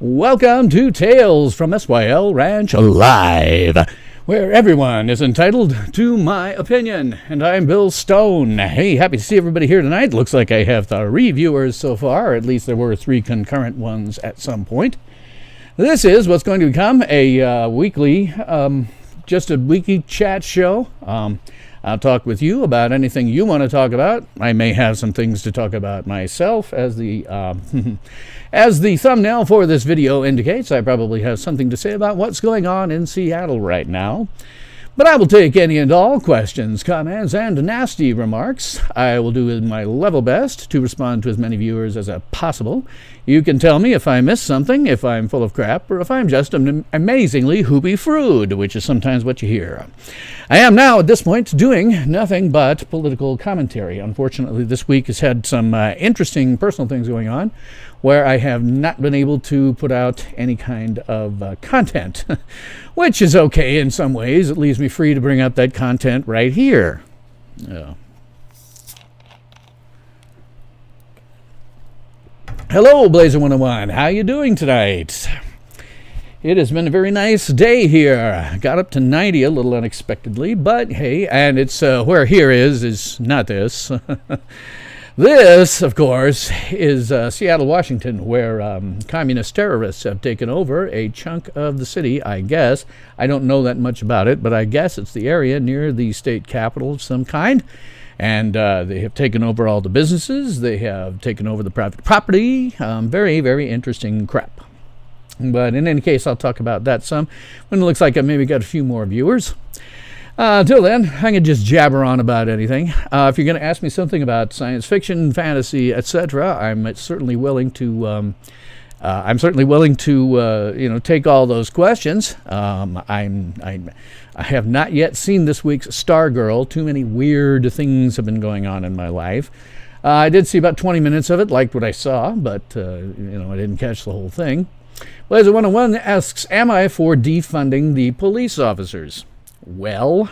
Welcome to Tales from SYL Ranch Live, where everyone is entitled to my opinion. And I'm Bill Stone. Hey, happy to see everybody here tonight. Looks like I have 3 viewers so far. At least there were 3 concurrent ones at some point. This is what's going to become a weekly, just a weekly chat show. I'll talk with you about anything you want to talk about. I may have some things to talk about myself, as the as the thumbnail for this video indicates. I probably have something to say about what's going on in Seattle right now. But I will take any and all questions, comments, and nasty remarks. I will do my level best to respond to as many viewers as possible. You can tell me if I missed something, if I'm full of crap, or if I'm just amazingly hoopy-frood, which is sometimes what you hear. I am now, at this point, doing nothing but political commentary. Unfortunately, this week has had some interesting personal things going on where I have not been able to put out any kind of content, which is okay in some ways. It leaves me free to bring up that content right here. Hello, Blazer 101. How you doing tonight? It has been a very nice day here. Got up to 90 a little unexpectedly, but hey, and it's where here is not this. This, of course, is Seattle, Washington, where communist terrorists have taken over a chunk of the city, I guess. I don't know that much about it, but I guess it's the area near the state capitol of some kind. And they have taken over all the businesses. They have taken over the private property. Very, very interesting crap. But in any case, I'll talk about that some when it looks like I've maybe got a few more viewers. Till then, I can just jabber on about anything. If you're going to ask me something about science fiction, fantasy, etc., I'm certainly willing to. Take all those questions. I have not yet seen this week's Stargirl. Too many weird things have been going on in my life. I did see about 20 minutes of it, liked what I saw, but I didn't catch the whole thing. Blazer 101 asks, am I for defunding the police officers? Well,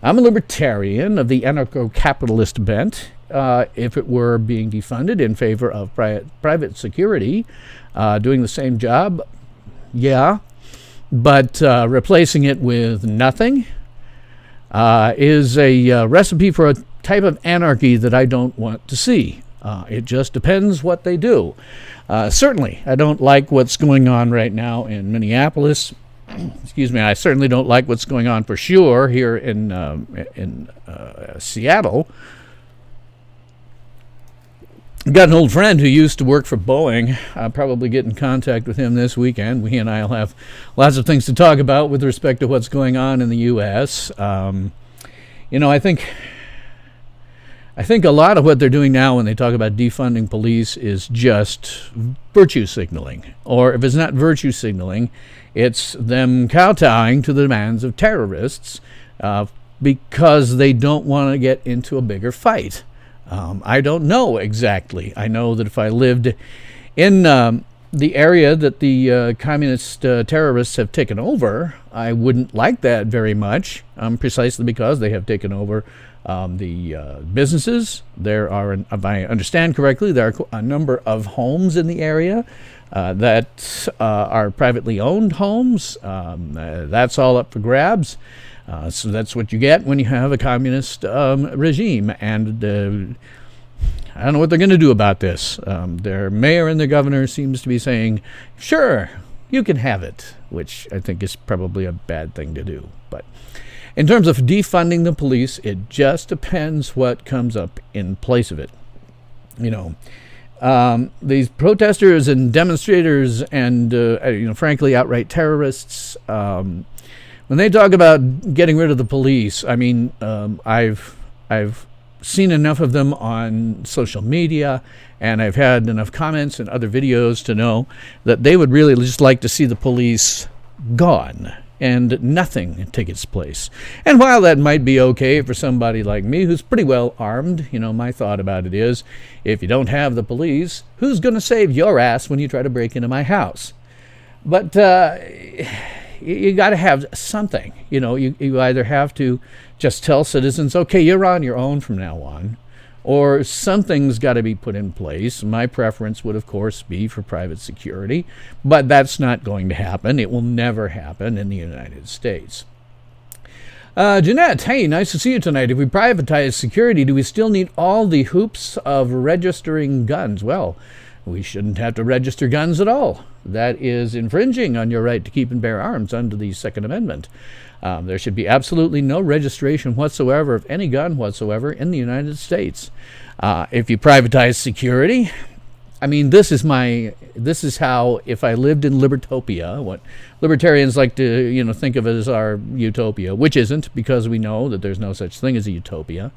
I'm a libertarian of the anarcho-capitalist bent. If it were being defunded in favor of private security, doing the same job, yeah. But replacing it with nothing is a recipe for a type of anarchy that I don't want to see. It just depends what they do. Certainly, I don't like what's going on right now in Minneapolis. Excuse me, I certainly don't like what's going on for sure here in Seattle. I've got an old friend who used to work for Boeing. I'll probably get in contact with him this weekend. He and I will have lots of things to talk about with respect to what's going on in the U.S. I think a lot of what they're doing now when they talk about defunding police is just virtue signaling. Or if it's not virtue signaling, it's them kowtowing to the demands of terrorists because they don't want to get into a bigger fight. I don't know exactly. I know that if I lived in the area that the communist terrorists have taken over, I wouldn't like that very much, precisely because they have taken over the businesses. There are, if I understand correctly, there are a number of homes in the area that are privately owned homes. That's all up for grabs. So that's what you get when you have a communist regime. And I don't know what they're going to do about this. Their mayor and their governor seems to be saying, sure, you can have it, which I think is probably a bad thing to do. But in terms of defunding the police, it just depends what comes up in place of it. These protesters and demonstrators and, frankly, outright terrorists, when they talk about getting rid of the police, I mean, I've seen enough of them on social media, and I've had enough comments and other videos to know that they would really just like to see the police gone and nothing take its place. And while that might be okay for somebody like me who's pretty well armed, my thought about it is, if you don't have the police, who's going to save your ass when you try to break into my house? But you got to have something. You either have to just tell citizens, okay, you're on your own from now on, or something's got to be put in place. My preference would, of course, be for private security, but that's not going to happen. It will never happen in the United States. Jeanette, hey, nice to see you tonight. If we privatize security, do we still need all the hoops of registering guns? Well, we shouldn't have to register guns at all. That is infringing on your right to keep and bear arms under the Second Amendment. There should be absolutely no registration whatsoever of any gun whatsoever in the United States. If you privatize security, I mean, this is how, if I lived in Libertopia, what libertarians like to, think of as our utopia, which isn't, because we know that there's no such thing as a utopia.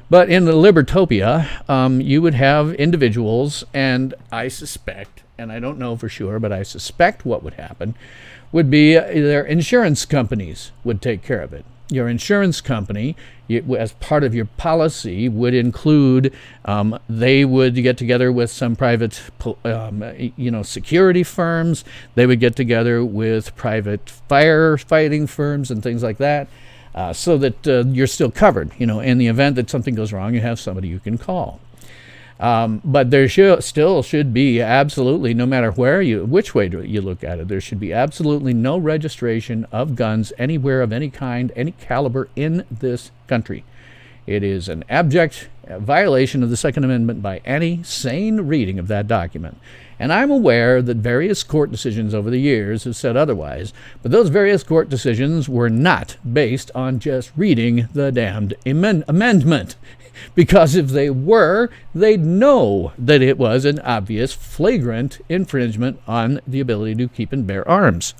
But in the Libertopia, you would have individuals, and I suspect, and I don't know for sure, but I suspect what would happen would be their insurance companies would take care of it. Your insurance company, as part of your policy, would include they would get together with some private, security firms. They would get together with private firefighting firms and things like that, so that you're still covered. In the event that something goes wrong, you have somebody you can call. But there still should be absolutely, no matter which way you look at it, there should be absolutely no registration of guns anywhere of any kind, any caliber in this country. It is an abject violation of the Second Amendment by any sane reading of that document. And I'm aware that various court decisions over the years have said otherwise, but those various court decisions were not based on just reading the damned amendment. Because if they were, they'd know that it was an obvious, flagrant infringement on the ability to keep and bear arms.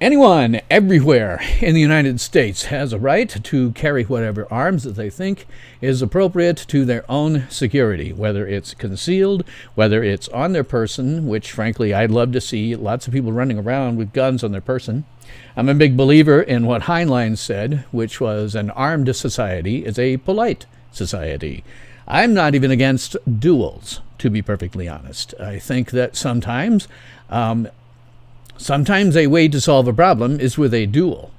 Anyone, everywhere in the United States has a right to carry whatever arms that they think is appropriate to their own security, whether it's concealed, whether it's on their person, which frankly I'd love to see lots of people running around with guns on their person. I'm a big believer in what Heinlein said, which was an armed society is a polite society. I'm not even against duels, to be perfectly honest. I think that sometimes a way to solve a problem is with a duel.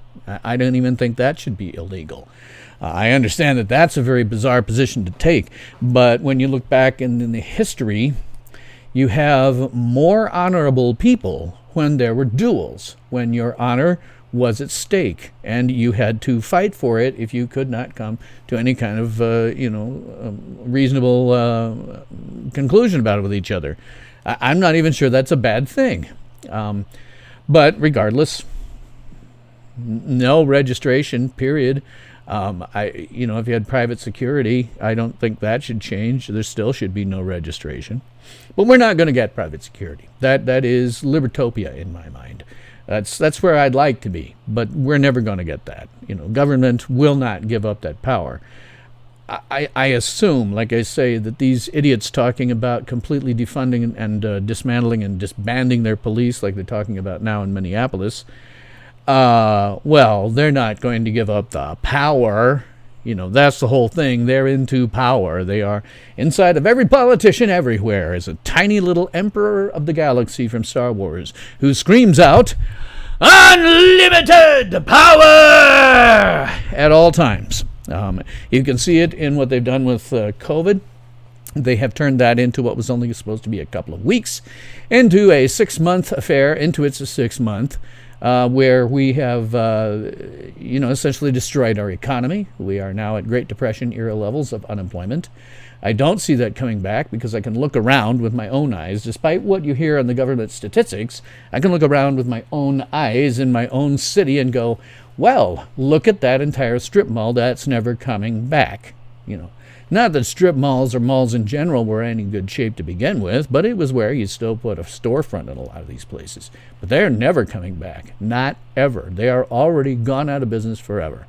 I don't even think that should be illegal. I understand that that's a very bizarre position to take, but when you look back in the history, you have more honorable people when there were duels, when your honor was at stake, and you had to fight for it if you could not come to any kind of, reasonable conclusion about it with each other. I'm not even sure that's a bad thing. But regardless, no registration, period. If you had private security, I don't think that should change. There still should be no registration. But we're not going to get private security. That is Libertopia in my mind. That's where I'd like to be, but we're never going to get that. Government will not give up that power. I assume, like I say, that these idiots talking about completely defunding and dismantling and disbanding their police, like they're talking about now in Minneapolis, they're not going to give up the power. That's the whole thing. They're into power. They are inside of every politician everywhere is a tiny little emperor of the galaxy from Star Wars who screams out, "Unlimited power!" at all times. You can see it in what they've done with COVID. They have turned that into what was only supposed to be a couple of weeks into a 6-month affair, into its a 6-month, where we have, essentially destroyed our economy. We are now at Great Depression era levels of unemployment. I don't see that coming back because I can look around with my own eyes. Despite what you hear on the government statistics, I can look around with my own eyes in my own city and go, well, look at that entire strip mall. That's never coming back. Not that strip malls or malls in general were in any good shape to begin with, but it was where you still put a storefront in a lot of these places. But they're never coming back. Not ever. They are already gone out of business forever.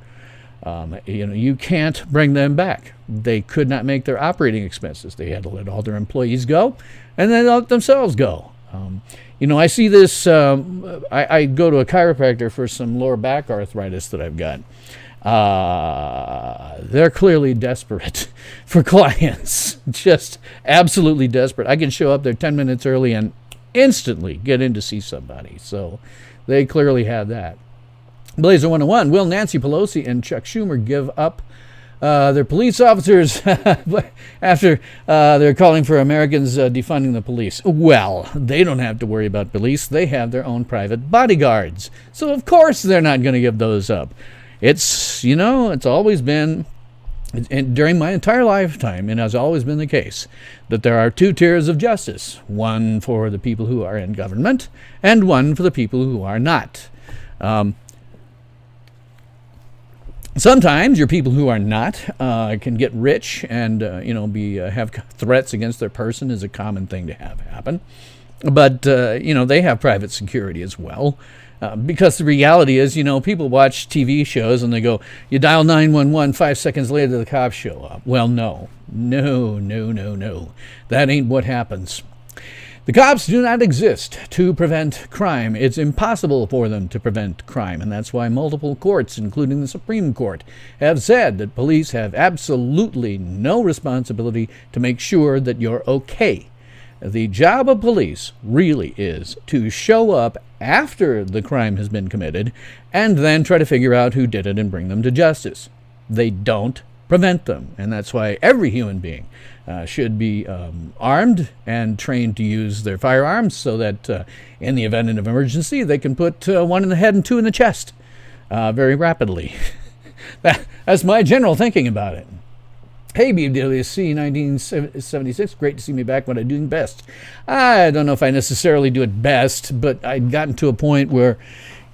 You can't bring them back. They could not make their operating expenses. They had to let all their employees go and then let themselves go. I see this, I go to a chiropractor for some lower back arthritis that I've got. They're clearly desperate for clients, just absolutely desperate. I can show up there 10 minutes early and instantly get in to see somebody. So they clearly have that. Blazer 101, will Nancy Pelosi and Chuck Schumer give up their police officers after they're calling for Americans defunding the police? Well, they don't have to worry about police. They have their own private bodyguards. So, of course, they're not going to give those up. It's always been, and during my entire lifetime, it has always been the case that there are two tiers of justice, one for the people who are in government and one for the people who are not. Sometimes your people who are not can get rich and have threats against their person is a common thing to have happen. But they have private security as well. Because the reality is, people watch TV shows and they go, you dial 911, 5 seconds later the cops show up. Well, no. That ain't what happens. The cops do not exist to prevent crime. It's impossible for them to prevent crime, and that's why multiple courts, including the Supreme Court, have said that police have absolutely no responsibility to make sure that you're okay. The job of police really is to show up after the crime has been committed and then try to figure out who did it and bring them to justice. They don't prevent them, and that's why every human being should be armed and trained to use their firearms so that in the event of emergency they can put one in the head and two in the chest very rapidly. That's my general thinking about it. Hey, BWC 1976, great to see me back when I'm doing best. I don't know if I necessarily do it best, but I'd gotten to a point where,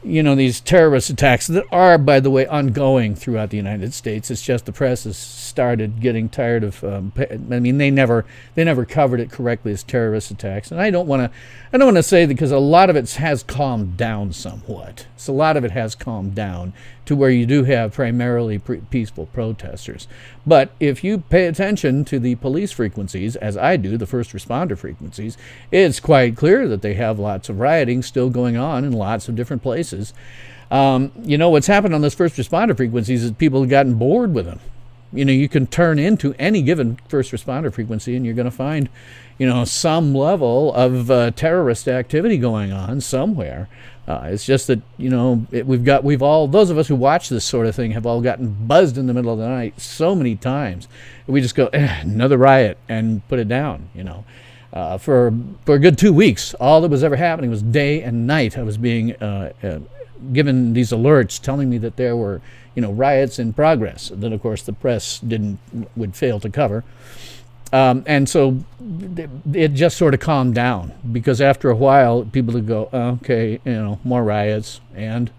these terrorist attacks that are, by the way, ongoing throughout the United States. It's just the press has started getting tired of. They never covered it correctly as terrorist attacks, and I don't want to say that, because a lot of it has calmed down somewhat. So a lot of it has calmed down to where you do have primarily peaceful protesters. But if you pay attention to the police frequencies, as I do, the first responder frequencies, it's quite clear that they have lots of rioting still going on in lots of different places. What's happened on those first responder frequencies is people have gotten bored with them. You can turn into any given first responder frequency and you're going to find, some level of terrorist activity going on somewhere. It's just that, we've all, those of us who watch this sort of thing have all gotten buzzed in the middle of the night so many times. We just go, another riot, and put it down, For a good 2 weeks, all that was ever happening was day and night. I was being given these alerts telling me that there were, riots in progress that, of course, the press would fail to cover. And so it just sort of calmed down, because after a while, people would go, okay, more riots. And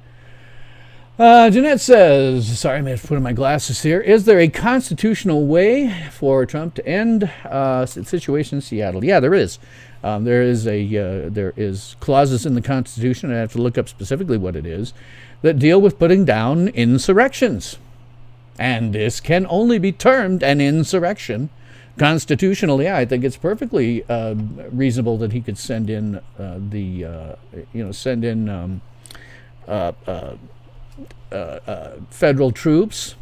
Jeanette says, sorry, I may have to put on my glasses here. Is there a constitutional way for Trump to end the situation in Seattle? Yeah, there is. There is clauses in the Constitution, I have to look up specifically what it is, that deal with putting down insurrections. And this can only be termed an insurrection. Constitutionally, I think it's perfectly reasonable that he could send in federal troops.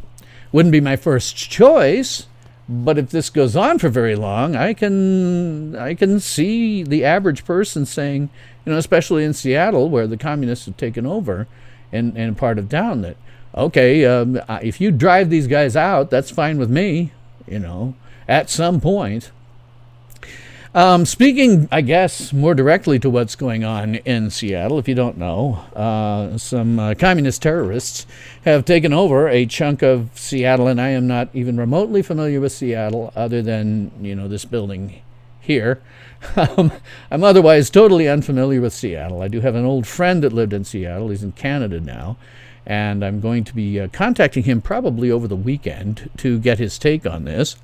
Wouldn't be my first choice, but if this goes on for very long, I can see the average person saying, especially in Seattle where the communists have taken over, and part of town, that okay, if you drive these guys out, that's fine with me, at some point. Speaking, I guess, more directly to what's going on in Seattle, if you don't know, some communist terrorists have taken over a chunk of Seattle, and I am not even remotely familiar with Seattle other than, this building here. I'm otherwise totally unfamiliar with Seattle. I do have an old friend that lived in Seattle. He's in Canada now, and I'm going to be contacting him probably over the weekend to get his take on this.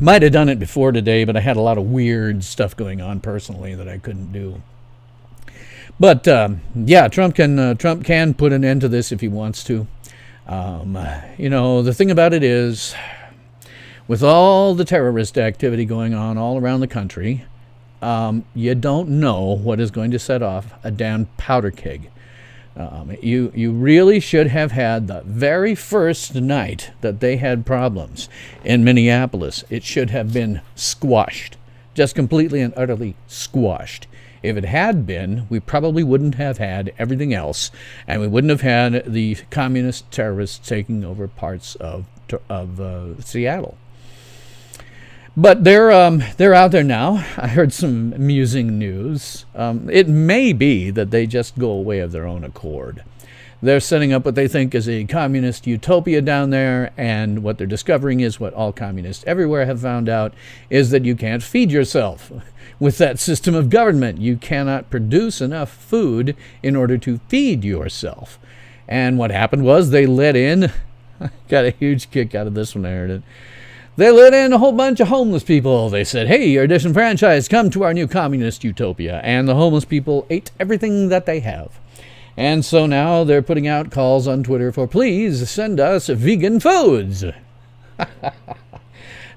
Might have done it before today, but I had a lot of weird stuff going on personally that I couldn't do. But Trump can put an end to this if he wants to. The thing about it is, with all the terrorist activity going on all around the country, you don't know what is going to set off a damn powder keg. You really should have had the very first night that they had problems in Minneapolis. It should have been squashed, just completely and utterly squashed. If it had been, we probably wouldn't have had everything else, and we wouldn't have had the communist terrorists taking over parts of Seattle. But they're out there now. I heard some amusing news. It may be that they just go away of their own accord. They're setting up what they think is a communist utopia down there, and what they're discovering is what all communists everywhere have found out, is that you can't feed yourself. With that system of government, you cannot produce enough food in order to feed yourself. And what happened was they let in, I got a huge kick out of this when I heard it, they let in a whole bunch of homeless people. They said, hey, you're disenfranchised, come to our new communist utopia. And the homeless people ate everything that they have. And so now they're putting out calls on Twitter for, please send us vegan foods.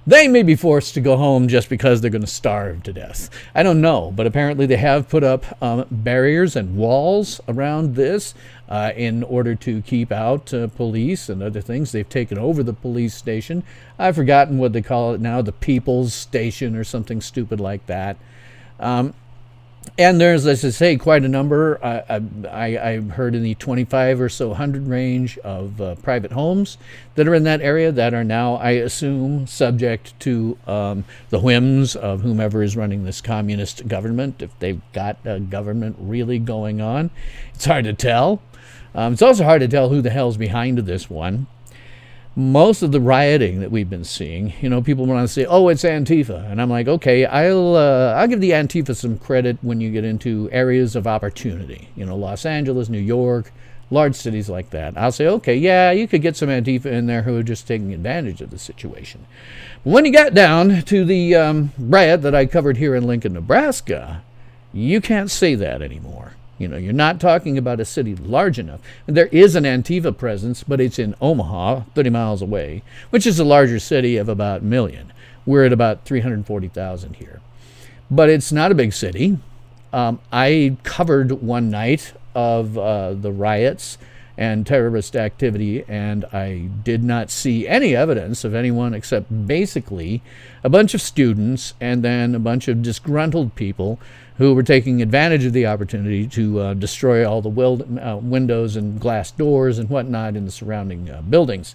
They may be forced to go home just because they're going to starve to death. I don't know, but apparently they have put up barriers and walls around this in order to keep out police and other things. They've taken over the police station. I've forgotten what they call it now, the People's Station or something stupid like that. And there's, as I say, quite a number. I heard in the 25 or so hundred range of private homes that are in that area that are now, I assume, subject to the whims of whomever is running this communist government, if they've got a government really going on. It's hard to tell. It's also hard to tell who the hell's behind this one. Most of the rioting that we've been seeing, people want to say, oh, it's Antifa. And I'm like, okay, I'll give the Antifa some credit when you get into areas of opportunity. Los Angeles, New York, large cities like that. I'll say, okay, yeah, you could get some Antifa in there who are just taking advantage of the situation. But when you got down to the riot that I covered here in Lincoln, Nebraska, you can't say that anymore. You're not talking about a city large enough. There is an Antifa presence, but it's in Omaha, 30 miles away, which is a larger city of about 1 million. We're at about 340,000 here. But it's not a big city. I covered one night of the riots and terrorist activity, and I did not see any evidence of anyone except basically a bunch of students and then a bunch of disgruntled people who were taking advantage of the opportunity to destroy all the windows and glass doors and whatnot in the surrounding buildings.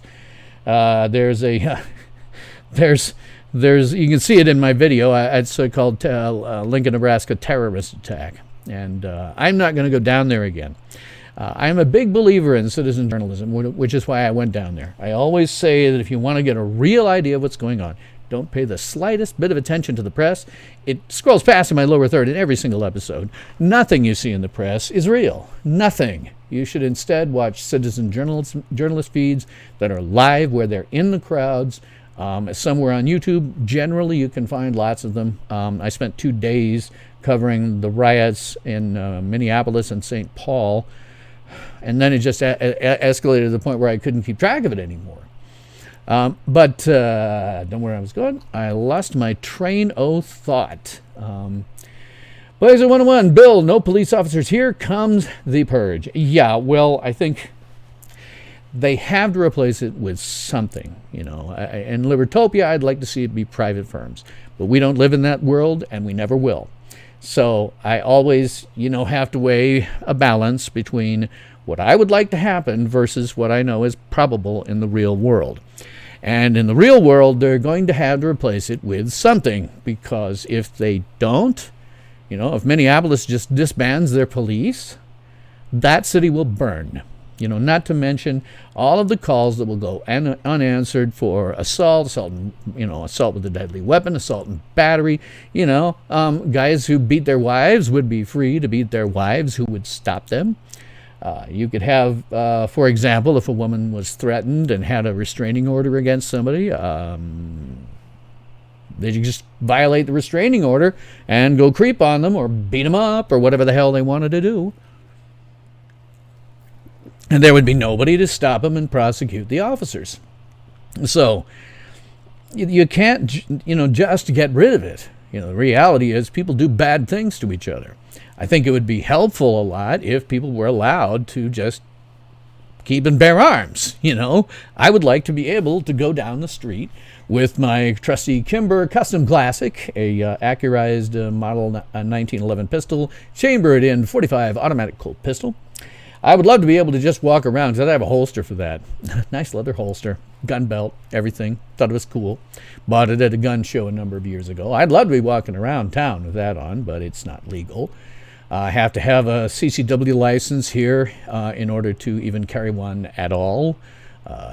There's you can see it in my video. It's called Lincoln, Nebraska terrorist attack, and I'm not going to go down there again. I'm a big believer in citizen journalism, which is why I went down there. I always say that if you want to get a real idea of what's going on, don't pay the slightest bit of attention to the press. It scrolls past in my lower third in every single episode. Nothing you see in the press is real. Nothing. You should instead watch citizen journalist feeds that are live, where they're in the crowds. Somewhere on YouTube, generally you can find lots of them. I spent 2 days covering the riots in Minneapolis and St. Paul, and then it just escalated to the point where I couldn't keep track of it anymore. But don't know where I was going. I lost my train of thought. Blazer 101, Bill, no police officers. Here comes the purge. Yeah, well, I think they have to replace it with something. In Libertopia, I'd like to see it be private firms. But we don't live in that world, and we never will. So I always, have to weigh a balance between what I would like to happen versus what I know is probable in the real world. And in the real world, they're going to have to replace it with something, because if they don't, if Minneapolis just disbands their police, that city will burn. Not to mention all of the calls that will go unanswered for assault with a deadly weapon, assault and battery. Guys who beat their wives would be free to beat their wives. Who would stop them? You could have, for example, if a woman was threatened and had a restraining order against somebody, they could just violate the restraining order and go creep on them or beat them up or whatever the hell they wanted to do. And there would be nobody to stop them and prosecute the officers. So you can't, just get rid of it. The reality is people do bad things to each other. I think it would be helpful a lot if people were allowed to just keep and bear arms. I would like to be able to go down the street with my trusty Kimber Custom Classic, a Accurized model 1911 pistol, chambered in .45 automatic Colt pistol. I would love to be able to just walk around, because I have a holster for that. Nice leather holster, gun belt, everything. Thought it was cool. Bought it at a gun show a number of years ago. I'd love to be walking around town with that on, but it's not legal. I have to have a CCW license here in order to even carry one at all.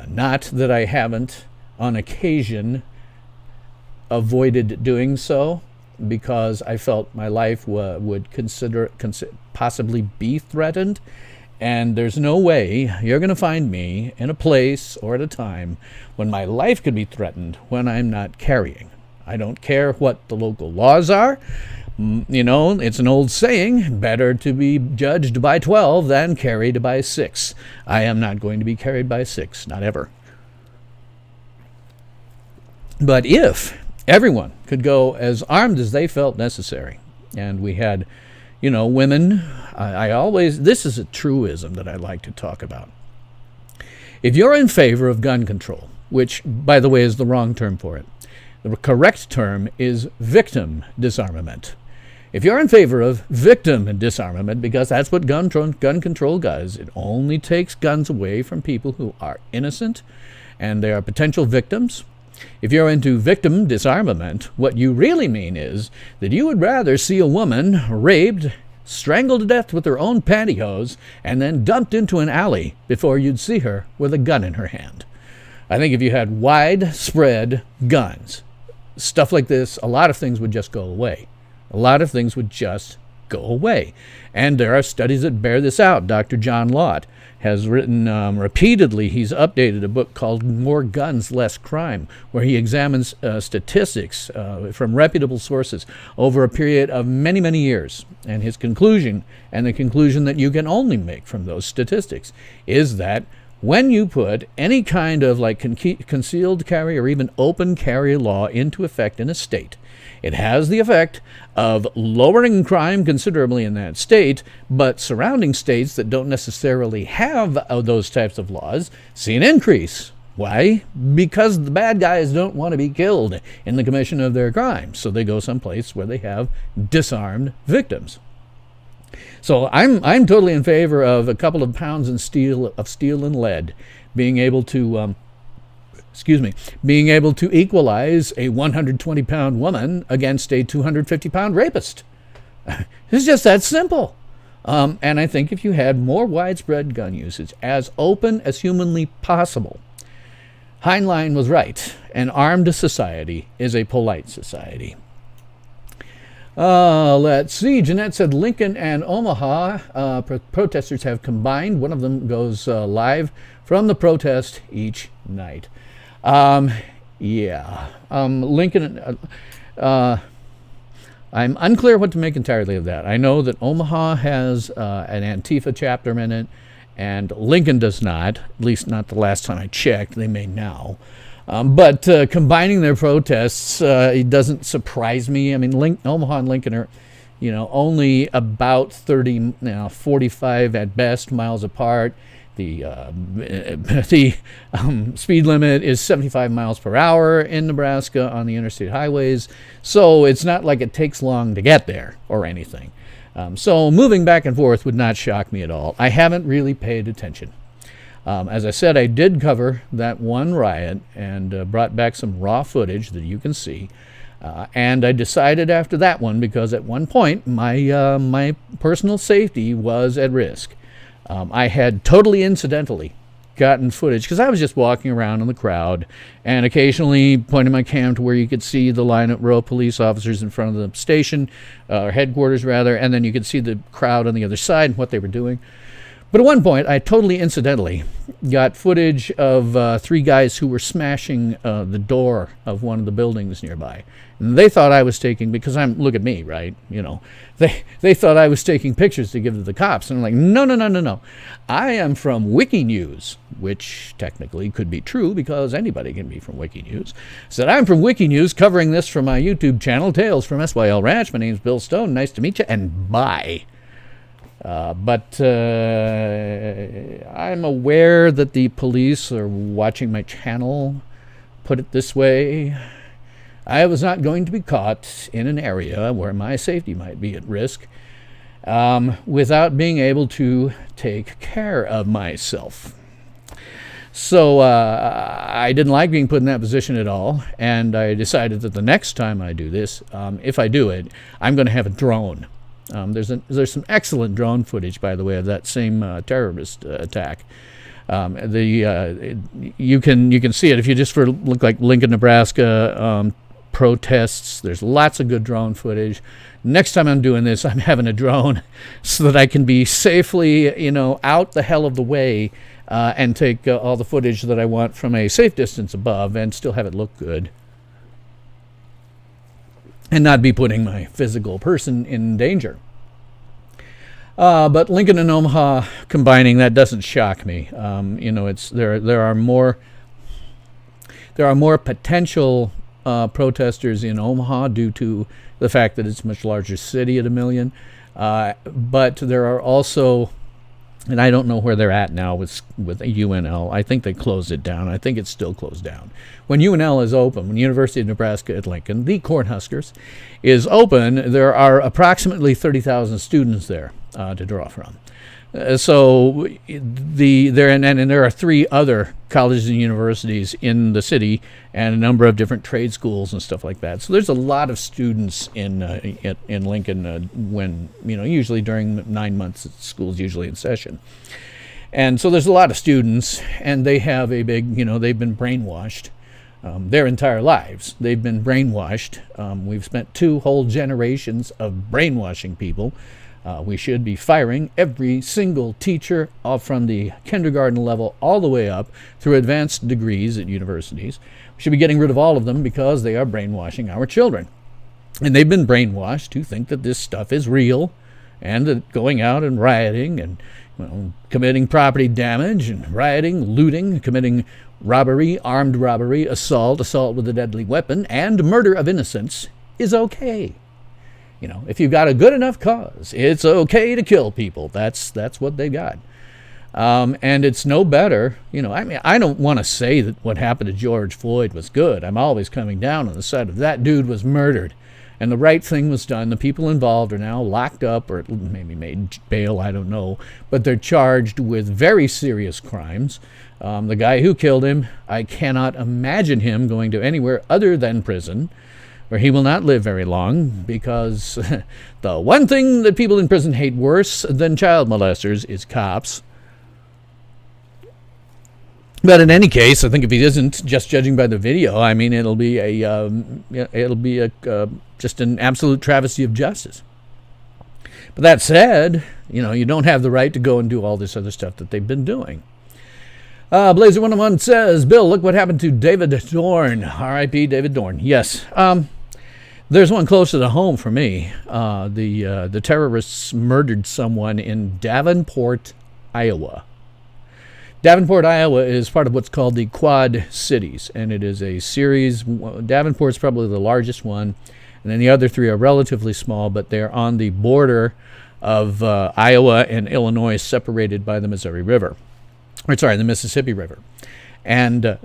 Not that I haven't, on occasion, avoided doing so, because I felt my life would possibly be threatened. And there's no way you're going to find me in a place or at a time when my life could be threatened when I'm not carrying. I don't care what the local laws are. It's an old saying, better to be judged by 12 than carried by 6. I am not going to be carried by 6, not ever. But if everyone could go as armed as they felt necessary, and we had women, this is a truism that I like to talk about. If you're in favor of gun control, which, by the way, is the wrong term for it, the correct term is victim disarmament. If you're in favor of victim disarmament, because that's what gun control does, it only takes guns away from people who are innocent and they are potential victims. If you're into victim disarmament, what you really mean is that you would rather see a woman raped, strangled to death with her own pantyhose, and then dumped into an alley before you'd see her with a gun in her hand. I think if you had widespread guns, stuff like this, a lot of things would just go away. A lot of things would just go away. And there are studies that bear this out. Dr. John Lott has written repeatedly, he's updated a book called More Guns, Less Crime, where he examines statistics from reputable sources over a period of many, many years. And his conclusion, and the conclusion that you can only make from those statistics, is that when you put any kind of concealed carry or even open carry law into effect in a state, it has the effect of lowering crime considerably in that state, but surrounding states that don't necessarily have those types of laws see an increase. Why? Because the bad guys don't want to be killed in the commission of their crimes, so they go someplace where they have disarmed victims. So I'm totally in favor of a couple of pounds of steel and lead being able to equalize a 120-pound woman against a 250-pound rapist. It's just that simple. And I think if you had more widespread gun usage, as open as humanly possible, Heinlein was right. An armed society is a polite society. Let's see. Jeanette said Lincoln and Omaha protesters have combined. One of them goes live from the protest each night. Lincoln, I'm unclear what to make entirely of that. I know that Omaha has an Antifa chapter in it, and Lincoln does not, at least not the last time I checked. They may now. But combining their protests, it doesn't surprise me. I mean, Omaha and Lincoln are, only about 45 at best miles apart. The speed limit is 75 miles per hour in Nebraska on the interstate highways, so it's not like it takes long to get there or anything. So moving back and forth would not shock me at all. I haven't really paid attention. As I said, I did cover that one riot and brought back some raw footage that you can see. And I decided after that one, because at one point my personal safety was at risk. I had totally incidentally gotten footage because I was just walking around in the crowd and occasionally pointing my cam to where you could see the line of row of police officers in front of the station, or headquarters rather, and then you could see the crowd on the other side and what they were doing. But at one point, I totally incidentally got footage of 3 guys who were smashing the door of one of the buildings nearby. And they thought I was taking, because look at me, right? They thought I was taking pictures to give to the cops. And I'm like, no. I am from Wikinews, which technically could be true because anybody can be from Wikinews. Said, I'm from Wikinews, covering this from my YouTube channel, Tales from SYL Ranch. My name's Bill Stone. Nice to meet you, and bye. But I'm aware that the police are watching my channel. Put it this way, I was not going to be caught in an area where my safety might be at risk without being able to take care of myself. So I didn't like being put in that position at all, and I decided that the next time I do this, if I do it, I'm going to have a drone. There's some excellent drone footage, by the way, of that same terrorist attack. You can see it if you just look like Lincoln, Nebraska protests. There's lots of good drone footage. Next time I'm doing this, I'm having a drone so that I can be safely, out the hell of the way and take all the footage that I want from a safe distance above and still have it look good. And not be putting my physical person in danger. But Lincoln and Omaha combining, that doesn't shock me. There are more potential protesters in Omaha due to the fact that it's a much larger city at 1 million. But there are also, and I don't know where they're at now with UNL. I think they closed it down. I think it's still closed down. When UNL is open, when University of Nebraska at Lincoln, the Cornhuskers, is open, there are approximately 30,000 students there to draw from. There are 3 other colleges and universities in the city and a number of different trade schools and stuff like that. So there's a lot of students in Lincoln when, usually during 9 months, school's usually in session. And so there's a lot of students, and they have a big, they've been brainwashed their entire lives. They've been brainwashed. We've spent 2 whole generations of brainwashing people. We should be firing every single teacher from the kindergarten level all the way up through advanced degrees at universities. We should be getting rid of all of them because they are brainwashing our children. And they've been brainwashed to think that this stuff is real, and that going out and rioting and committing property damage and rioting, looting, committing robbery, armed robbery, assault with a deadly weapon, and murder of innocents is okay. If you've got a good enough cause, it's okay to kill people. That's what they got. And it's no better. I don't want to say that what happened to George Floyd was good. I'm always coming down on the side of that dude was murdered, and the right thing was done. The people involved are now locked up or maybe made bail, I don't know. But they're charged with very serious crimes. The guy who killed him, I cannot imagine him going to anywhere other than prison, where he will not live very long, because the one thing that people in prison hate worse than child molesters is cops. But in any case, I think if he isn't, just judging by the video, it'll be just an absolute travesty of justice. But that said, you don't have the right to go and do all this other stuff that they've been doing. Blazer 101 says, Bill, look what happened to David Dorn. R.I.P. David Dorn. Yes. There's one closer to home for me. The terrorists murdered someone in Davenport, Iowa. Davenport, Iowa is part of what's called the Quad Cities, and it is a series. Davenport's probably the largest one, and then the other 3 are relatively small, but they're on the border of Iowa and Illinois, separated by the Missouri River. The Mississippi River. And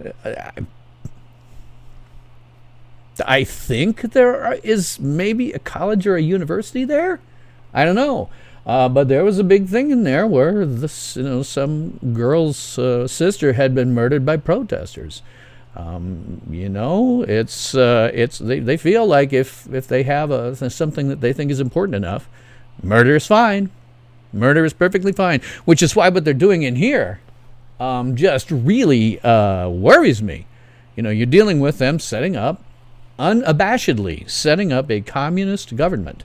I think there is maybe a college or a university there. I don't know. But there was a big thing in there where some girl's sister had been murdered by protesters. They feel like if they have something that they think is important enough, murder is fine. Murder is perfectly fine. Which is why what they're doing in here just really worries me. You're dealing with them unabashedly setting up a communist government,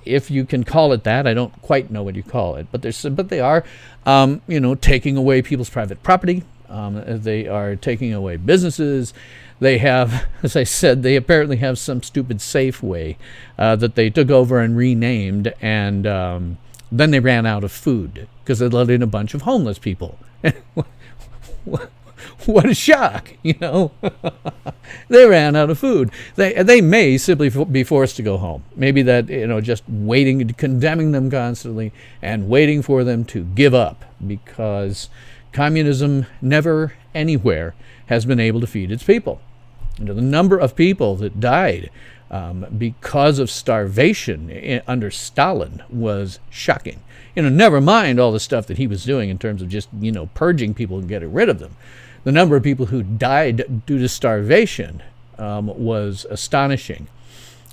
if you can call it that. I don't quite know what you call it, but they are, taking away people's private property. They are taking away businesses. They have, as I said, they apparently have some stupid Safeway that they took over and renamed, and then they ran out of food because they let in a bunch of homeless people. What a shock, They ran out of food. They may simply be forced to go home. Maybe that, just waiting, condemning them constantly and waiting for them to give up, because communism never anywhere has been able to feed its people. The number of people that died because of starvation under Stalin was shocking. Never mind all the stuff that he was doing in terms of just, purging people and getting rid of them. The number of people who died due to starvation was astonishing.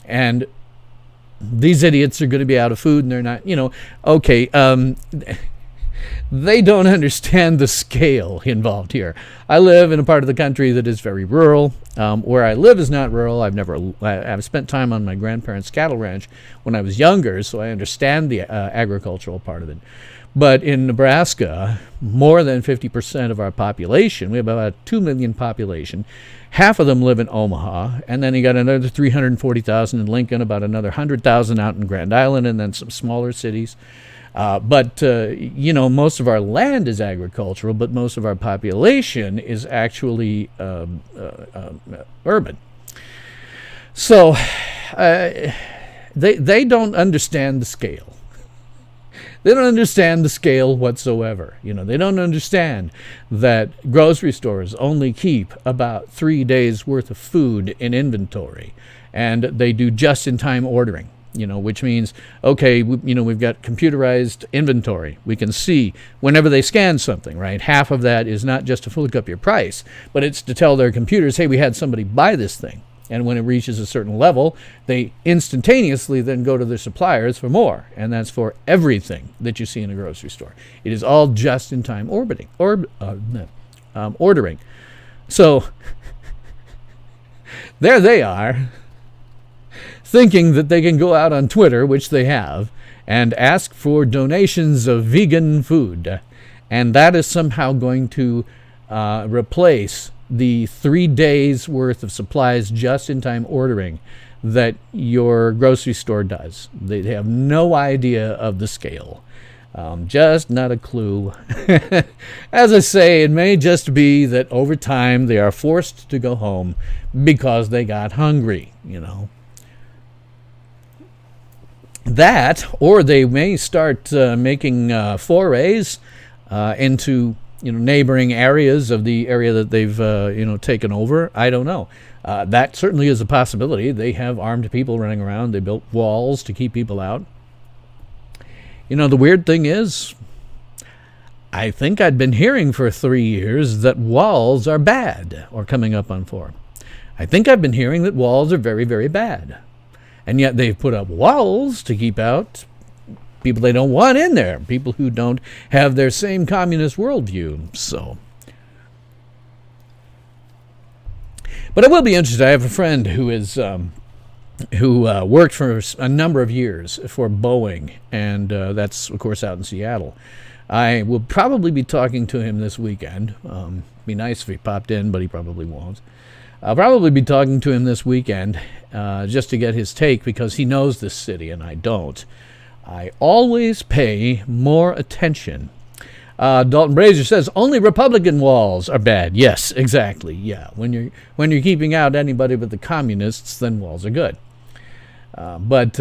And these idiots are going to be out of food, and they're not, okay. They don't understand the scale involved here. I live in a part of the country that is very rural. Where I live is not rural. I've spent time on my grandparents' cattle ranch when I was younger, so I understand the agricultural part of it. But in Nebraska, more than 50% of our population, we have about a 2 million population. Half of them live in Omaha, and then you got another 340,000 in Lincoln, about another 100,000 out in Grand Island, and then some smaller cities. But most of our land is agricultural, but most of our population is actually urban. So they don't understand the scale. They don't understand the scale whatsoever. They don't understand that grocery stores only keep about 3 days worth of food in inventory, and they do just-in-time ordering. Which means, okay, we've got computerized inventory. We can see whenever they scan something, right? Half of that is not just to look up your price, but it's to tell their computers, hey, we had somebody buy this thing. And when it reaches a certain level, they instantaneously then go to their suppliers for more. And that's for everything that you see in a grocery store. It is all just-in-time ordering. So there they are, thinking that they can go out on Twitter, which they have, and ask for donations of vegan food. And that is somehow going to replace the 3 days worth of supplies just-in-time ordering that your grocery store does. They have no idea of the scale. Just not a clue. As I say, it may just be that over time they are forced to go home because they got hungry, That, or they may start making forays into neighboring areas of the area that they've taken over. I don't know. That certainly is a possibility. They have armed people running around. They built walls to keep people out. The weird thing is, I think I'd been hearing for 3 years that walls are bad, or coming up on 4. I think I've been hearing that walls are very, very bad. And yet they've put up walls to keep out people they don't want in there, people who don't have their same communist worldview. So, but I will be interested. I have a friend who worked for a number of years for Boeing, and that's, of course, out in Seattle. I will probably be talking to him this weekend. Be nice if he popped in, but he probably won't. I'll probably be talking to him this weekend just to get his take, because he knows this city and I don't. I always pay more attention. Dalton Brazier says only Republican walls are bad. Yes, exactly. Yeah, when you're keeping out anybody but the communists, then walls are good. But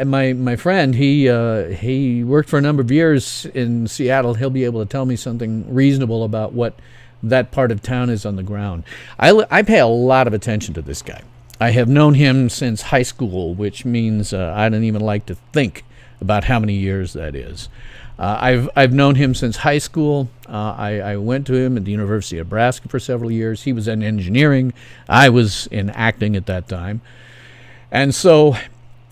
my friend, he worked for a number of years in Seattle. He'll be able to tell me something reasonable about what that part of town is on the ground. I pay a lot of attention to this guy. I have known him since high school, which means I don't even like to think about how many years that is. I've known him since high school. I went to him at the University of Nebraska for several years. He was in engineering. I was in acting at that time. And so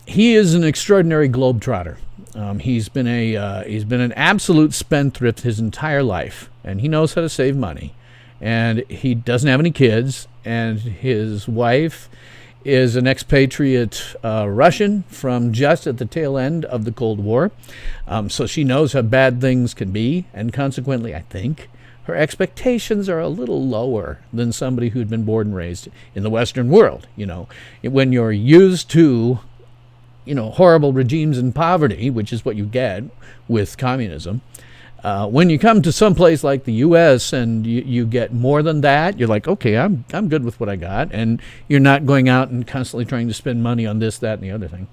he is an extraordinary globetrotter. He's been an absolute spendthrift his entire life, and he knows how to save money. And he doesn't have any kids, and his wife is an expatriate Russian from just at the tail end of the Cold War. So she knows how bad things can be, and consequently, I think, her expectations are a little lower than somebody who'd been born and raised in the Western world. When you're used to, horrible regimes and poverty, which is what you get with communism, When you come to some place like the U.S. and you get more than that, you're like, okay, I'm good with what I got, and you're not going out and constantly trying to spend money on this, that, and the other thing.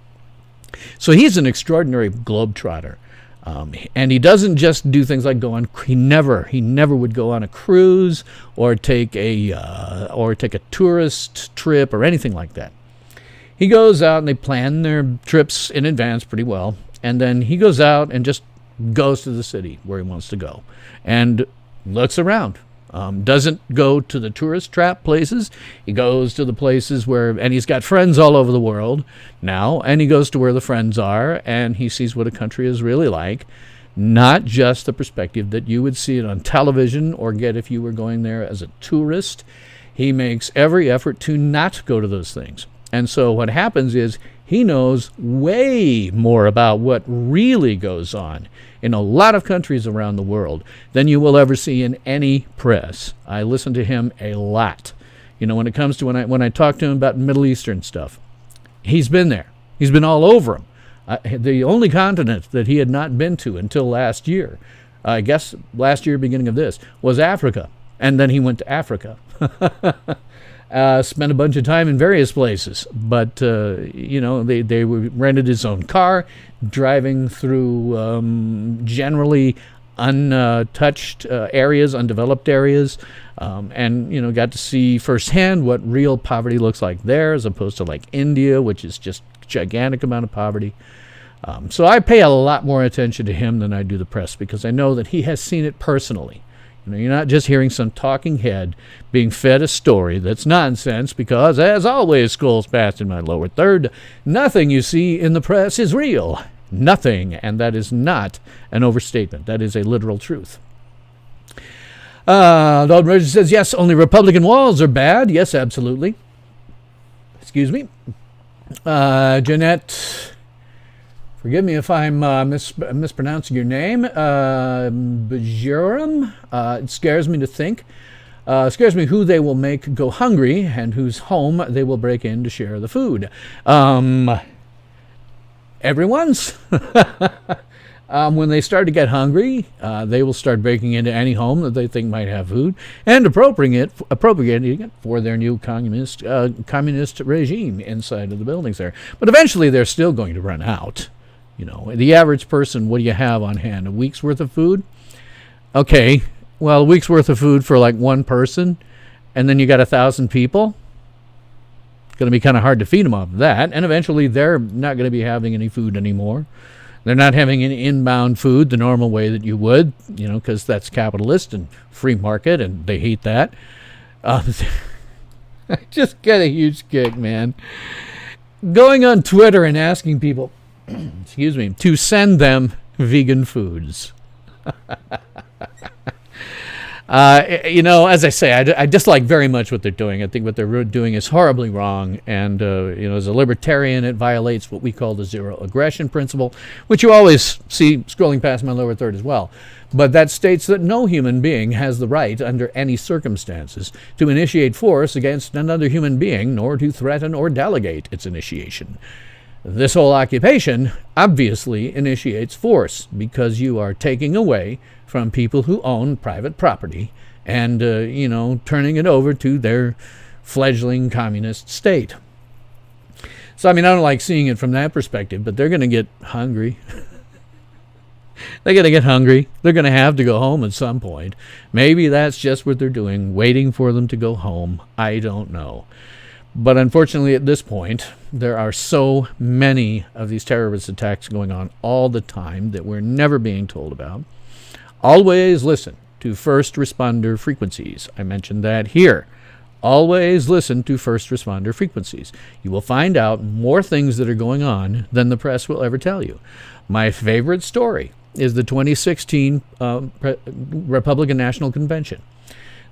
So he's an extraordinary globetrotter. And he doesn't just do things like go on. He never would go on a cruise or take a tourist trip or anything like that. He goes out and they plan their trips in advance pretty well, and then he goes out and just goes to the city where he wants to go, and looks around. Doesn't go to the tourist trap places. He goes to the places and he's got friends all over the world now, and he goes to where the friends are, and he sees what a country is really like, not just the perspective that you would see it on television or get if you were going there as a tourist. He makes every effort to not go to those things. And so what happens is he knows way more about what really goes on in a lot of countries around the world than you will ever see in any press. I listen to him a lot. When it comes to when I talk to him about Middle Eastern stuff, he's been there. He's been all over them. The only continent that he had not been to until last year, I guess last year, beginning of this, was Africa. And then he went to Africa. Spent a bunch of time in various places, but they rented his own car, driving through generally untouched areas, undeveloped areas, and got to see firsthand what real poverty looks like there, as opposed to like India, which is just a gigantic amount of poverty. So I pay a lot more attention to him than I do the press, because I know that he has seen it personally. You're not just hearing some talking head being fed a story that's nonsense, because, as always, scrolls past in my lower third, nothing you see in the press is real. Nothing. And that is not an overstatement. That is a literal truth. Dalton Rogers says, yes, only Republican walls are bad. Yes, absolutely. Excuse me. Jeanette... Forgive me if I'm mispronouncing your name. Bajuram. It scares me to think. Scares me who they will make go hungry and whose home they will break in to share the food. Everyone's. When they start to get hungry, they will start breaking into any home that they think might have food and appropriating it for their new communist regime inside of the buildings there. But eventually they're still going to run out. The average person, what do you have on hand? A week's worth of food? Okay, well, a week's worth of food for like one person, and then you got 1,000 people. It's going to be kind of hard to feed them off of that, and eventually they're not going to be having any food anymore. They're not having any inbound food the normal way that you would, because that's capitalist and free market, and they hate that. I just get a huge kick, man. Going on Twitter and asking people, excuse me, to send them vegan foods. As I say, I dislike very much what they're doing. I think what they're doing is horribly wrong. And, as a libertarian, it violates what we call the zero aggression principle, which you always see scrolling past my lower third as well. But that states that no human being has the right, under any circumstances, to initiate force against another human being, nor to threaten or delegate its initiation. This whole occupation obviously initiates force, because you are taking away from people who own private property and, turning it over to their fledgling communist state. So, I don't like seeing it from that perspective, but they're going to get hungry. They're going to get hungry. They're going to have to go home at some point. Maybe that's just what they're doing, waiting for them to go home. I don't know. But unfortunately, at this point, there are so many of these terrorist attacks going on all the time that we're never being told about. Always listen to first responder frequencies. I mentioned that here. Always listen to first responder frequencies. You will find out more things that are going on than the press will ever tell you. My favorite story is the 2016 Republican National Convention.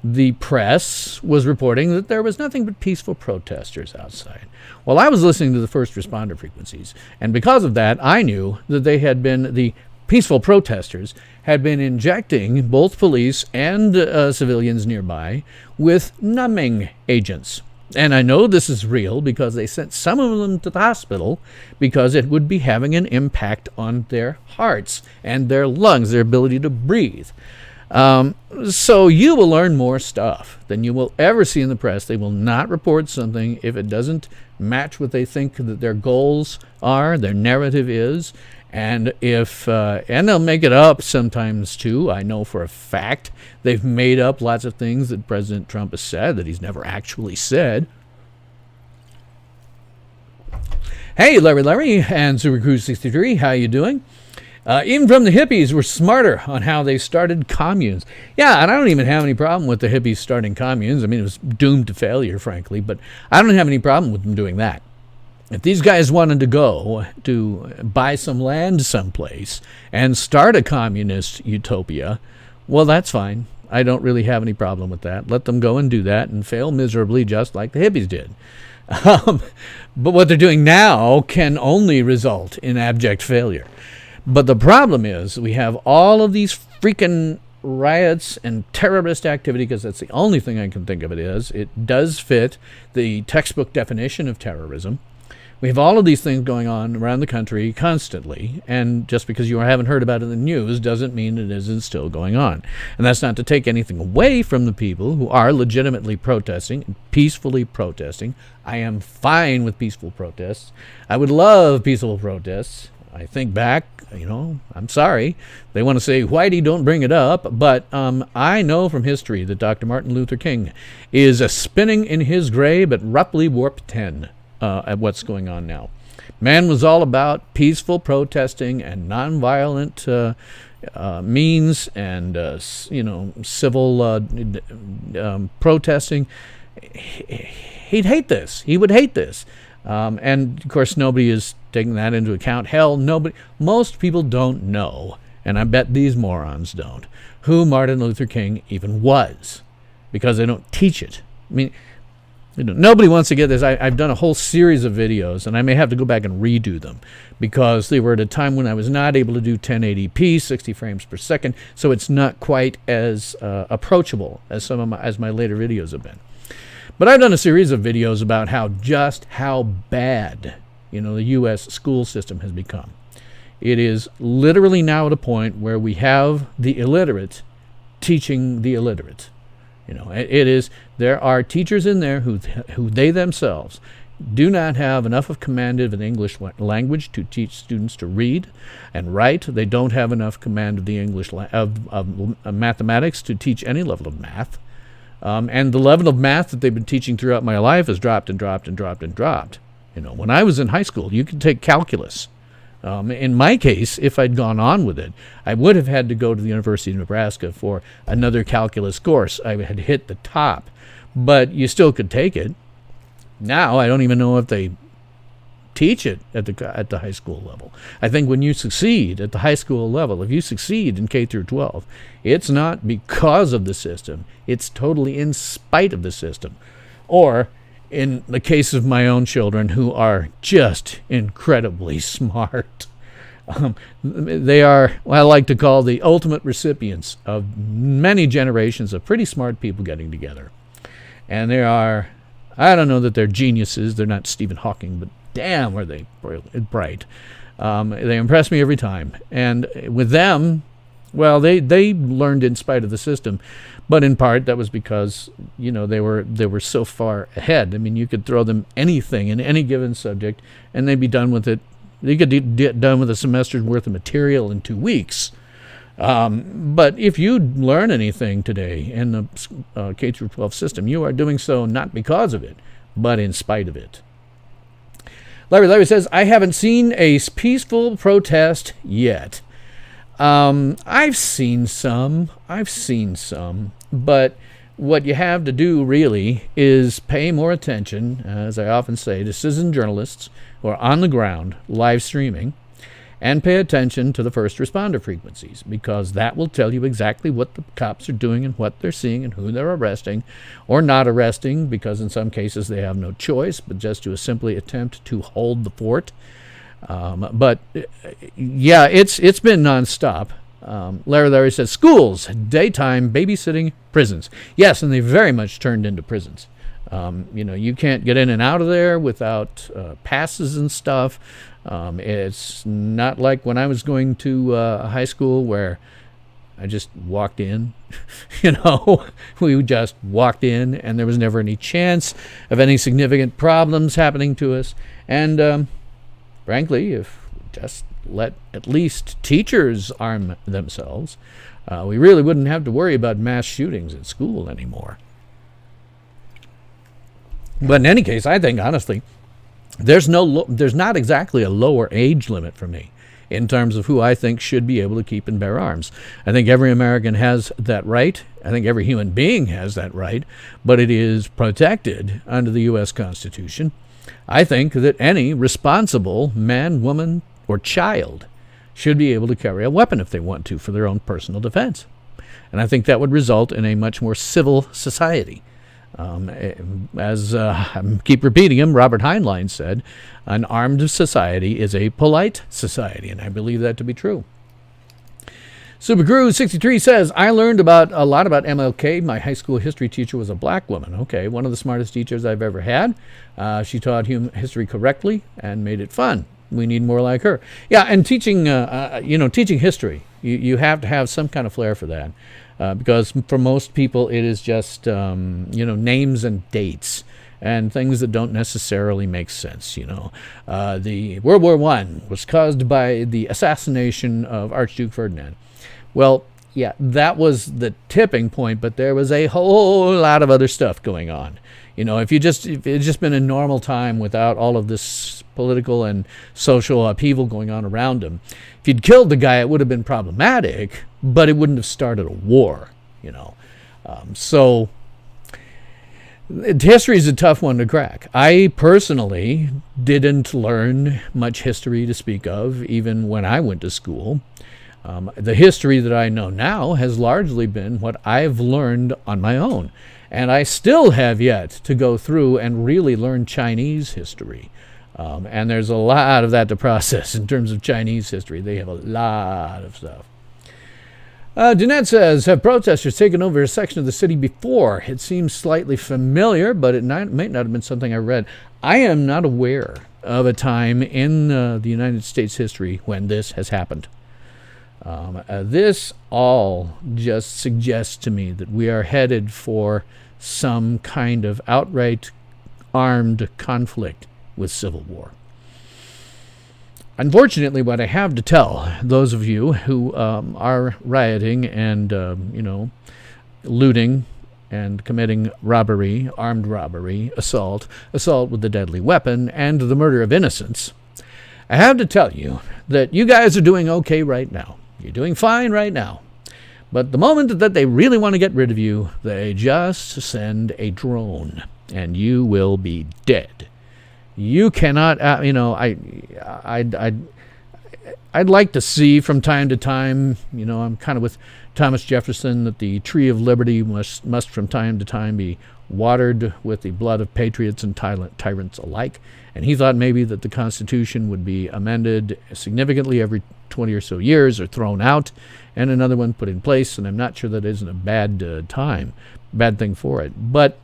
The press was reporting that there was nothing but peaceful protesters outside. Well, I was listening to the first responder frequencies, and because of that, I knew that the peaceful protesters had been injecting both police and civilians nearby with numbing agents. And I know this is real because they sent some of them to the hospital because it would be having an impact on their hearts and their lungs, their ability to breathe. So you will learn more stuff than you will ever see in the press. They will not report something if it doesn't match what they think that their goals are, their narrative is. And and they'll make it up sometimes too. I know for a fact they've made up lots of things that President Trump has said that he's never actually said. Hey, Larry, and Super Cruise 63, how you doing? Even from the hippies were smarter on how they started communes. Yeah, and I don't even have any problem with the hippies starting communes. I mean, it was doomed to failure, frankly, but I don't have any problem with them doing that. If these guys wanted to go to buy some land someplace and start a communist utopia, well, that's fine. I don't really have any problem with that. Let them go and do that and fail miserably just like the hippies did. But what they're doing now can only result in abject failure. But the problem is we have all of these freaking riots and terrorist activity, because that's the only thing I can think of it is. It does fit the textbook definition of terrorism. We have all of these things going on around the country constantly, and just because you haven't heard about it in the news doesn't mean it isn't still going on. And that's not to take anything away from the people who are legitimately protesting and peacefully protesting. I am fine with peaceful protests. I would love peaceful protests. I think back, I'm sorry. They want to say, Whitey, don't bring it up. But I know from history that Dr. Martin Luther King is spinning in his grave at roughly warp 10. At what's going on now. Man was all about peaceful protesting and nonviolent means and civil protesting. He'd hate this. He would hate this. And of course, nobody is taking that into account. Hell, most people don't know, and I bet these morons don't, who Martin Luther King even was, because they don't teach it. I mean, nobody wants to get this. I've done a whole series of videos, and I may have to go back and redo them because they were at a time when I was not able to do 1080p, 60 frames per second, so it's not quite as approachable as as my later videos have been. But I've done a series of videos about how bad the U.S. school system has become. It is literally now at a point where we have the illiterate teaching the illiterate. It is. There are teachers in there who they themselves do not have enough of command of an English language to teach students to read and write. They don't have enough command of the English of mathematics to teach any level of math. And the level of math that they've been teaching throughout my life has dropped and dropped and dropped and dropped. When I was in high school, you could take calculus. In my case, if I'd gone on with it, I would have had to go to the University of Nebraska for another calculus course. I had hit the top, but you still could take it. Now, I don't even know if they teach it at the high school level. I think when you succeed at the high school level, if you succeed in K through 12, it's not because of the system. It's totally in spite of the system. Or, in the case of my own children, who are just incredibly smart. They are what I like to call the ultimate recipients of many generations of pretty smart people getting together. And they are, I don't know that they're geniuses. They're not Stephen Hawking, but damn, are they bright. They impress me every time. And with them, well, they learned in spite of the system. But in part, that was because, they were so far ahead. I mean, you could throw them anything in any given subject, and they'd be done with it. They could get done with a semester's worth of material in 2 weeks. But if you learn anything today in the K through 12 system, you are doing so not because of it, but in spite of it. Larry says, I haven't seen a peaceful protest yet. I've seen some, but what you have to do really is pay more attention, as I often say, to citizen journalists who are on the ground live streaming, and pay attention to the first responder frequencies, because that will tell you exactly what the cops are doing and what they're seeing and who they're arresting or not arresting, because in some cases they have no choice but just to simply attempt to hold the fort. But yeah, it's been nonstop. Larry says, schools, daytime babysitting, prisons. Yes, and they very much turned into prisons. You can't get in and out of there without passes and stuff. It's not like when I was going to high school where I just walked in. We just walked in, and there was never any chance of any significant problems happening to us. And frankly, if we just let at least teachers arm themselves, we really wouldn't have to worry about mass shootings at school anymore. But in any case, I think, honestly, there's not exactly a lower age limit for me in terms of who I think should be able to keep and bear arms. I think every American has that right. I think every human being has that right, but it is protected under the U.S. Constitution. I think that any responsible man, woman, or child should be able to carry a weapon if they want to for their own personal defense. And I think that would result in a much more civil society. As I keep repeating him, Robert Heinlein said, an armed society is a polite society, and I believe that to be true. Superguru63 says, I learned a lot about MLK. My high school history teacher was a black woman. Okay, one of the smartest teachers I've ever had. She taught history correctly and made it fun. We need more like her. Yeah, and teaching history, you have to have some kind of flair for that. Because for most people, it is just, names and dates and things that don't necessarily make sense. The World War I was caused by the assassination of Archduke Ferdinand. Well, yeah, that was the tipping point, but there was a whole lot of other stuff going on. If it just been a normal time without all of this political and social upheaval going on around him, if you'd killed the guy, it would have been problematic, but it wouldn't have started a war, So history is a tough one to crack. I personally didn't learn much history to speak of, even when I went to school. The history that I know now has largely been what I've learned on my own. And I still have yet to go through and really learn Chinese history. And there's a lot of that to process in terms of Chinese history. They have a lot of stuff. Jeanette says, have protesters taken over a section of the city before? It seems slightly familiar, but it might not have been something I read. I am not aware of a time in the United States history when this has happened. This all just suggests to me that we are headed for some kind of outright armed conflict with civil war. Unfortunately, what I have to tell those of you who are rioting and, looting and committing robbery, armed robbery, assault with a deadly weapon, and the murder of innocents, I have to tell you that you guys are doing okay right now. You're doing fine right now. But the moment that they really want to get rid of you, they just send a drone, and you will be dead. You cannot, I'd like to see from time to time, I'm kind of with Thomas Jefferson, that the tree of liberty must from time to time be watered with the blood of patriots and tyrants alike. And he thought maybe that the Constitution would be amended significantly every 20 or so years or thrown out, and another one put in place. And I'm not sure that isn't a bad thing for it. But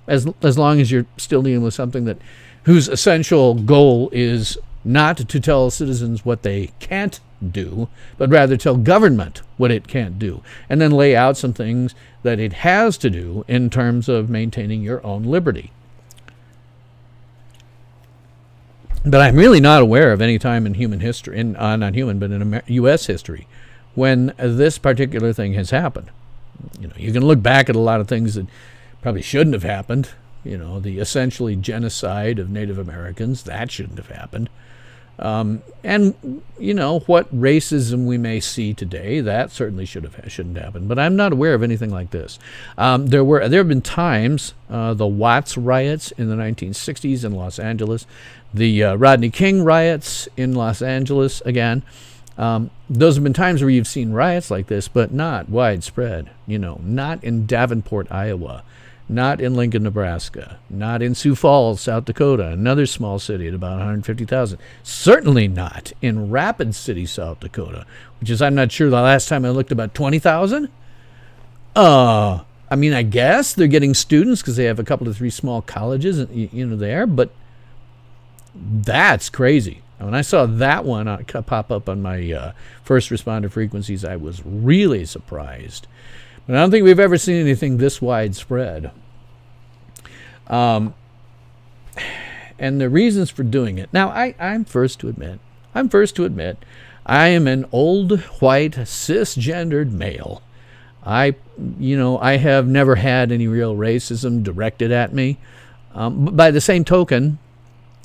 as long as you're still dealing with something whose essential goal is not to tell citizens what they can't do, but rather tell government what it can't do, and then lay out some things that it has to do in terms of maintaining your own liberty. But I'm really not aware of any time in human history, not human, but in U.S. history, when this particular thing has happened. You can look back at a lot of things that probably shouldn't have happened. The essentially genocide of Native Americans, that shouldn't have happened. And what racism we may see today, that certainly shouldn't happen. But I'm not aware of anything like this. There have been times, the Watts riots in the 1960s in Los Angeles, the Rodney King riots in Los Angeles again. Those have been times where you've seen riots like this, but not widespread. Not in Davenport, Iowa. Not in Lincoln, Nebraska. Not in Sioux Falls, South Dakota, another small city at about 150,000. Certainly not in Rapid City, South Dakota, which is, I'm not sure, the last time I looked, about 20,000. I I mean, I guess they're getting students because they have a couple of 3 small colleges, there, but that's crazy. When I saw that one pop up on my first responder frequencies, I was really surprised. But I don't think we've ever seen anything this widespread. And the reasons for doing it. Now, I'm first to admit, I am an old, white, cisgendered male. I have never had any real racism directed at me. But by the same token,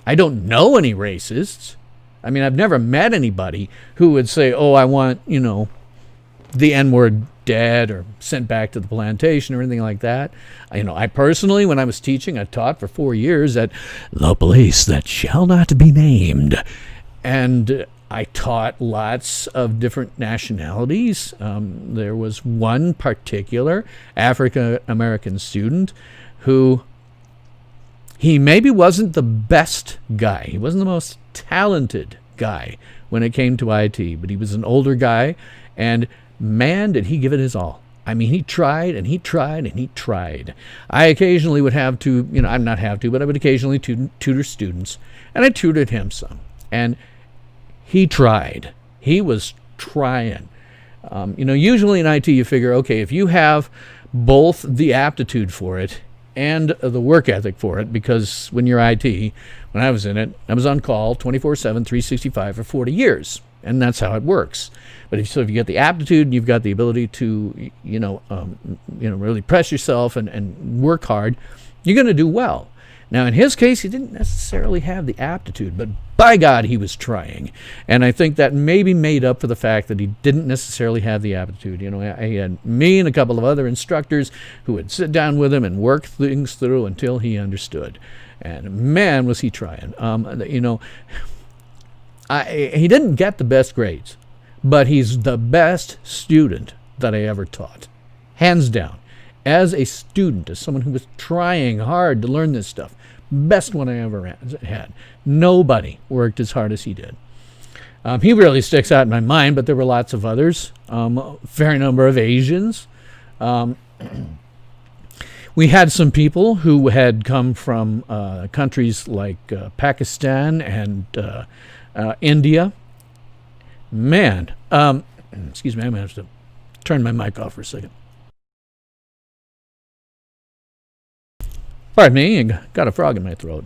I don't know any racists. I mean, I've never met anybody who would say, oh, I want, the N-word dead or sent back to the plantation or anything like that. I personally, when I was teaching, I taught for 4 years at the place that shall not be named. And I taught lots of different nationalities. There was one particular African-American student who, he maybe wasn't the best guy. He wasn't the most talented guy when it came to IT, but he was an older guy, and man, did he give it his all. I mean, he tried and he tried and he tried. I occasionally would have to, I'm not have to, but I would occasionally tutor students, and I tutored him some. And he tried. He was trying. Usually in IT you figure, okay, if you have both the aptitude for it and the work ethic for it, because when you're IT, when I was in it, I was on call 24/7, 365 for 40 years, and that's how it works. But if you get the aptitude and you've got the ability to, really press yourself and work hard, you're going to do well. Now, in his case, he didn't necessarily have the aptitude, but by God, he was trying. And I think that maybe made up for the fact that he didn't necessarily have the aptitude. I had me and a couple of other instructors who would sit down with him and work things through until he understood. And man, was he trying. He didn't get the best grades, but he's the best student that I ever taught, hands down. As a student, as someone who was trying hard to learn this stuff, best one I ever had. Nobody worked as hard as he did. He really sticks out in my mind, but there were lots of others. A fair number of Asians. We had some people who had come from countries like Pakistan and India. Man, excuse me, I'm going to have to turn my mic off for a second. Pardon me, I got a frog in my throat.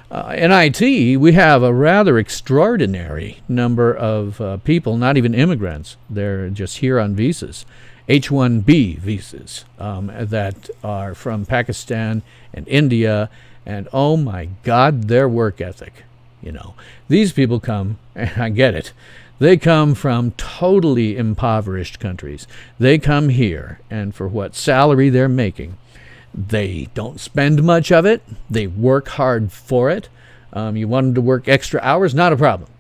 In IT, we have a rather extraordinary number of people, not even immigrants. They're just here on visas, H-1B visas, that are from Pakistan and India. And oh my God, their work ethic. These people come, and I get it, they come from totally impoverished countries. They come here, and for what salary they're making, they don't spend much of it. They work hard for it. You want them to work extra hours? Not a problem.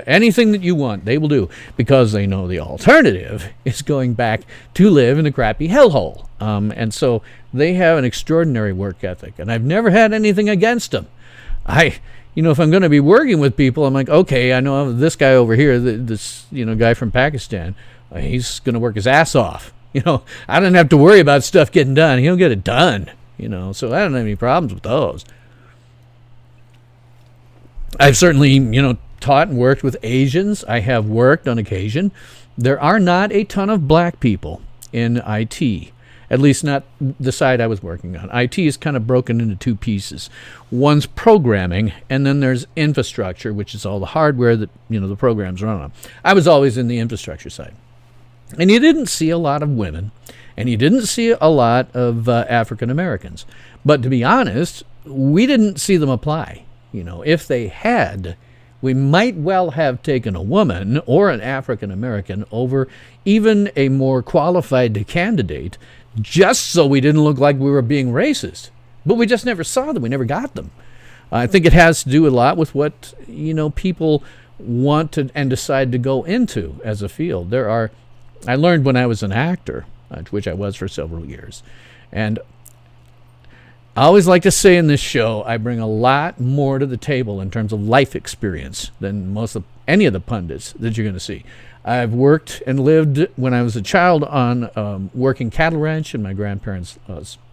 Anything that you want, they will do, because they know the alternative is going back to live in a crappy hellhole. And so they have an extraordinary work ethic, and I've never had anything against them. If I'm going to be working with people, I'm like, okay, I know this guy over here, this guy from Pakistan, he's going to work his ass off. I don't have to worry about stuff getting done. He'll get it done, so I don't have any problems with those. I've certainly, taught and worked with Asians. I have worked on occasion. There are not a ton of black people in IT, at least not the side I was working on. IT is kind of broken into 2 pieces. One's programming, and then there's infrastructure, which is all the hardware that, the programs run on. I was always in the infrastructure side. And you didn't see a lot of women, and you didn't see a lot of African Americans. But to be honest, we didn't see them apply. If they had, we might well have taken a woman or an African American over even a more qualified candidate, just so we didn't look like we were being racist. But we just never saw them. We never got them. I think it has to do a lot with what, people want to and decide to go into as a field. I learned when I was an actor, which I was for several years. And I always like to say in this show, I bring a lot more to the table in terms of life experience than most of any of the pundits that you're going to see. I've worked and lived when I was a child on working cattle ranch in my grandparents'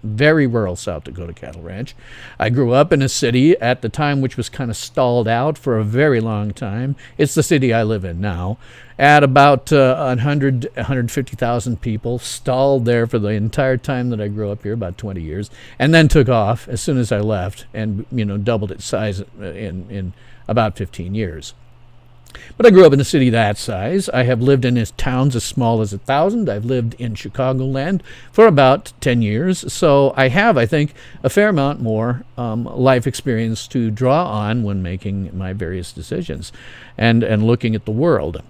very rural South Dakota cattle ranch. I grew up in a city at the time which was kind of stalled out for a very long time. It's the city I live in now. At about 150,000 people, stalled there for the entire time that I grew up here, about 20 years, and then took off as soon as I left and, doubled its size in about 15 years. But I grew up in a city that size. I have lived in towns as small as 1,000. I've lived in Chicagoland for about 10 years. So I have, I think, a fair amount more life experience to draw on when making my various decisions and looking at the world.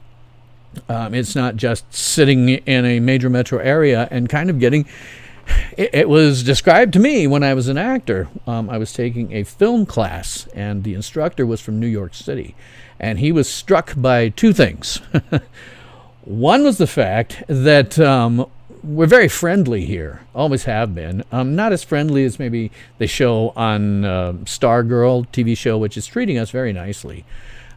It's not just sitting in a major metro area and kind of getting... It was described to me when I was an actor. I was taking a film class, and the instructor was from New York City. And he was struck by two things. One was the fact that we're very friendly here, always have been. Not as friendly as maybe they show on Stargirl TV show, which is treating us very nicely.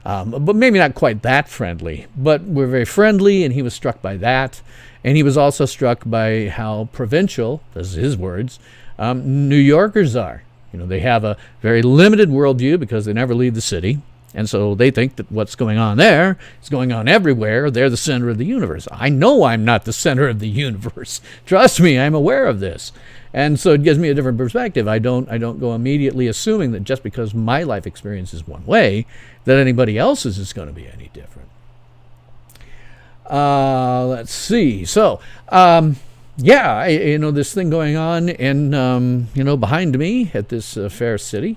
But maybe not quite that friendly. But we're very friendly, and he was struck by that. And he was also struck by how provincial, this is his words, New Yorkers are. They have a very limited worldview because they never leave the city. And so they think that what's going on there is going on everywhere. They're the center of the universe. I know I'm not the center of the universe. Trust me, I'm aware of this. And so it gives me a different perspective. I don't go immediately assuming that just because my life experience is one way, that anybody else's is going to be any different. Let's see. So, this thing going on in, behind me at this fair city.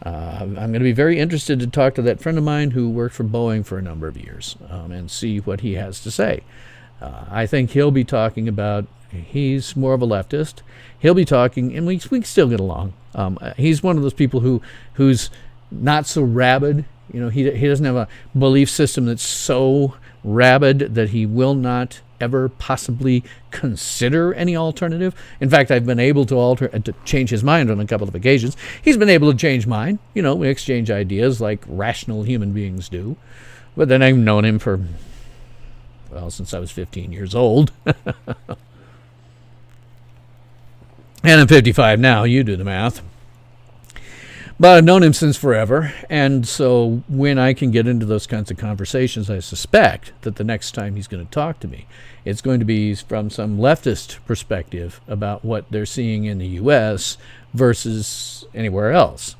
I'm going to be very interested to talk to that friend of mine who worked for Boeing for a number of years and see what he has to say. I think he'll be talking about, he's more of a leftist. He'll be talking, and we can still get along. He's one of those people who's not so rabid. He doesn't have a belief system that's so rabid that he will not ever possibly consider any alternative. In fact, I've been able to change his mind on a couple of occasions. He's been able to change mine. We exchange ideas like rational human beings do. But then I've known him since I was 15 years old. And I'm 55 now. You do the math. But I've known him since forever, and so when I can get into those kinds of conversations, I suspect that the next time he's going to talk to me, it's going to be from some leftist perspective about what they're seeing in the U.S. versus anywhere else.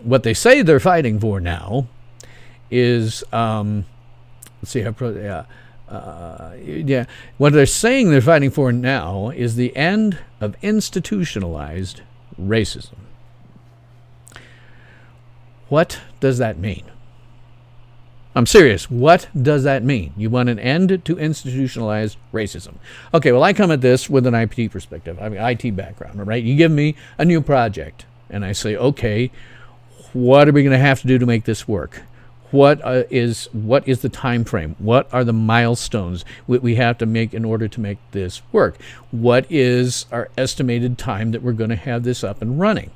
What they say they're fighting for now is, what they're saying they're fighting for now is the end of institutionalized racism. What does that mean? I'm serious. What does that mean? You want an end to institutionalized racism. Okay, well, I come at this with an IT perspective. I have an IT background, right? You give me a new project, and I say, okay, what are we going to have to do to make this work? What is the time frame? What are the milestones we have to make in order to make this work? What is our estimated time that we're going to have this up and running?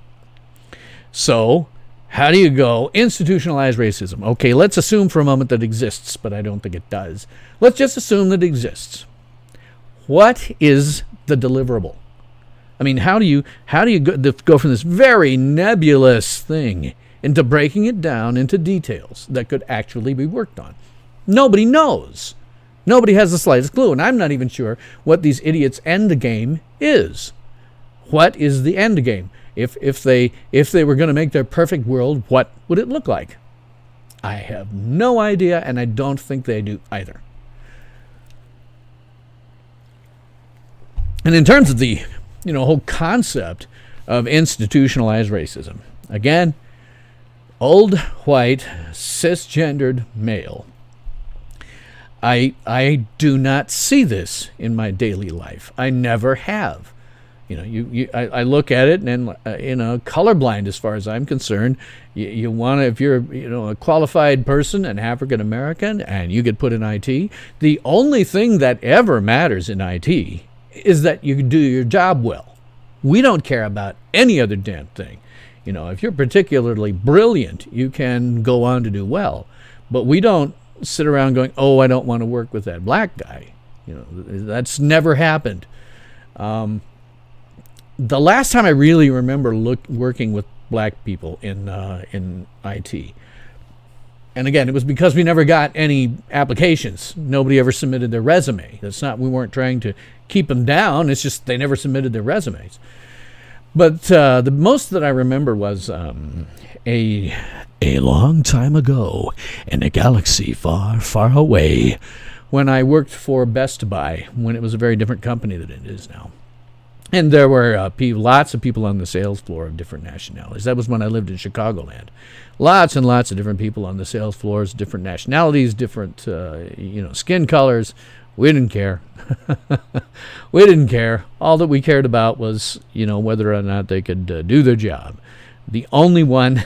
So, how do you go institutionalized racism? Okay, let's assume for a moment that it exists, but I don't think it does. Let's just assume that it exists. What is the deliverable? I mean, how do you go from this very nebulous thing into breaking it down into details that could actually be worked on? Nobody knows. Nobody has the slightest clue, and I'm not even sure what these idiots' end game is. What is the end game? If they were going to make their perfect world, what would it look like? I have no idea, and I don't think they do either. And in terms of the whole concept of institutionalized racism, again, old white cisgendered male, I do not see this in my daily life. I never have. I look at it, and colorblind as far as I'm concerned. You want to, if you're a qualified person, an African American, and you get put in IT, the only thing that ever matters in IT is that you do your job well. We don't care about any other damn thing. If you're particularly brilliant, you can go on to do well. but we don't sit around going, oh, I don't want to work with that black guy. That's never happened. The last time I really remember working with black people in IT, and again, it was because we never got any applications. Nobody ever submitted their resume. We weren't trying to keep them down. It's just they never submitted their resumes. But the most that I remember was a long time ago in a galaxy far, far away, when I worked for Best Buy, when it was a very different company than it is now. And there were lots of people on the sales floor of different nationalities. That was when I lived in Chicagoland. Lots and lots of different people on the sales floors, different nationalities, different skin colors. We didn't care. We didn't care. All that we cared about was whether or not they could do their job. The only one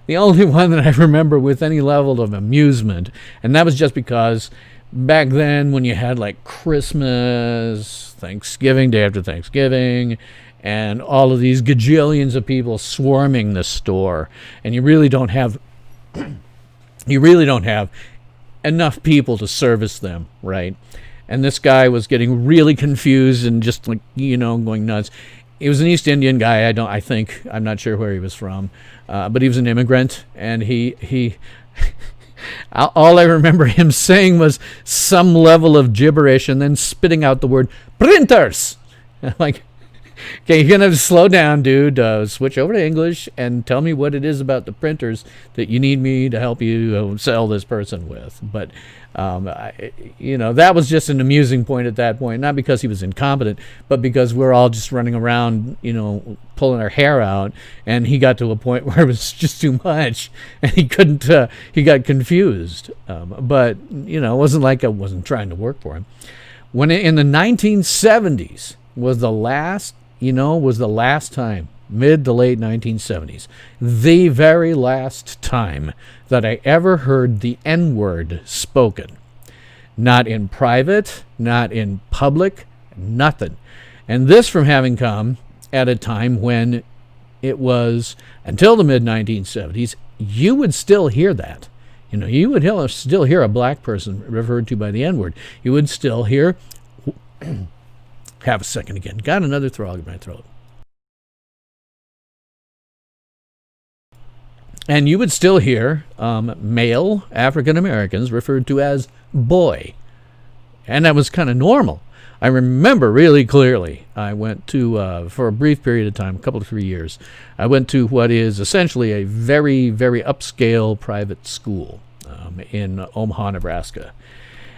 that I remember with any level of amusement, and that was just because back then when you had like Christmas, Thanksgiving, day after Thanksgiving, and all of these gajillions of people swarming the store, and you really don't have enough people to service them, right? And this guy was getting really confused and just going nuts. He was an East Indian guy. I'm not sure where he was from, but he was an immigrant, and he all I remember him saying was some level of gibberish and then spitting out the word printers. Like, okay, you're going to slow down, dude. Switch over to English and tell me what it is about the printers that you need me to help you sell this person with. But, that was just an amusing point at that point, not because he was incompetent, but because we're all just running around, pulling our hair out, and he got to a point where it was just too much, and he got confused. But, it wasn't like I wasn't trying to work for him. When in the 1970s was the last time, mid to late 1970s, the very last time that I ever heard the N-word spoken. Not in private, not in public, nothing. And this from having come at a time when it was, until the mid-1970s, you would still hear that. You would still hear a black person referred to by the N-word. You would still hear... Have a second again. Got another frog in my throat. And you would still hear male African Americans referred to as boy. And that was kind of normal. I remember really clearly, I went to, for a brief period of time, a couple of 3 years, I went to what is essentially a very, very upscale private school in Omaha, Nebraska.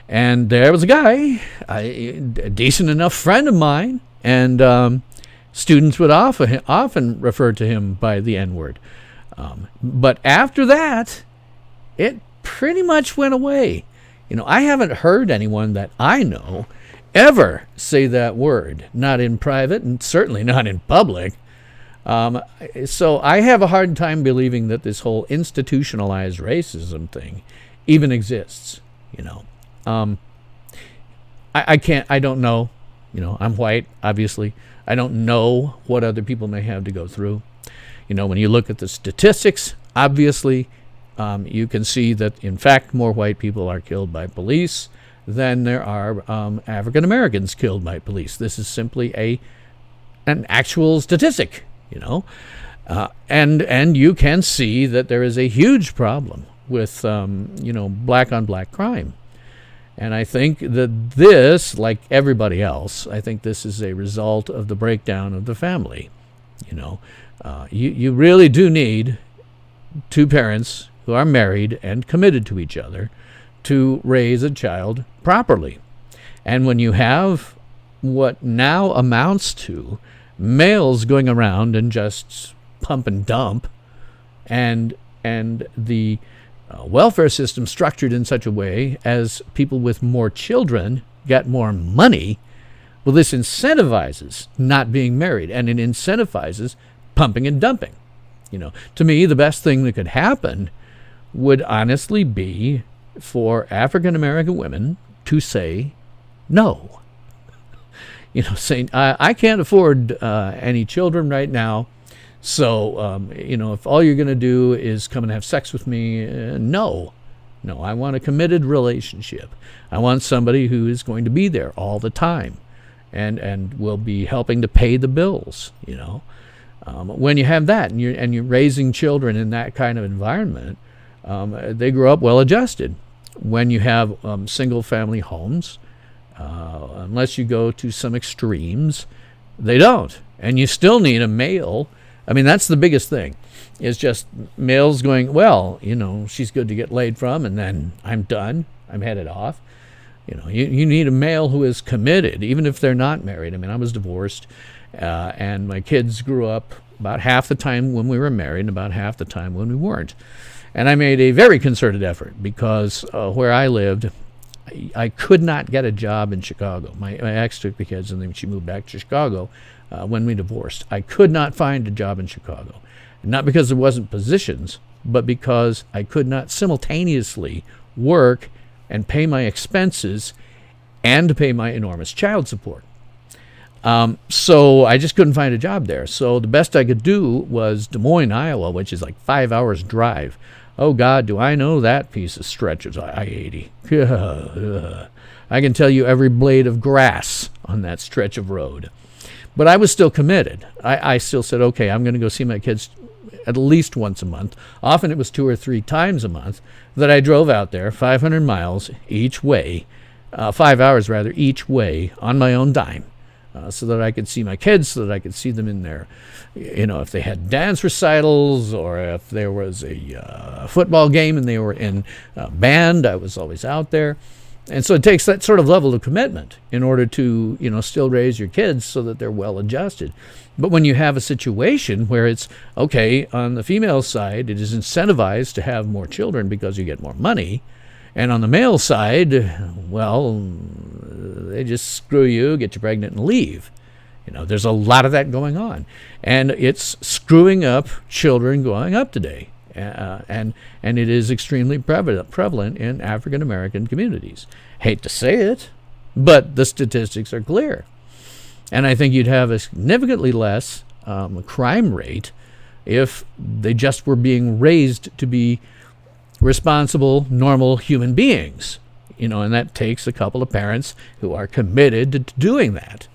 And there was a guy, a decent enough friend of mine, and students would often refer to him by the N-word. But after that, it pretty much went away. I haven't heard anyone that I know ever say that word, not in private and certainly not in public. So I have a hard time believing that this whole institutionalized racism thing even exists, I don't know. I'm white, obviously. I don't know what other people may have to go through. When you look at the statistics, obviously, you can see that, in fact, more white people are killed by police than there are African Americans killed by police. This is simply an actual statistic, and you can see that there is a huge problem with, black on black crime. And I think that this, like everybody else, I think this is a result of the breakdown of the family. You really do need two parents who are married and committed to each other to raise a child properly. And when you have what now amounts to males going around and just pump and dump, and the welfare system structured in such a way as people with more children get more money, well, this incentivizes not being married, and it incentivizes pumping and dumping. To me, the best thing that could happen would honestly be for African American women to say no. Saying, I can't afford any children right now, so, if all you're going to do is come and have sex with me, no. No, I want a committed relationship. I want somebody who is going to be there all the time and will be helping to pay the bills, you know. When you have that and you're raising children in that kind of environment, they grow up well adjusted. When you have single family homes, unless you go to some extremes, they don't. And you still need a male. I mean, that's the biggest thing, is just males going, well, you know, she's good to get laid from, and then I'm done. I'm headed off. You know, you need a male who is committed, even if they're not married. I mean, I was divorced, and my kids grew up about half the time when we were married and about half the time when we weren't. And I made a very concerted effort because where I lived, I could not get a job in Chicago. My ex took the kids, and then she moved back to Chicago when we divorced. I could not find a job in Chicago. Not because there wasn't positions, but because I could not simultaneously work and pay my expenses and pay my enormous child support. So I just couldn't find a job there. So the best I could do was Des Moines, Iowa, which is like 5 hours drive. Oh, God, do I know that piece of stretch of I-80. I can tell you every blade of grass on that stretch of road. But I was still committed. I still said, okay, I'm going to go see my kids at least once a month. Often it was 2 or 3 times a month that I drove out there 500 miles each way, 5 hours rather, each way on my own dime. So that I could see my kids, so that I could see them in their, you know, if they had dance recitals or if there was a football game and they were in band, I was always out there. And so it takes that sort of level of commitment in order to, you know, still raise your kids so that they're well adjusted. But when you have a situation where it's, okay, on the female side, it is incentivized to have more children because you get more money. And on the male side, well, they just screw you, get you pregnant, and leave. You know, there's a lot of that going on. And it's screwing up children growing up today. And it is extremely prevalent in African-American communities. Hate to say it, but the statistics are clear. And I think you'd have a significantly less crime rate if they just were being raised to be responsible, normal human beings, you know, and that takes a couple of parents who are committed to doing that.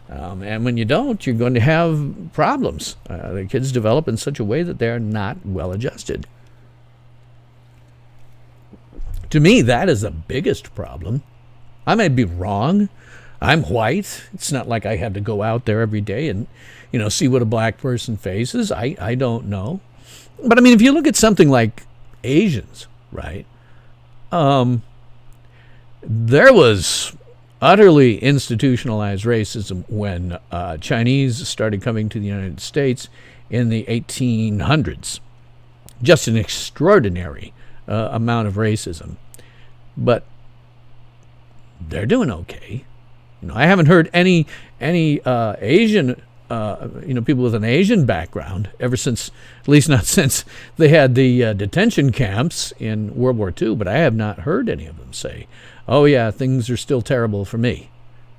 And when you don't, you're going to have problems. The kids develop in such a way that they're not well adjusted. To me, that is the biggest problem. I may be wrong. I'm white. It's not like I had to go out there every day and, you know, see what a black person faces. I don't know. But I mean, if you look at something like Asians, right? There was utterly institutionalized racism when Chinese started coming to the United States in the 1800s. Just an extraordinary amount of racism. But they're doing okay. You know, I haven't heard any Asian people with an Asian background ever since, at least not since they had the detention camps in World War II, but I have not heard any of them say, oh yeah, things are still terrible for me.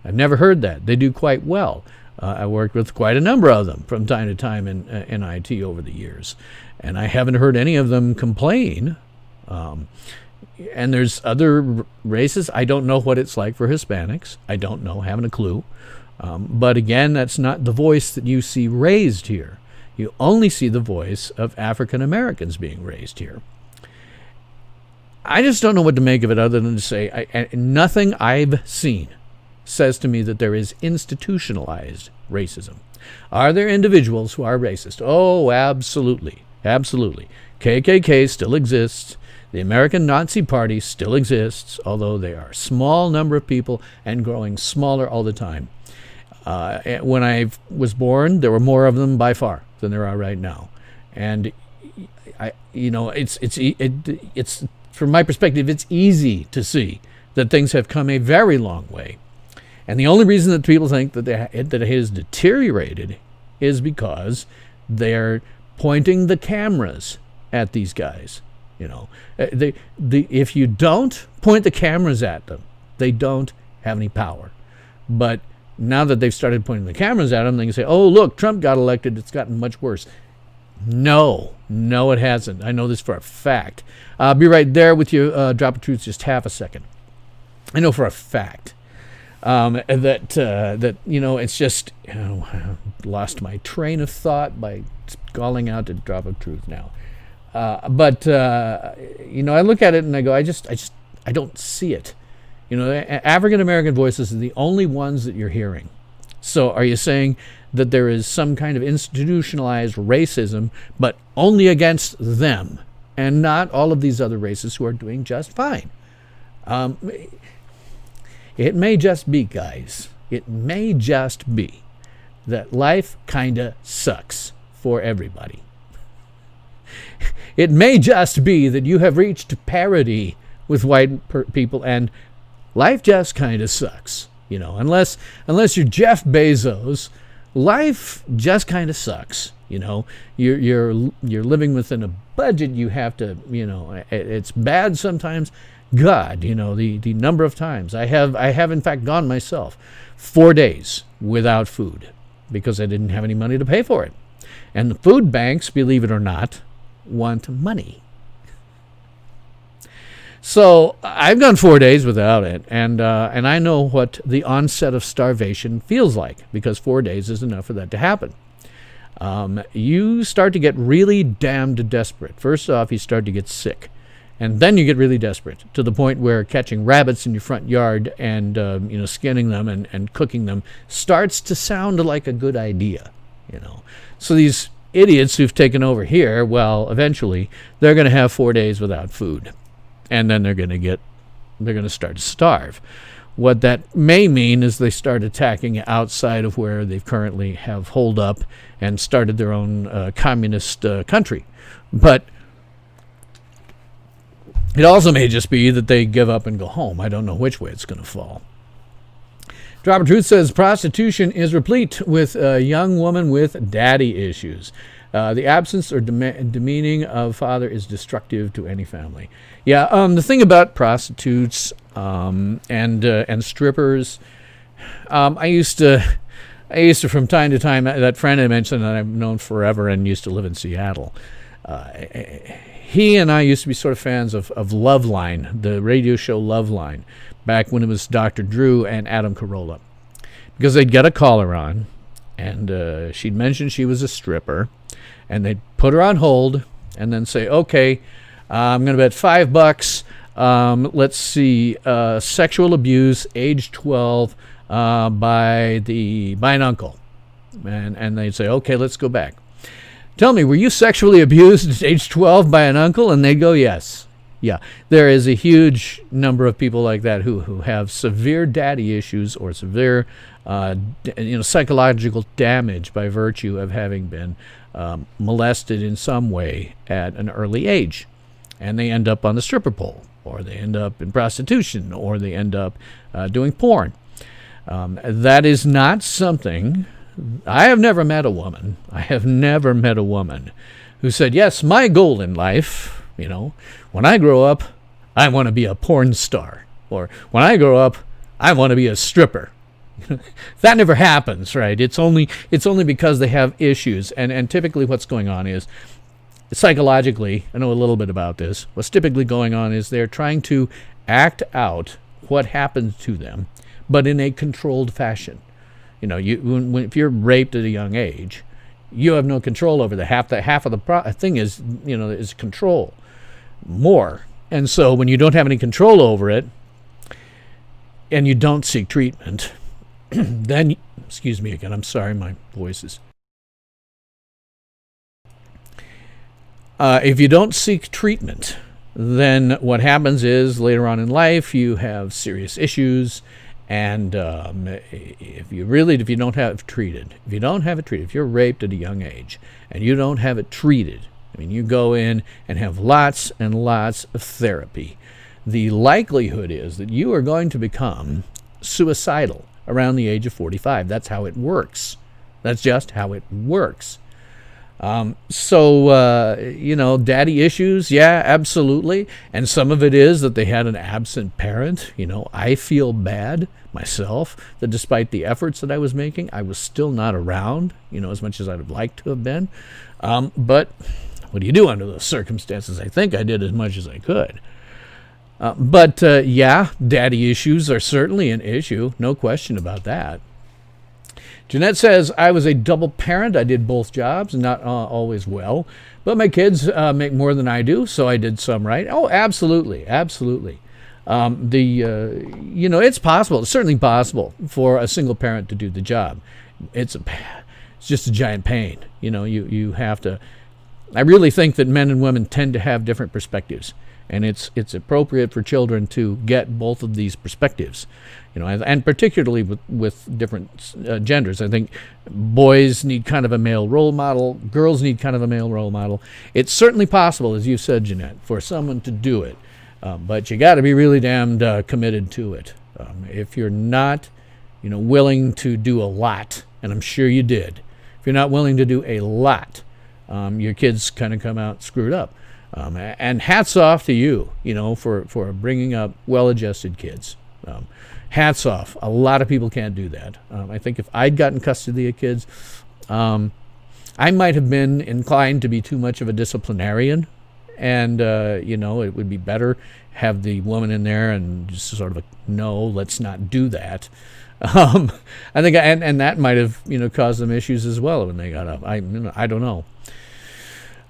I've never heard that. They do quite well. I worked with quite a number of them from time to time in IT over the years, and I haven't heard any of them complain. And there's other races. I don't know what it's like for Hispanics. I don't know, haven't a clue. But again, that's not the voice that you see raised here. You only see the voice of African Americans being raised here. I just don't know what to make of it other than to say nothing I've seen says to me that there is institutionalized racism. Are there individuals who are racist? Oh, absolutely. Absolutely. KKK still exists. The American Nazi Party still exists, although they are a small number of people and growing smaller all the time. When I was born, there were more of them by far than there are right now, and it's from my perspective, it's easy to see that things have come a very long way, and the only reason that people think that it has deteriorated is because they're pointing the cameras at these guys. You know, if you don't point the cameras at them, they don't have any power, but now that they've started pointing the cameras at them, they can say, oh, look, Trump got elected. It's gotten much worse. No, it hasn't. I know this for a fact. I'll be right there with you. Drop of Truth, just half a second. I know for a fact that it's just, I lost my train of thought by calling out to Drop of Truth now. But I look at it and I go, I don't see it. African American voices are the only ones that you're hearing. So are you saying that there is some kind of institutionalized racism, but only against them, and not all of these other races who are doing just fine? It may just be, guys, it may just be that life kinda sucks for everybody. It may just be that you have reached parity with white people and life just kinda sucks. Unless you're Jeff Bezos, life just kind of sucks. You're living within a budget. You have to, it's bad sometimes. God, the number of times I have in fact gone myself 4 days without food because I didn't have any money to pay for it. And the food banks, believe it or not, want money. So I've gone 4 days without it, and I know what the onset of starvation feels like, because 4 days is enough for that to happen. You start to get really damned desperate. First off, you start to get sick, and then you get really desperate to the point where catching rabbits in your front yard and skinning them and cooking them starts to sound like a good idea. So these idiots who've taken over here, well, eventually they're going to have 4 days without food. And then they're going to start to starve. What that may mean is they start attacking outside of where they currently have holed up and started their own communist country. But it also may just be that they give up and go home. I don't know which way it's going to fall. Drop of Truth says prostitution is replete with a young woman with daddy issues. The absence or demeaning of father is destructive to any family. Yeah, the thing about prostitutes and strippers, I used to from time to time, that friend I mentioned that I've known forever and used to live in Seattle, he and I used to be sort of fans of Loveline, the radio show Loveline, back when it was Dr. Drew and Adam Carolla. Because they'd get a caller on, and she'd mention she was a stripper, and they'd put her on hold and then say, okay, I'm going to bet $5. Let's see, sexual abuse, age 12, by an uncle. And they'd say, okay, let's go back. Tell me, were you sexually abused at age 12 by an uncle? And they'd go, yes. Yeah, there is a huge number of people like that who have severe daddy issues or severe psychological damage by virtue of having been molested in some way at an early age. And they end up on the stripper pole, or they end up in prostitution, or they end up doing porn. That is not something... I have never met a woman who said, yes, my goal in life, when I grow up, I want to be a porn star. Or when I grow up, I want to be a stripper. That never happens, right? It's only because they have issues. And typically what's going on is, psychologically, I know a little bit about this, what's typically going on is they're trying to act out what happened to them, but in a controlled fashion. If you're raped at a young age, you have no control over the half of the thing is control more. And so when you don't have any control over it and you don't seek treatment, then, excuse me again, I'm sorry, my voice is. If you don't seek treatment, then what happens is later on in life you have serious issues. And if you don't have it treated, if you're raped at a young age and you don't have it treated, you go in and have lots and lots of therapy, the likelihood is that you are going to become suicidal around the age of 45. That's how it works. That's just how it works. Daddy issues, yeah, absolutely. And some of it is that they had an absent parent. I feel bad myself that despite the efforts that I was making, I was still not around, as much as I'd have liked to have been. But what do you do under those circumstances? I think I did as much as I could. Daddy issues are certainly an issue. No question about that. Jeanette says, I was a double parent. I did both jobs, not always well. But my kids make more than I do, so I did some right. Oh, absolutely, absolutely. It's possible. It's certainly possible for a single parent to do the job. It's just a giant pain. You have to. I really think that men and women tend to have different perspectives, and it's appropriate for children to get both of these perspectives. And particularly with different genders. I think boys need kind of a male role model. Girls need kind of a male role model. It's certainly possible, as you said, Jeanette, for someone to do it. But you got to be really damned committed to it. If you're not, willing to do a lot, and I'm sure you did, if you're not willing to do a lot, your kids kind of come out screwed up. And hats off to you, for bringing up well-adjusted kids. Hats off. A lot of people can't do that. I think if I'd gotten custody of kids, I might have been inclined to be too much of a disciplinarian. And, it would be better have the woman in there and just sort of no, let's not do that. I think, and that might have, caused them issues as well when they got up. I don't know.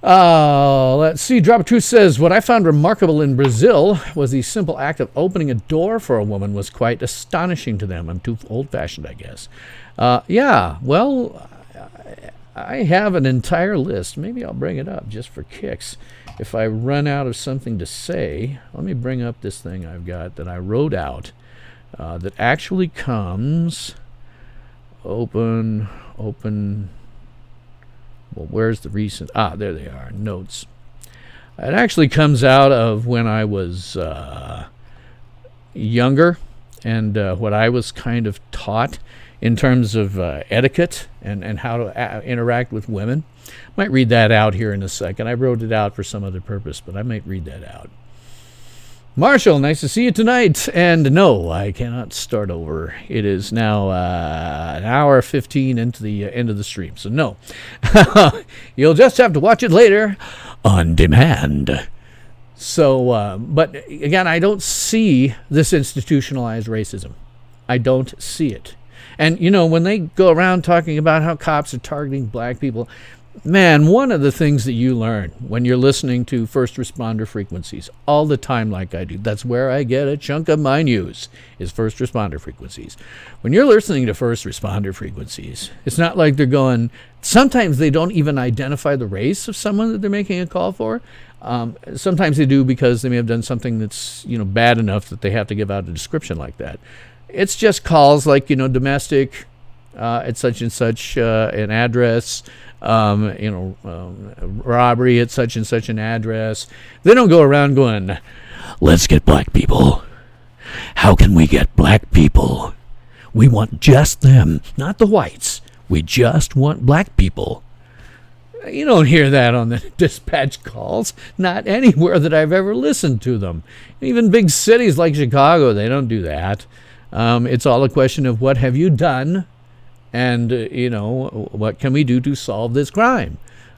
Let's see. Drop of Truth says, what I found remarkable in Brazil was the simple act of opening a door for a woman was quite astonishing to them. I'm too old-fashioned, I guess. Well, I have an entire list. Maybe I'll bring it up just for kicks. If I run out of something to say, let me bring up this thing I've got that I wrote out that actually comes open. Well, where's the recent? There they are, notes. It actually comes out of when I was younger and what I was kind of taught in terms of etiquette and how to interact with women. Might read that out here in a second. I wrote it out for some other purpose, but I might read that out. Marshall, nice to see you tonight. And no, I cannot start over. It is now an hour 15 into the end of the stream. So no, you'll just have to watch it later on demand. So, but again, I don't see this institutionalized racism. I don't see it. And, when they go around talking about how cops are targeting black people, man, one of the things that you learn when you're listening to first responder frequencies all the time like I do, that's where I get a chunk of my news, is first responder frequencies. When you're listening to first responder frequencies, it's not like they're going, sometimes they don't even identify the race of someone that they're making a call for. Sometimes they do because they may have done something that's, bad enough that they have to give out a description like that. It's just calls like, domestic, at such and such an address, robbery at such and such an address. They don't go around going, let's get black people. How can we get black people? We want just them, not the whites. We just want black people. You don't hear that on the dispatch calls, not anywhere that I've ever listened to them. Even big cities like Chicago, they don't do that. It's all a question of what have you done? And, what can we do to solve this crime?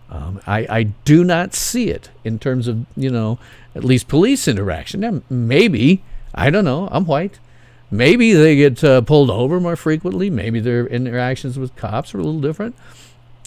I do not see it in terms of, at least police interaction. Now, maybe, I don't know, I'm white. Maybe they get pulled over more frequently. Maybe their interactions with cops are a little different.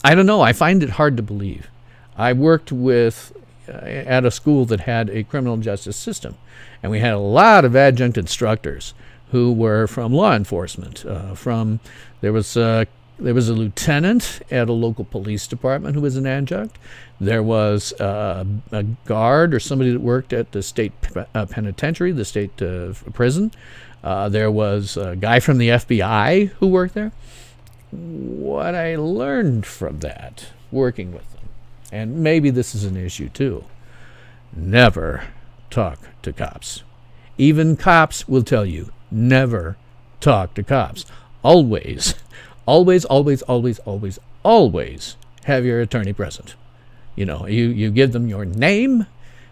I don't know. I find it hard to believe. I worked at a school that had a criminal justice system, and we had a lot of adjunct instructors who were from law enforcement. There was a lieutenant at a local police department who was an adjunct. There was a guard or somebody that worked at the state penitentiary, the state prison. There was a guy from the FBI who worked there. What I learned from that, working with them, and maybe this is an issue too, never talk to cops. Even cops will tell you, never talk to cops. Always, always, always, always, always, always have your attorney present. You give them your name,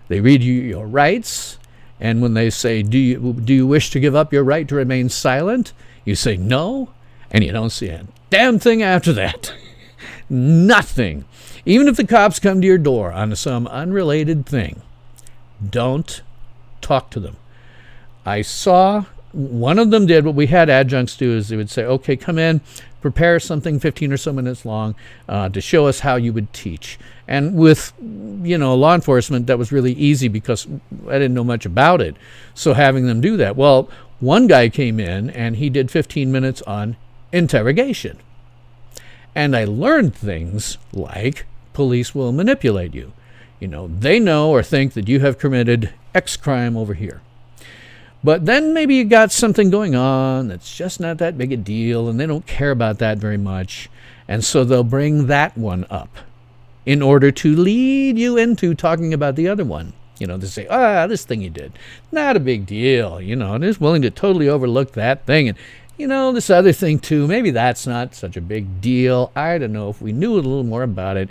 they read you your rights, and when they say, do you wish to give up your right to remain silent? You say no, and you don't see a damn thing after that. Nothing. Even if the cops come to your door on some unrelated thing, don't talk to them. I saw one of them did what we had adjuncts do, is they would say, okay, come in, prepare something 15 or so minutes long to show us how you would teach. And with, law enforcement, that was really easy because I didn't know much about it. So having them do that. Well, one guy came in and he did 15 minutes on interrogation. And I learned things like police will manipulate you. They know or think that you have committed X crime over here. But then maybe you got something going on that's just not that big a deal, and they don't care about that very much. And so they'll bring that one up in order to lead you into talking about the other one. They say, this thing you did, not a big deal. And is willing to totally overlook that thing. And, this other thing too, maybe that's not such a big deal. I don't know if we knew a little more about it.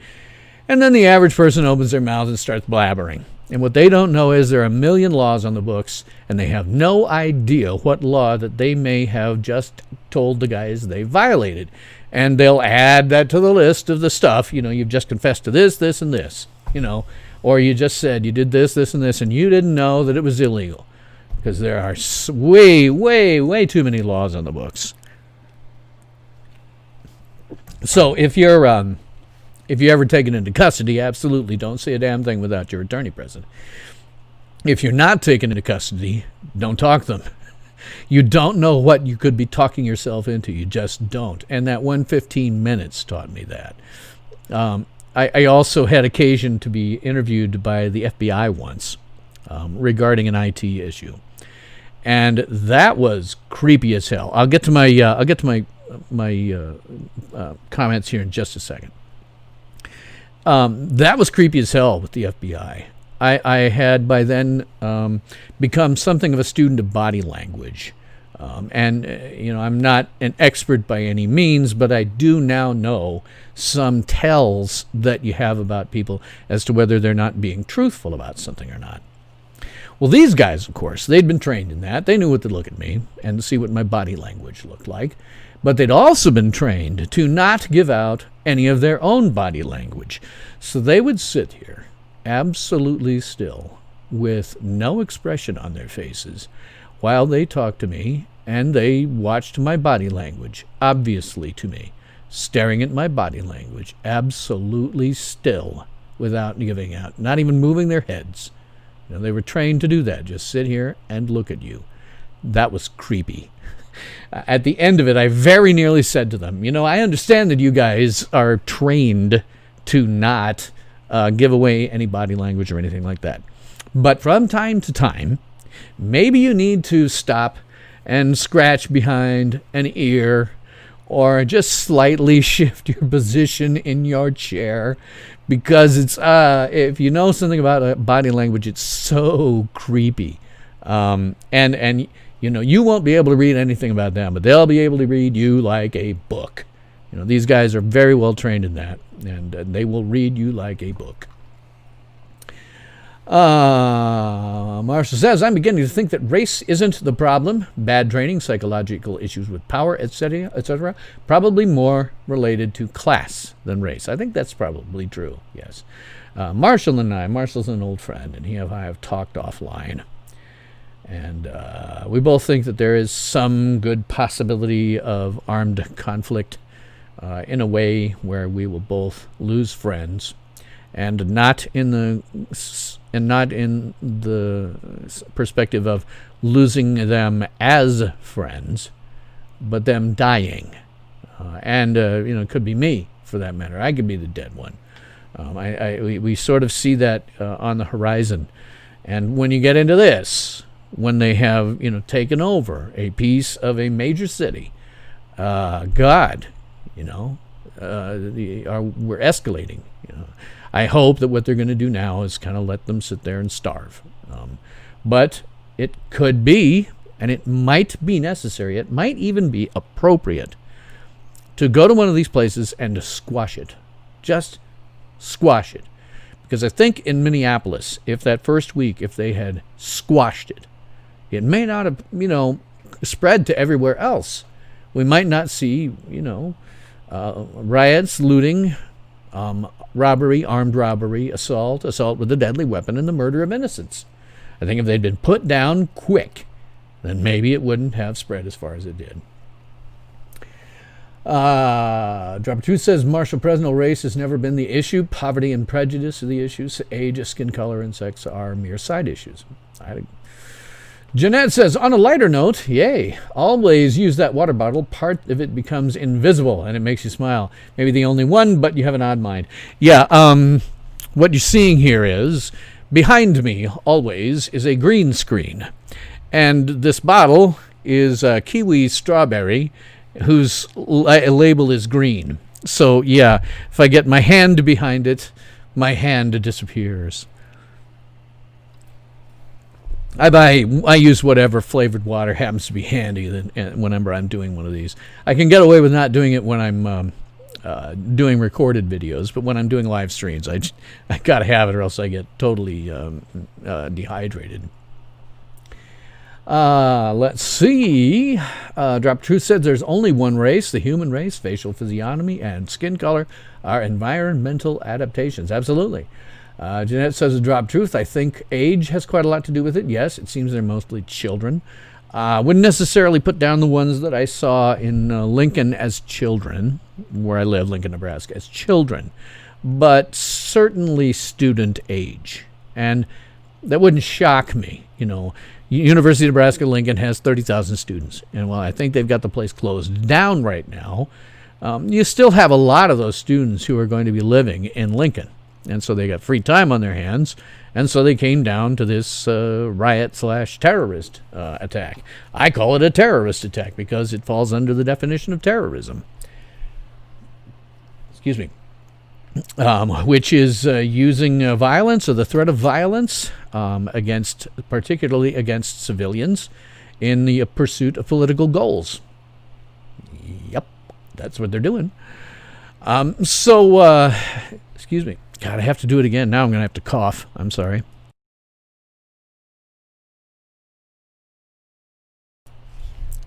And then the average person opens their mouth and starts blabbering. And what they don't know is there are a million laws on the books, and they have no idea what law that they may have just told the guys they violated. And they'll add that to the list of the stuff. You've just confessed to this, this, and this. Or you just said you did this, this, and this, and you didn't know that it was illegal. Because there are way, way, way too many laws on the books. So if you're ever taken into custody, absolutely don't say a damn thing without your attorney present. If you're not taken into custody, don't talk to them. You don't know what you could be talking yourself into. You just don't. And that 115 minutes taught me that. I also had occasion to be interviewed by the FBI once regarding an IT issue. And that was creepy as hell. I'll get to my comments here in just a second. That was creepy as hell with the FBI. I had by then become something of a student of body language. I'm not an expert by any means, but I do now know some tells that you have about people as to whether they're not being truthful about something or not. Well, these guys, of course, they'd been trained in that. They knew what to look at me and see what my body language looked like. But they'd also been trained to not give out any of their own body language. So they would sit here absolutely still with no expression on their faces while they talked to me, and they watched my body language, obviously to me, staring at my body language, absolutely still without giving out, not even moving their heads. They were trained to do that, just sit here and look at you. That was creepy. At the end of it, I very nearly said to them, I understand that you guys are trained to not give away any body language or anything like that. But from time to time, maybe you need to stop and scratch behind an ear or just slightly shift your position in your chair, because it's if you know something about body language, it's so creepy. And you won't be able to read anything about them, but they'll be able to read you like a book. These guys are very well trained in that, and they will read you like a book. Marshall says, I'm beginning to think that race isn't the problem. Bad training, psychological issues with power, etc., etc., probably more related to class than race. I think that's probably true, yes. Marshall's an old friend, and he and I have talked offline. And we both think that there is some good possibility of armed conflict in a way where we will both lose friends, and not in the perspective of losing them as friends, but them dying. It could be me, for that matter. I could be the dead one. We sort of see that on the horizon. And when you get into this, when they have taken over a piece of a major city, we're escalating. I hope that what they're going to do now is kind of let them sit there and starve. But it could be, and it might be necessary, it might even be appropriate to go to one of these places and to squash it. Just squash it. Because I think in Minneapolis, if that first week, if they had squashed it, it may not have, spread to everywhere else. We might not see, riots, looting, robbery, armed robbery, assault with a deadly weapon, and the murder of innocents. I think if they'd been put down quick, then maybe it wouldn't have spread as far as it did. Dropper Truth says martial Presnell race has never been the issue. Poverty and prejudice are the issues. Age, skin color, and sex are mere side issues. Jeanette says, on a lighter note, yay, always use that water bottle. Part of it becomes invisible, and it makes you smile. Maybe the only one, but you have an odd mind. Yeah, what you're seeing here is, behind me, always, is a green screen. And this bottle is kiwi strawberry, whose label is green. So, yeah, if I get my hand behind it, my hand disappears. I use whatever flavored water happens to be handy whenever I'm doing one of these. I can get away with not doing it when I'm doing recorded videos, but when I'm doing live streams, I got to have it or else I get totally dehydrated. Let's see. Drop Truth said there's only one race, the human race. Facial physiognomy and skin color are environmental adaptations. Absolutely. Jeanette says, Drop Truth, I think age has quite a lot to do with it. Yes, it seems they're mostly children. Wouldn't necessarily put down the ones that I saw in Lincoln as children, where I live, Lincoln, Nebraska, as children, but certainly student age. And that wouldn't shock me. University of Nebraska Lincoln has 30,000 students. And while I think they've got the place closed down right now, you still have a lot of those students who are going to be living in Lincoln. And so they got free time on their hands. And so they came down to this riot/terrorist attack. I call it a terrorist attack because it falls under the definition of terrorism. Excuse me. Which is using violence or the threat of violence particularly against civilians in the pursuit of political goals. Yep, that's what they're doing. Excuse me. God, I have to do it again. Now I'm going to have to cough. I'm sorry.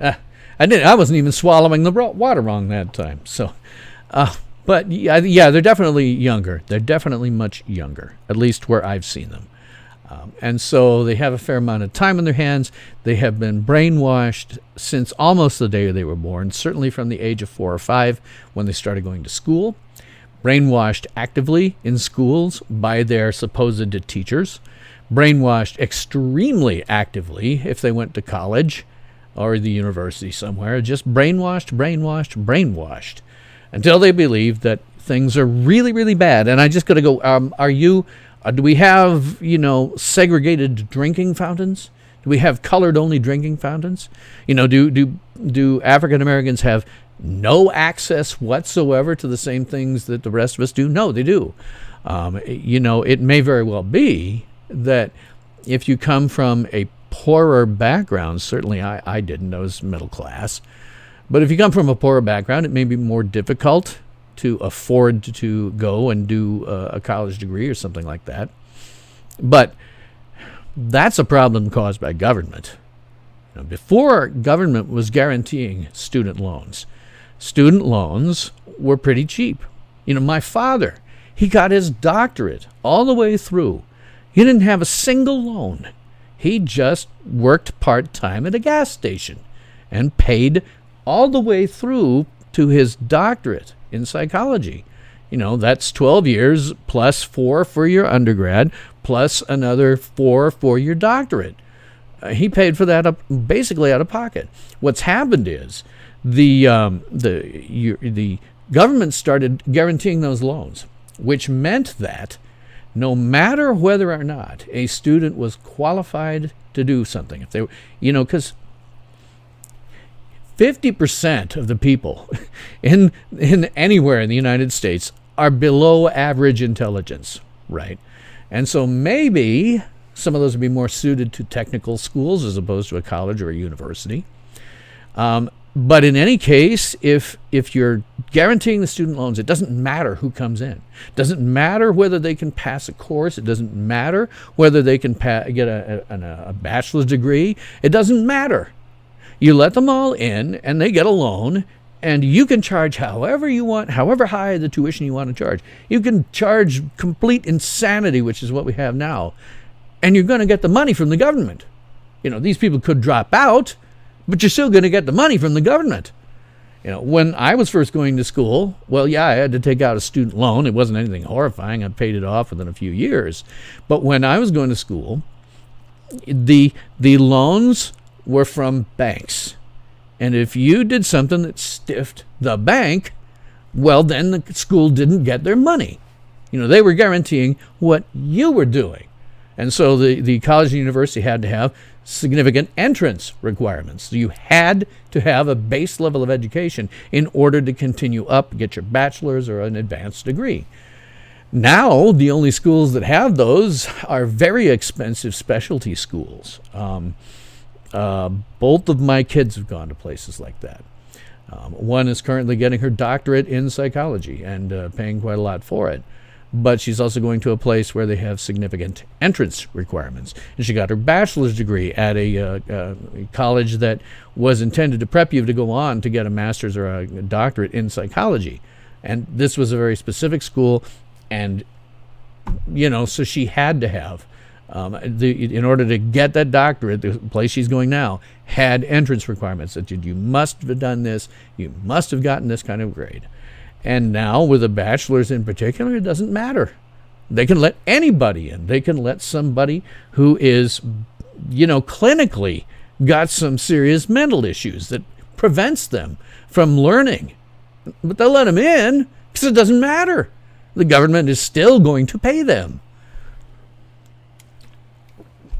I wasn't even swallowing the water wrong that time. So, but yeah, they're definitely younger. They're definitely much younger, at least where I've seen them. And so they have a fair amount of time on their hands. They have been brainwashed since almost the day they were born, certainly from the age of 4 or 5 when they started going to school. Brainwashed actively in schools by their supposed teachers. Brainwashed extremely actively if they went to college or the university somewhere. Just brainwashed until they believe that things are really, really bad. And I just got to go, do we have, segregated drinking fountains? Do we have colored-only drinking fountains? Do African Americans have no access whatsoever to the same things that the rest of us do? No, they do. It may very well be that if you come from a poorer background, certainly I didn't, I was middle class, but if you come from a poorer background, it may be more difficult to afford to go and do a college degree or something like that. But that's a problem caused by government. Before government was guaranteeing student loans were pretty cheap. My father, he got his doctorate all the way through. He didn't have a single loan. He just worked part-time at a gas station and paid all the way through to his doctorate in psychology. That's 12 years plus 4 for your undergrad, plus another 4 for your doctorate. He paid for that basically out of pocket. What's happened is the government started guaranteeing those loans, which meant that no matter whether or not a student was qualified to do something, if they, because 50% of the people in anywhere in the United States are below average intelligence, right? And so maybe some of those would be more suited to technical schools as opposed to a college or a university. But in any case, if you're guaranteeing the student loans, it doesn't matter who comes in. It doesn't matter whether they can pass a course. It doesn't matter whether they can get a bachelor's degree. It doesn't matter. You let them all in, and they get a loan, and you can charge however you want, however high the tuition you want to charge. You can charge complete insanity, which is what we have now, and you're going to get the money from the government. These people could drop out, but you're still going to get the money from the government. When I was first going to school, well, yeah, I had to take out a student loan. It wasn't anything horrifying. I paid it off within a few years. But when I was going to school, the loans were from banks. And if you did something that stiffed the bank, well, then the school didn't get their money. They were guaranteeing what you were doing. And so the college and university had to have significant entrance requirements. You had to have a base level of education in order to continue up, get your bachelor's or an advanced degree. Now, the only schools that have those are very expensive specialty schools. Both of my kids have gone to places like that. One is currently getting her doctorate in psychology and paying quite a lot for it. But she's also going to a place where they have significant entrance requirements. And she got her bachelor's degree at a college that was intended to prep you to go on to get a master's or a doctorate in psychology. And this was a very specific school, and, so she had to have, in order to get that doctorate, the place she's going now had entrance requirements that you must have done this, you must have gotten this kind of grade. And now, with a bachelor's in particular, it doesn't matter. They can let anybody in. They can let somebody who is, clinically got some serious mental issues that prevents them from learning. But they'll let them in because it doesn't matter. The government is still going to pay them.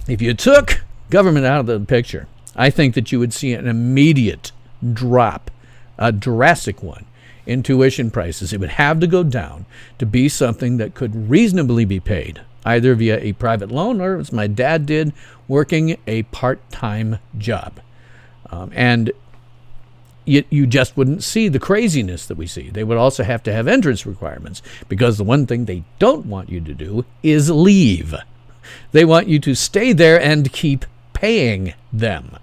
If you took government out of the picture, I think that you would see an immediate drop, a drastic one, in tuition prices. It would have to go down to be something that could reasonably be paid, either via a private loan or, as my dad did, working a part-time job. And you just wouldn't see the craziness that we see. They would also have to have entrance requirements, because the one thing they don't want you to do is leave. They want you to stay there and keep paying them.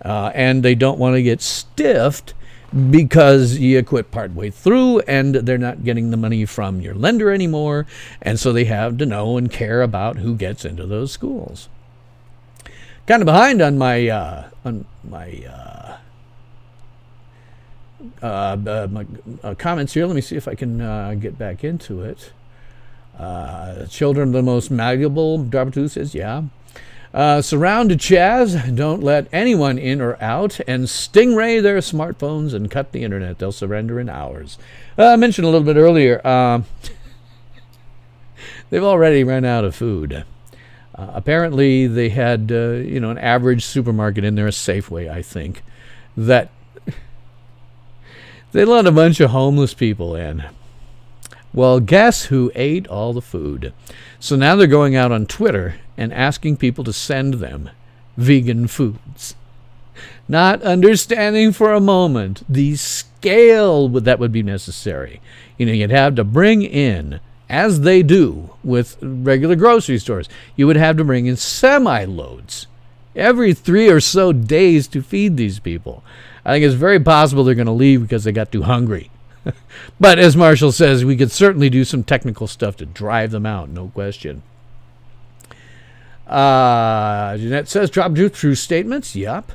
And they don't want to get stiffed because you quit partway through and they're not getting the money from your lender anymore, and so they have to know and care about who gets into those schools. Kind of behind on my comments here. Let me see if I can get back into it. Children are the most malleable, Darbatoo says, yeah. Surround Chaz, don't let anyone in or out, and stingray their smartphones and cut the internet. They'll surrender in hours. I mentioned a little bit earlier, they've already run out of food. Apparently they had, an average supermarket in there, a Safeway, I think, that they let a bunch of homeless people in. Well, guess who ate all the food? So now they're going out on Twitter and asking people to send them vegan foods, not understanding for a moment the scale that would be necessary. You'd have to bring in, as they do with regular grocery stores, you would have to bring in semi-loads every 3 or so days to feed these people. I think it's very possible they're going to leave because they got too hungry. But as Marshall says, we could certainly do some technical stuff to drive them out, no question. Jeanette says, drop true statements. Yup.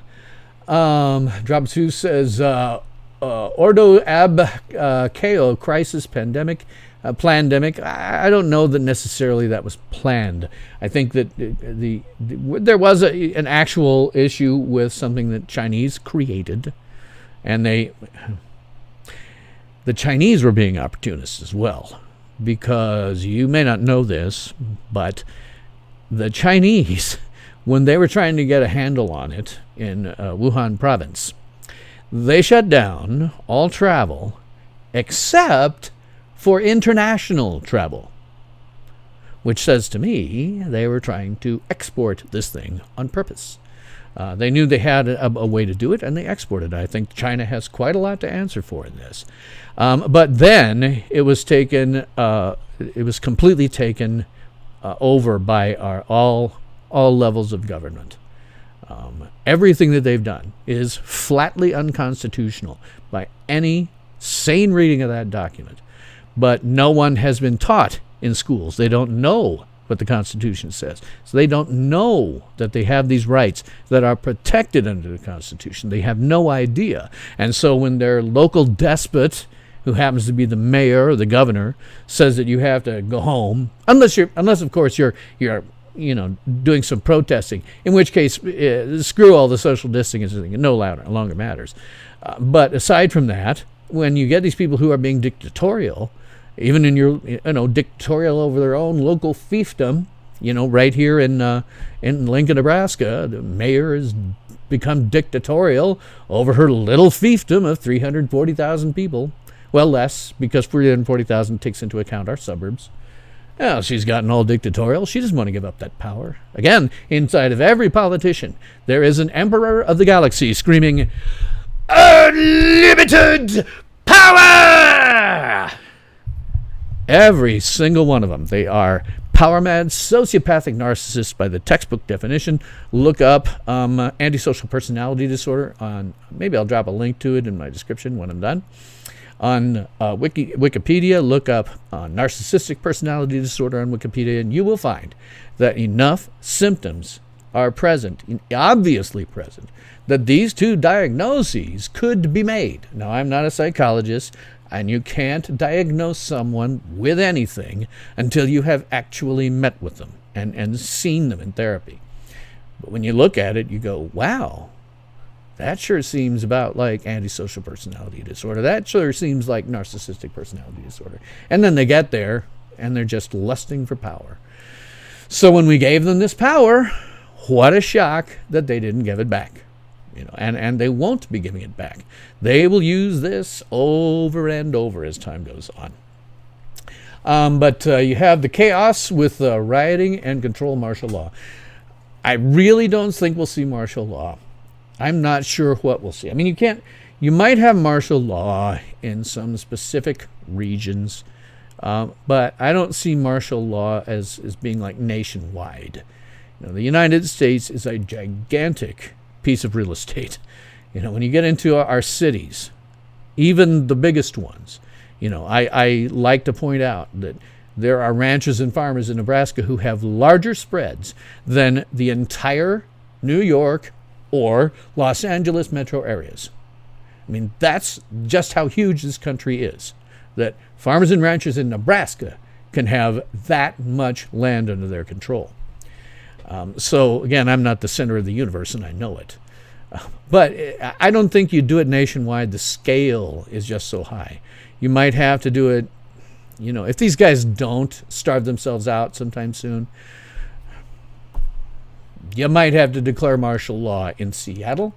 Drop 2 says, Ordo ab KO crisis pandemic. Plandemic. I don't know that necessarily that was planned. I think that there was an actual issue with something that Chinese created, and the Chinese were being opportunists as well, because you may not know this, but the Chinese, when they were trying to get a handle on it in Wuhan province, they shut down all travel except for international travel, which says to me they were trying to export this thing on purpose. They knew they had a way to do it, and they exported it. I think China has quite a lot to answer for in this. But then it was taken. It was completely taken over by all levels of government. Everything that they've done is flatly unconstitutional by any sane reading of that document. But no one has been taught in schools. They don't know what the Constitution says. So they don't know that they have these rights that are protected under the Constitution. They have no idea. And so when their local despot, who happens to be the mayor or the governor, says that you have to go home, unless of course you're doing some protesting, in which case screw all the social distancing, no longer matters. But aside from that, when you get these people who are being dictatorial, even dictatorial over their own local fiefdom, right here in Lincoln, Nebraska, the mayor has become dictatorial over her little fiefdom of 340,000 people. Well, less, because 340,000 takes into account our suburbs. Well, she's gotten all dictatorial. She doesn't want to give up that power. Again, inside of every politician, there is an emperor of the galaxy screaming, "Unlimited power!" Every single one of them. They are power-mad, sociopathic narcissists by the textbook definition. Look up antisocial personality disorder on, maybe I'll drop a link to it in my description when I'm done. On Wikipedia, look up narcissistic personality disorder on Wikipedia, and you will find that enough symptoms are present, obviously present, that these two diagnoses could be made. Now, I'm not a psychologist, and you can't diagnose someone with anything until you have actually met with them and seen them in therapy. But when you look at it, you go, wow, that sure seems about like antisocial personality disorder. That sure seems like narcissistic personality disorder. And then they get there, and they're just lusting for power. So when we gave them this power, what a shock that they didn't give it back. And they won't be giving it back. They will use this over and over as time goes on. But you have the chaos with rioting and control martial law. I really don't think we'll see martial law. I'm not sure what we'll see. I mean, you might have martial law in some specific regions, but I don't see martial law as being like nationwide. The United States is a gigantic piece of real estate. When you get into our cities, even the biggest ones, I like to point out that there are ranchers and farmers in Nebraska who have larger spreads than the entire New York or Los Angeles metro areas. I mean, that's just how huge this country is, that farmers and ranchers in Nebraska can have that much land under their control. So, again, I'm not the center of the universe, and I know it. But I don't think you do it nationwide. The scale is just so high. You might have to do it, if these guys don't starve themselves out sometime soon, you might have to declare martial law in Seattle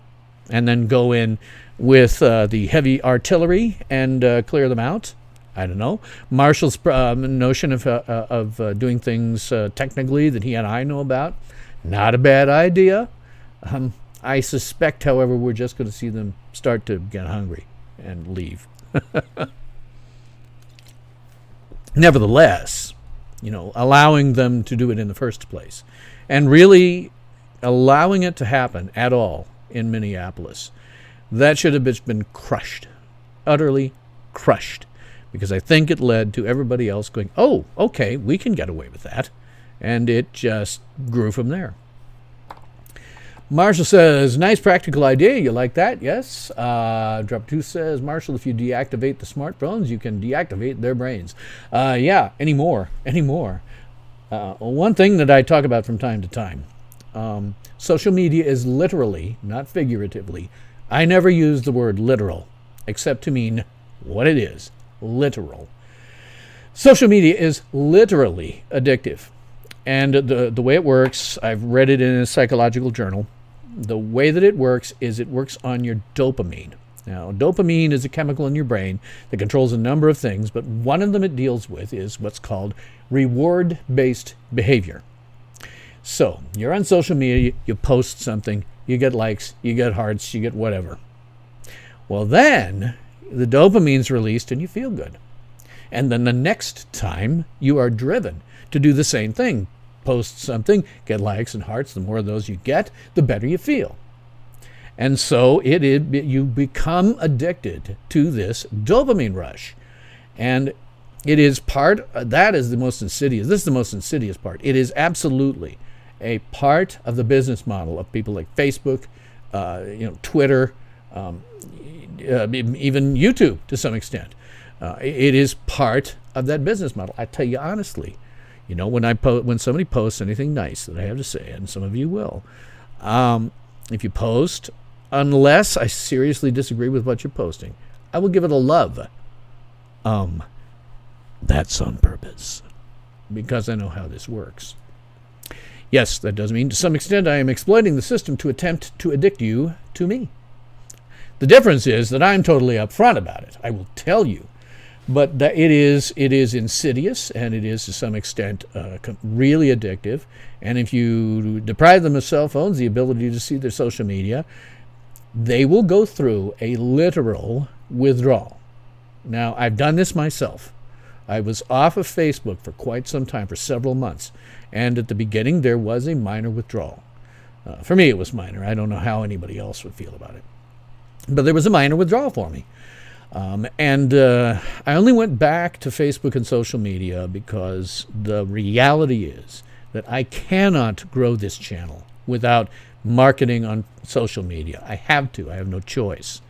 and then go in with the heavy artillery and clear them out. I don't know. Marshall's notion of doing things technically that he and I know about, not a bad idea. I suspect, however, we're just going to see them start to get hungry and leave. Nevertheless, allowing them to do it in the first place and really allowing it to happen at all in Minneapolis, that should have been crushed, utterly crushed. Because I think it led to everybody else going, oh, okay, we can get away with that. And it just grew from there. Marshall says, nice practical idea. You like that? Yes. Drop 2 says, Marshall, if you deactivate the smartphones, you can deactivate their brains. Yeah, anymore. One thing that I talk about from time to time, social media is literally, not figuratively, I never use the word literal, except to mean what it is. Literal. Social media is literally addictive. And the way it works, I've read it in a psychological journal. The way that it works is it works on your dopamine. Now, dopamine is a chemical in your brain that controls a number of things, but one of them it deals with is what's called reward-based behavior. So you're on social media, you post something, you get likes, you get hearts, you get whatever. Well, then the dopamine's released and you feel good. And then the next time you are driven to do the same thing. Post something, get likes and hearts. The more of those you get, the better you feel. And so you become addicted to this dopamine rush. And it is that is the most insidious. This is the most insidious part. It is absolutely a part of the business model of people like Facebook, Twitter, even YouTube to some extent. It is part of that business model. I tell you honestly, when somebody posts anything nice that I have to say, and some of you will, if you post, unless I seriously disagree with what you're posting, I will give it a love. That's on purpose, because I know how this works. Yes, that does mean to some extent I am exploiting the system to attempt to addict you to me. The difference is that I'm totally upfront about it. I will tell you. But that it is insidious, and it is to some extent really addictive. And if you deprive them of cell phones, the ability to see their social media, they will go through a literal withdrawal. Now, I've done this myself. I was off of Facebook for quite some time, for several months. And at the beginning, there was a minor withdrawal. For me, it was minor. I don't know how anybody else would feel about it. But there was a minor withdrawal for me. I only went back to Facebook and social media because the reality is that I cannot grow this channel without marketing on social media. I have to. I have no choice.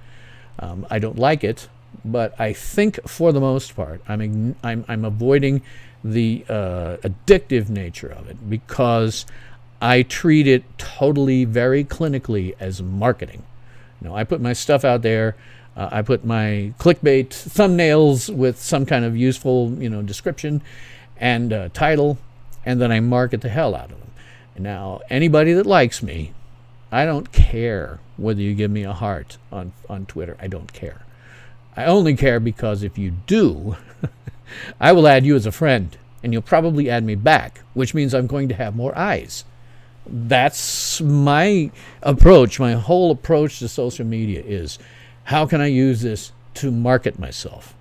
I don't like it, but I think for the most part, I'm avoiding the addictive nature of it because I treat it totally, very clinically as marketing. I put my stuff out there. I put my clickbait thumbnails with some kind of useful, description and title, and then I market the hell out of them. Now, anybody that likes me, I don't care whether you give me a heart on Twitter. I don't care. I only care because if you do, I will add you as a friend, and you'll probably add me back, which means I'm going to have more eyes. That's my approach. My whole approach to social media is, how can I use this to market myself?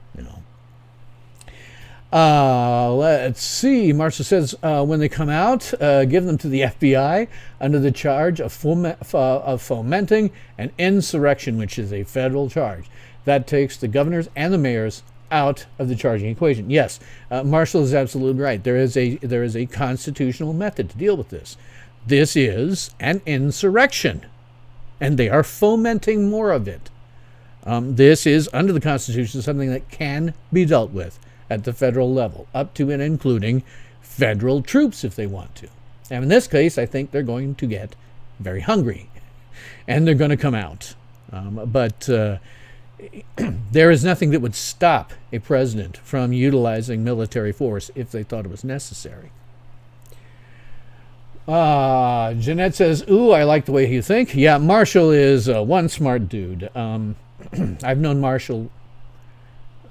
Let's see. Marshall says, when they come out, give them to the FBI under the charge of fomenting an insurrection, which is a federal charge. That takes the governors and the mayors out of the charging equation. Yes, Marshall is absolutely right. There is a constitutional method to deal with this. This is an insurrection, and they are fomenting more of it. This is, under the Constitution, something that can be dealt with at the federal level, up to and including federal troops if they want to. And in this case, I think they're going to get very hungry, and they're going to come out. But there is nothing that would stop a president from utilizing military force if they thought it was necessary. Jeanette says, ooh, I like the way you think. Yeah, Marshall is one smart dude. I've known Marshall,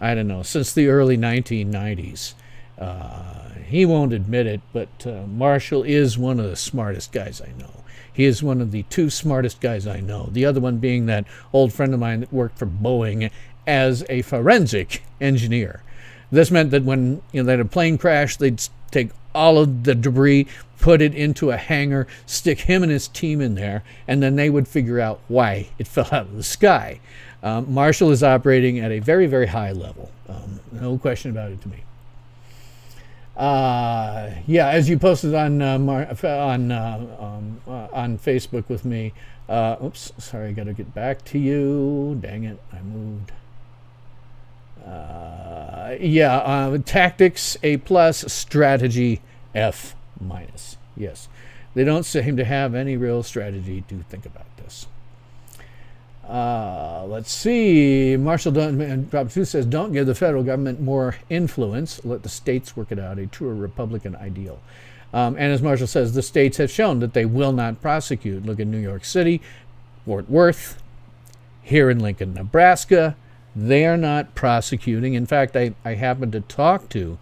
I don't know, since the early 1990s. He won't admit it, but Marshall is one of the smartest guys I know. He is one of the two smartest guys I know. The other one being that old friend of mine that worked for Boeing as a forensic engineer. This meant that when they had a plane crash, they'd take all of the debris, put it into a hangar, stick him and his team in there, and then they would figure out why it fell out of the sky. Marshall is operating at a very, very high level. No question about it to me. Yeah, as you posted on Facebook with me. Oops, sorry, I got to get back to you. Dang it, I moved. Tactics A+, strategy F-. Yes, they don't seem to have any real strategy to think about this. Let's see. Marshall Prop 2 says, don't give the federal government more influence. Let the states work it out, a truer Republican ideal. And as Marshall says, the states have shown that they will not prosecute. Look at New York City, Fort Worth, here in Lincoln, Nebraska. They are not prosecuting. In fact, I happened to talk to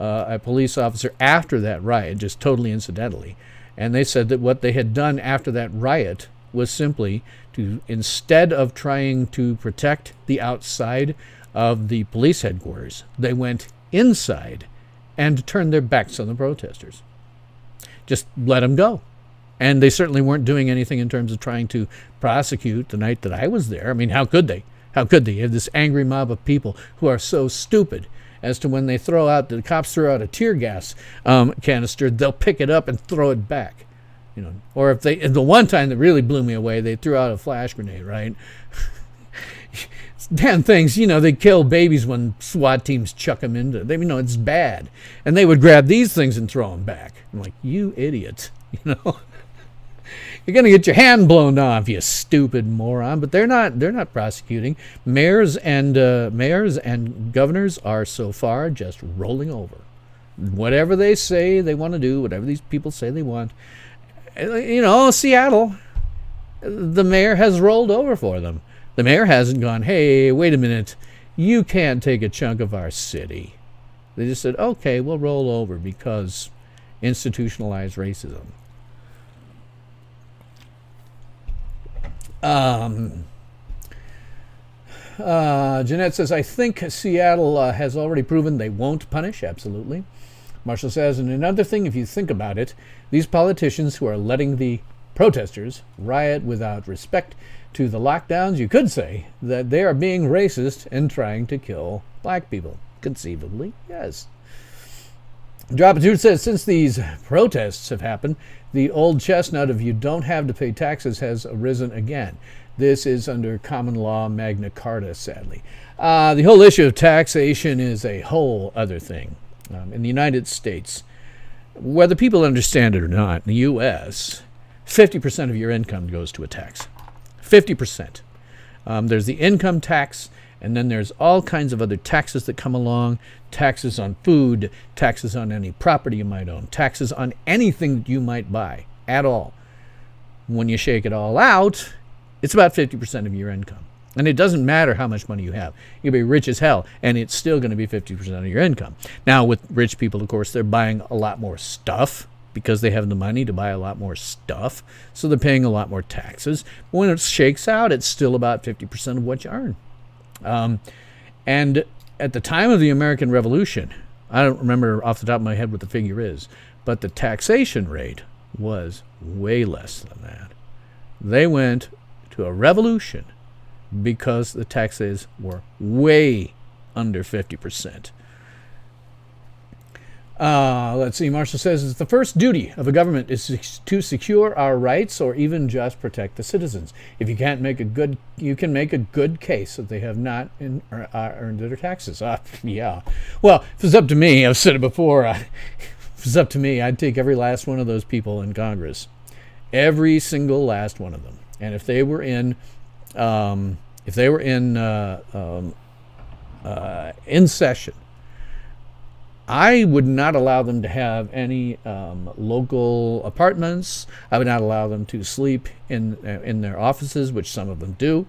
a police officer after that riot, just totally incidentally. And they said that what they had done after that riot was simply to, instead of trying to protect the outside of the police headquarters, they went inside and turned their backs on the protesters. Just let them go. And they certainly weren't doing anything in terms of trying to prosecute the night that I was there. I mean, how could they? How could they? You have this angry mob of people who are so stupid as to when they the cops throw out a tear gas canister, they'll pick it up and throw it back. Or if the one time that really blew me away, they threw out a flash grenade, right? Damn things, they kill babies when SWAT teams chuck them into them. It's bad. And they would grab these things and throw them back. I'm like, you idiot, You're going to get your hand blown off, you stupid moron. But they're not prosecuting. Mayors and governors are so far just rolling over. Whatever they say they want to do, whatever these people say they want. Seattle, the mayor has rolled over for them. The mayor hasn't gone, hey, wait a minute, you can't take a chunk of our city. They just said, okay, we'll roll over because institutionalized racism. Jeanette says, I think Seattle has already proven they won't punish. Absolutely. Marshall says, and another thing, if you think about it, these politicians who are letting the protesters riot without respect to the lockdowns, you could say that they are being racist and trying to kill black people. Conceivably, yes. Drop of Truth says, since these protests have happened, the old chestnut of you don't have to pay taxes has arisen again. This is under common law Magna Carta, sadly. The whole issue of taxation is a whole other thing. In the United States, whether people understand it or not, in the U.S., 50% of your income goes to a tax. 50%. There's the income tax, and then there's all kinds of other taxes that come along. Taxes on food, taxes on any property you might own, taxes on anything that you might buy at all. When you shake it all out, it's about 50% of your income. And it doesn't matter how much money you have. You can be rich as hell, and it's still going to be 50% of your income. Now, with rich people, of course, they're buying a lot more stuff because they have the money to buy a lot more stuff. So they're paying a lot more taxes. But when it shakes out, it's still about 50% of what you earn. And at the time of the American Revolution, I don't remember off the top of my head what the figure is, but the taxation rate was way less than that. They went to a revolution because the taxes were way under 50%. Let's see, Marshall says, the first duty of a government is to secure our rights or even just protect the citizens. If you can't make you can make a good case that they have not earned their taxes. Yeah. Well, if it's up to me, I've said it before, if it's up to me, I'd take every last one of those people in Congress. Every single last one of them. And if they were in session, I would not allow them to have any local apartments. I would not allow them to sleep in their offices, which some of them do.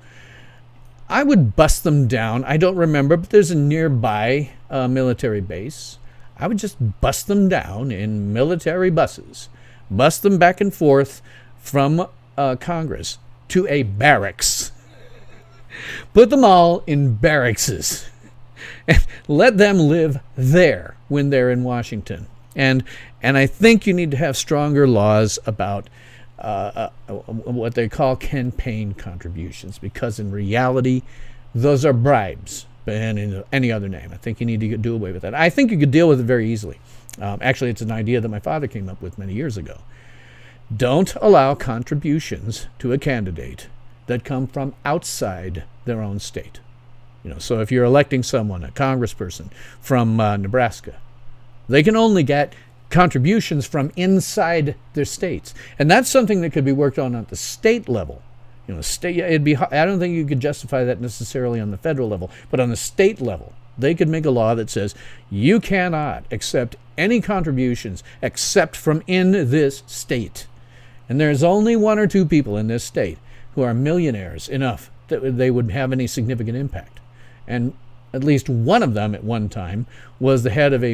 I would bust them down. I don't remember, but there's a nearby military base. I would just bust them down in military buses, bust them back and forth from Congress to a barracks. Put them all in barrackses and let them live there when they're in Washington. And I think you need to have stronger laws about what they call campaign contributions, because in reality, those are bribes and in any other name. I think you need to do away with that. I think you could deal with it very easily. Actually, it's an idea that my father came up with many years ago. Don't allow contributions to a candidate that come from outside their own state. So if you're electing someone, a congressperson from Nebraska, they can only get contributions from inside their states. And that's something that could be worked on at the state level. I don't think you could justify that necessarily on the federal level, but on the state level, they could make a law that says you cannot accept any contributions except from in this state. And there's only one or two people in this state who are millionaires enough that they would have any significant impact. And at least one of them at one time was the head of a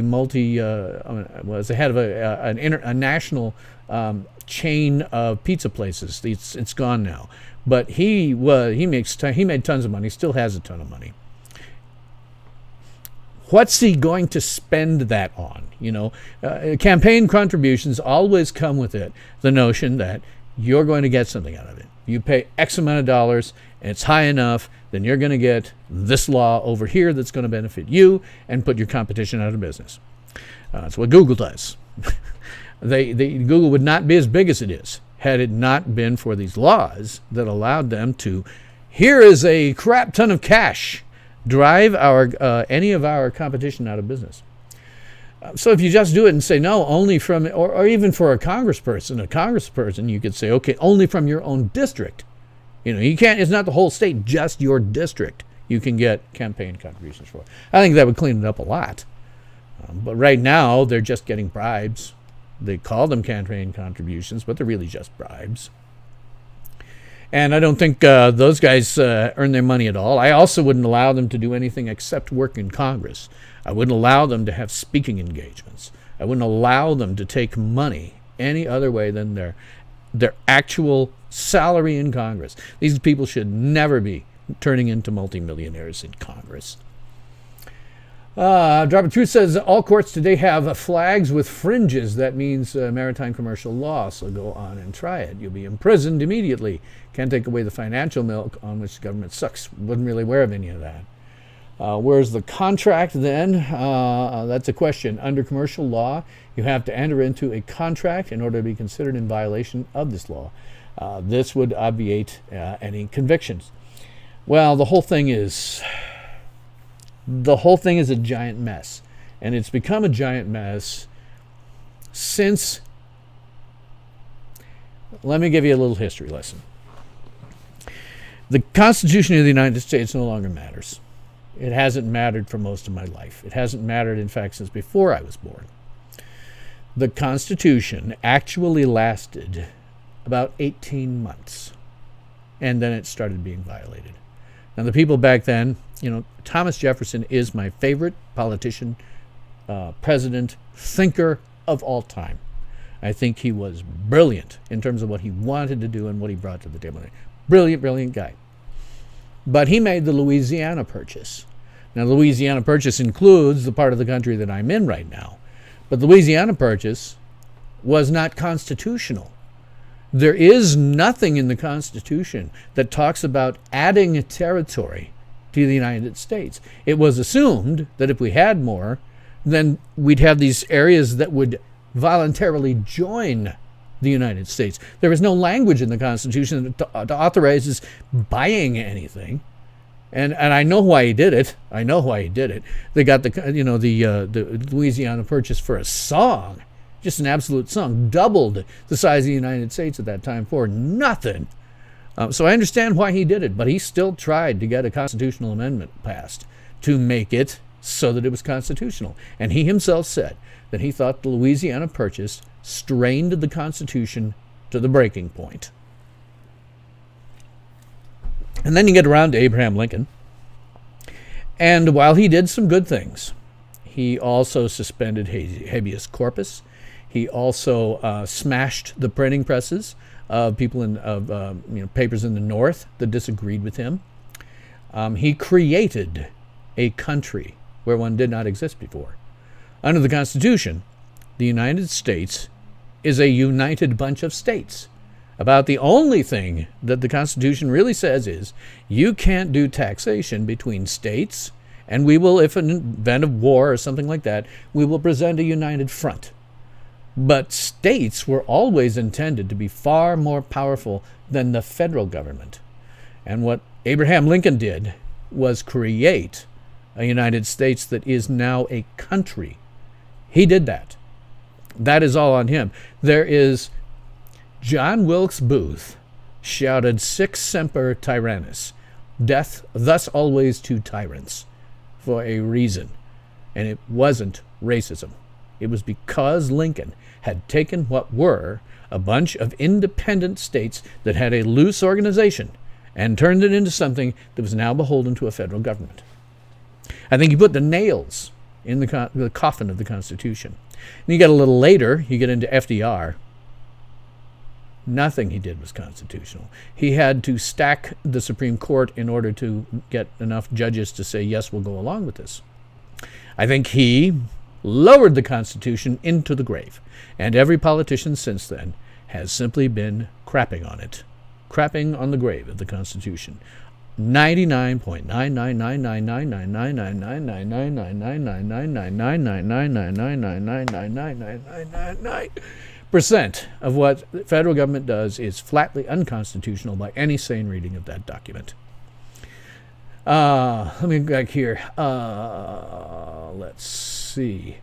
a national chain of pizza places. It's gone now, but he made tons of money, still has a ton of money. What's he going to spend that on? Campaign contributions always come with it the notion that you're going to get something out of it. You pay X amount of dollars, and it's high enough, then you're going to get this law over here that's going to benefit you and put your competition out of business. That's what Google does. Google would not be as big as it is had it not been for these laws that allowed them to, here is a crap ton of cash, drive any of our competition out of business. So if you just do it and say no, only from, or even for a congressperson, you could say, okay, only from your own district. You can't, it's not the whole state, just your district you can get campaign contributions for. I think that would clean it up a lot. But right now, they're just getting bribes. They call them campaign contributions, but they're really just bribes. And I don't think those guys earn their money at all. I also wouldn't allow them to do anything except work in Congress. I wouldn't allow them to have speaking engagements. I wouldn't allow them to take money any other way than their actual salary in Congress. These people should never be turning into multimillionaires in Congress. Drop of Truth says all courts today have flags with fringes. That means maritime commercial law, so go on and try it. You'll be imprisoned immediately. Can't take away the financial milk on which the government sucks. Wasn't really aware of any of that. Where's the contract then? That's a question. Under commercial law, you have to enter into a contract in order to be considered in violation of this law. This would obviate any convictions. Well, the whole thing is a giant mess. And it's become a giant mess since, let me give you a little history lesson. The Constitution of the United States no longer matters. It hasn't mattered for most of my life. It hasn't mattered, in fact, since before I was born. The Constitution actually lasted about 18 months, and then it started being violated. Now, the people back then, Thomas Jefferson is my favorite politician, president, thinker of all time. I think he was brilliant in terms of what he wanted to do and what he brought to the table. Brilliant, brilliant guy. But he made the Louisiana Purchase. Now, the Louisiana Purchase includes the part of the country that I'm in right now. But the Louisiana Purchase was not constitutional. There is nothing in the Constitution that talks about adding territory to the United States. It was assumed that if we had more, then we'd have these areas that would voluntarily join the United States. There is no language in the Constitution that authorizes buying anything. And I know why he did it. They got the Louisiana Purchase for a song, just an absolute song, doubled the size of the United States at that time for nothing. So I understand why he did it, but he still tried to get a constitutional amendment passed to make it so that it was constitutional. And he himself said that he thought the Louisiana Purchase strained the Constitution to the breaking point. And then you get around to Abraham Lincoln. And while he did some good things, he also suspended habeas corpus. He also smashed the printing presses of people papers in the North that disagreed with him. He created a country where one did not exist before. Under the Constitution, the United States is a united bunch of states. About the only thing that the Constitution really says is you can't do taxation between states, and we will, if an event of war or something like that, we will present a united front. But states were always intended to be far more powerful than the federal government. And what Abraham Lincoln did was create a United States that is now a country. He did that. That is all on him. There is John Wilkes Booth shouted Sic semper tyrannis, death thus always to tyrants, for a reason. And it wasn't racism. It was because Lincoln had taken what were a bunch of independent states that had a loose organization and turned it into something that was now beholden to a federal government. I think he put the nails in the coffin of the Constitution. And you get a little later, you get into FDR. Nothing he did was constitutional. He had to stack the Supreme Court in order to get enough judges to say, yes, we'll go along with this. I think he lowered the Constitution into the grave. And every politician since then has simply been crapping on it. Crapping on the grave of the Constitution. 99.9999999999999999999% of what the federal government does is flatly unconstitutional by any sane reading of that document. Let me go back here. Let's see.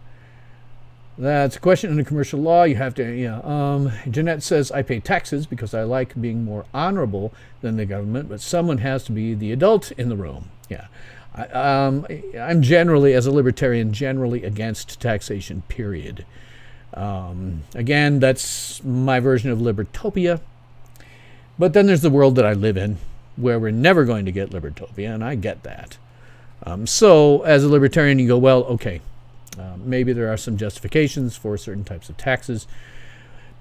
That's a question under commercial law. You have to, Jeanette says, I pay taxes because I like being more honorable than the government, but someone has to be the adult in the room. Yeah. I'm generally, as a libertarian, generally against taxation, period. Again, that's my version of libertopia. But then there's the world that I live in, where we're never going to get libertopia, and I get that. So as a libertarian, you go, well, okay, maybe there are some justifications for certain types of taxes,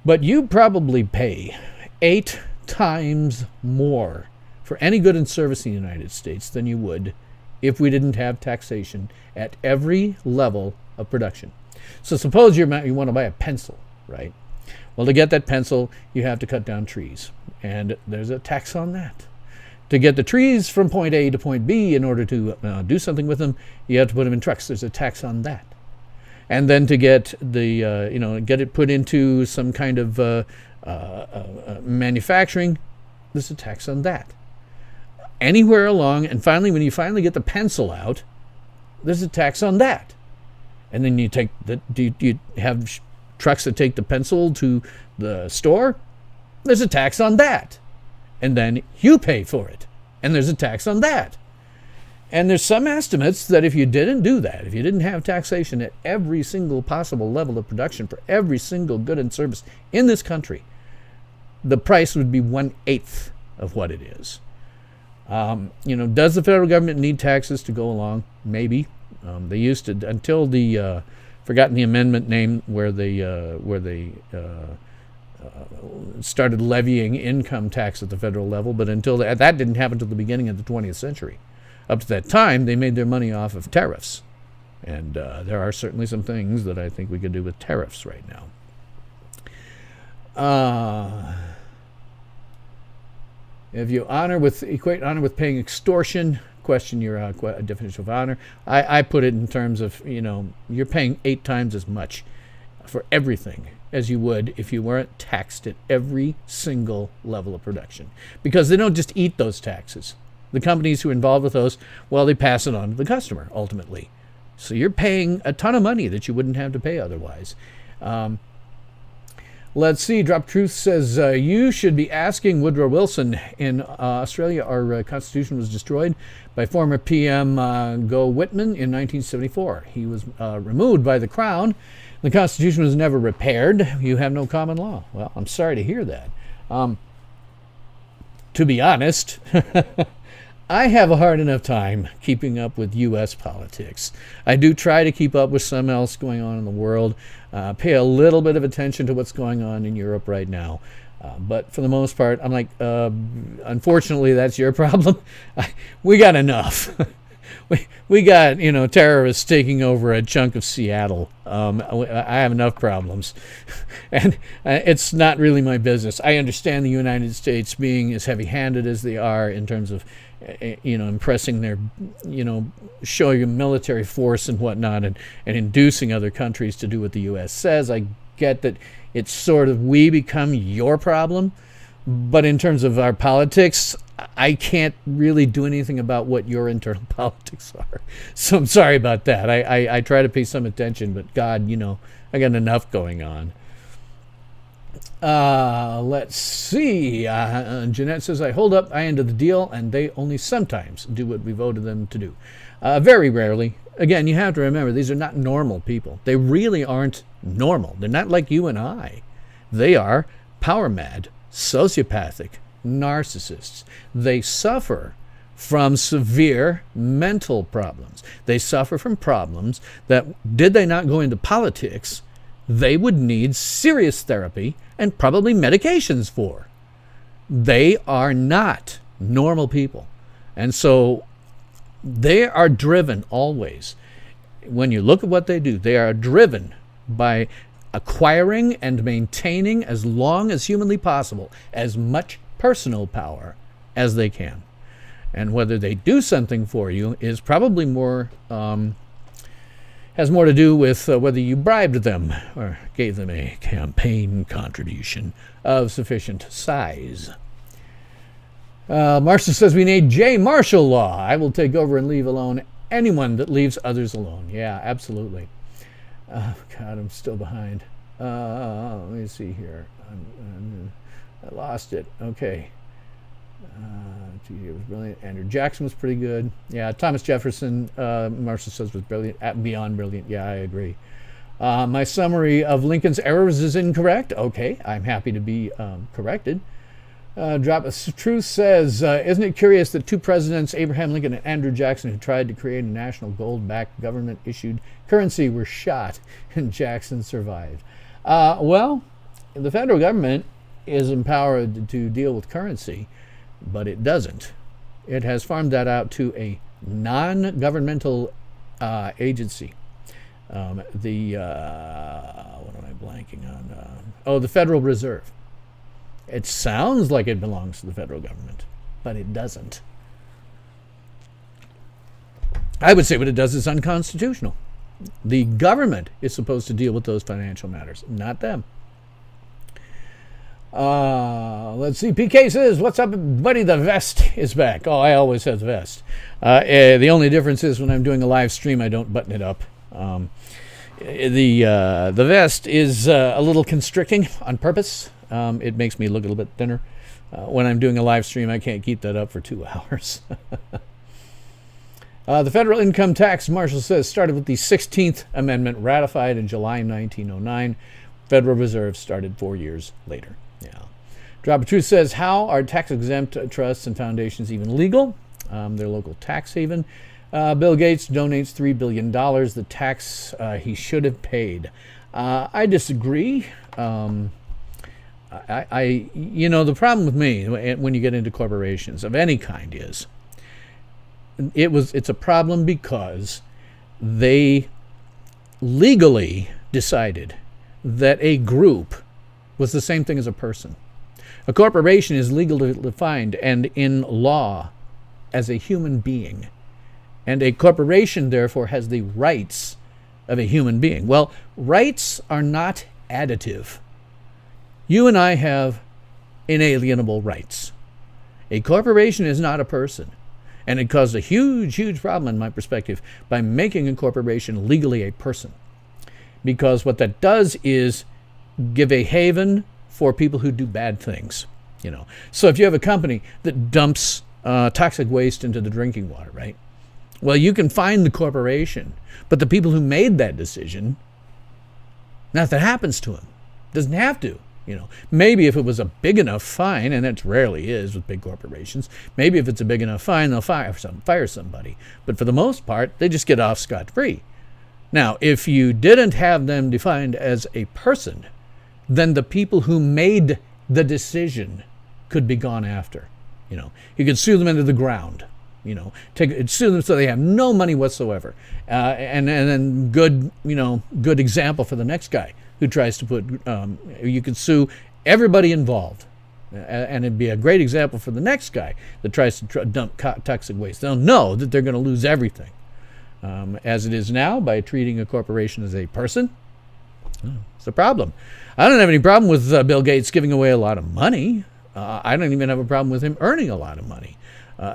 but you probably pay 8 times more for any good and service in the United States than you would if we didn't have taxation at every level of production. So suppose you want to buy a pencil, right? Well, to get that pencil, you have to cut down trees, and there's a tax on that. To get the trees from point A to point B in order to do something with them, you have to put them in trucks. There's a tax on that. And then to get get it put into some kind of manufacturing, there's a tax on that. Anywhere along, and finally, when you finally get the pencil out, there's a tax on that. And then you have trucks that take the pencil to the store? There's a tax on that. And then you pay for it. And there's a tax on that. And there's some estimates that if you didn't do that, if you didn't have taxation at every single possible level of production for every single good and service in this country, the price would be 1/8 of what it is. Does the federal government need taxes to go along? Maybe. They used to, until the, forgotten the amendment name where they started levying income tax at the federal level, but until that didn't happen until the beginning of the 20th century. Up to that time, they made their money off of tariffs. And there are certainly some things that I think we could do with tariffs right now. If you equate honor with paying extortion, question your definition of honor. I put it in terms of, you're paying 8 times as much for everything as you would if you weren't taxed at every single level of production. Because they don't just eat those taxes. The companies who are involved with those, well, they pass it on to the customer, ultimately. So you're paying a ton of money that you wouldn't have to pay otherwise. Let's see. Drop Truth says, you should be asking Woodrow Wilson. In Australia, our Constitution was destroyed by former PM Go Whitman in 1974. He was removed by the Crown. The Constitution was never repaired. You have no common law. Well, I'm sorry to hear that. To be honest, I have a hard enough time keeping up with U.S. politics. I do try to keep up with something else going on in the world, pay a little bit of attention to what's going on in Europe right now. But for the most part, I'm like, unfortunately, that's your problem. We got enough. We got, terrorists taking over a chunk of Seattle. I have enough problems. And it's not really my business. I understand the United States being as heavy-handed as they are in terms of impressing their, showing military force and whatnot, and inducing other countries to do what the U.S. says. I get that it's sort of we become your problem, but in terms of our politics, I can't really do anything about what your internal politics are. So I'm sorry about that. I try to pay some attention, but God, I got enough going on. Let's see. Jeanette says, I hold up, I end of the deal, and they only sometimes do what we voted them to do. Very rarely. Again, you have to remember, these are not normal people. They really aren't normal. They're not like you and I. They are power mad, sociopathic, narcissists. They suffer from severe mental problems. They suffer from problems that, did they not go into politics, they would need serious therapy and probably medications for. They are not normal people. And so they are driven always. When you look at what they do, they are driven by acquiring and maintaining, as long as humanly possible, as much personal power as they can. And whether they do something for you is probably more, has more to do with whether you bribed them or gave them a campaign contribution of sufficient size. Marshall says we need J. Marshall law. I will take over and leave alone anyone that leaves others alone. Yeah, absolutely. Oh, God, I'm still behind. Let me see here. I lost it. Okay. He was brilliant. Andrew Jackson was pretty good. Yeah, Thomas Jefferson, Marshall says, was brilliant. Beyond brilliant. Yeah, I agree. My summary of Lincoln's errors is incorrect. Okay, I'm happy to be corrected. Drop of Truth says, isn't it curious that two presidents, Abraham Lincoln and Andrew Jackson, who tried to create a national gold-backed government-issued currency, were shot and Jackson survived? Well, the federal government is empowered to deal with currency, but it doesn't. It has farmed that out to a non-governmental agency. What am I blanking on? The Federal Reserve. It sounds like it belongs to the federal government, but it doesn't. I would say what it does is unconstitutional. The government is supposed to deal with those financial matters, not them. Let's see. PK says, what's up, buddy? The vest is back. Oh, I always have the vest. The only difference is when I'm doing a live stream, I don't button it up. The vest is a little constricting on purpose. It makes me look a little bit thinner. When I'm doing a live stream, I can't keep that up for 2 hours. The federal income tax, Marshall says, started with the 16th Amendment, ratified in July 1909. Federal Reserve started 4 years later. Yeah. Drop of Truth says, how are tax-exempt trusts and foundations even legal? They're local tax haven. Bill Gates donates $3 billion, the tax he should have paid. I disagree. The problem with me when you get into corporations of any kind is it's a problem because they legally decided that a group was the same thing as a person. A corporation is legally defined and in law as a human being. And a corporation, therefore, has the rights of a human being. Well, rights are not additive. You and I have inalienable rights. A corporation is not a person. And it caused a huge, huge problem, in my perspective, by making a corporation legally a person. Because what that does is give a haven for people who do bad things. So if you have a company that dumps toxic waste into the drinking water, right? Well, you can fine the corporation, but the people who made that decision, nothing happens to them. Doesn't have to. Maybe if it was a big enough fine, and it rarely is with big corporations, maybe if it's a big enough fine, they'll fire somebody. But for the most part, they just get off scot-free. Now, if you didn't have them defined as a person, then the people who made the decision could be gone after. You could sue them into the ground. Sue them so they have no money whatsoever. And then good example for the next guy who tries to put, you could sue everybody involved. And it'd be a great example for the next guy that tries to dump toxic waste. They'll know that they're going to lose everything. As it is now, by treating a corporation as a person, it's a problem. I don't have any problem with Bill Gates giving away a lot of money. I don't even have a problem with him earning a lot of money.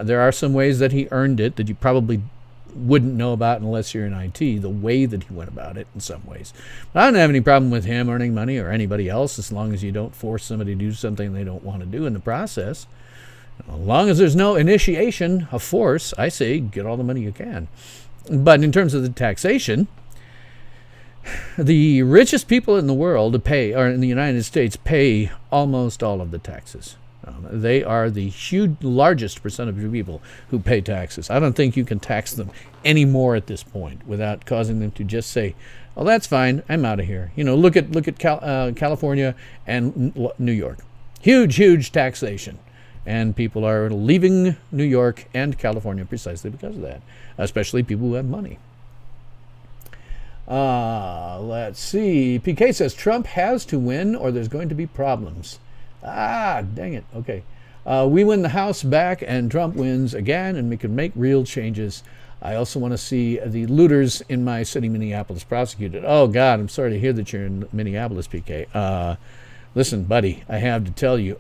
There are some ways that he earned it that you probably wouldn't know about unless you're in IT, the way that he went about it in some ways. But I don't have any problem with him earning money or anybody else as long as you don't force somebody to do something they don't want to do in the process. As long as there's no initiation of force, I say get all the money you can. But in terms of the taxation, the richest people in the world pay, or in the United States, pay almost all of the taxes. They are the largest percentage of people who pay taxes. I don't think you can tax them anymore at this point without causing them to just say, "Oh, that's fine. I'm out of here." Look at California and New York. Huge taxation. And people are leaving New York and California precisely because of that, especially people who have money. Let's see. PK says Trump has to win or there's going to be problems. Dang it. Okay. We win the House back and Trump wins again and we can make real changes. I also want to see the looters in my city, Minneapolis, prosecuted. Oh, God, I'm sorry to hear that you're in Minneapolis, PK. Listen, buddy, I have to tell you,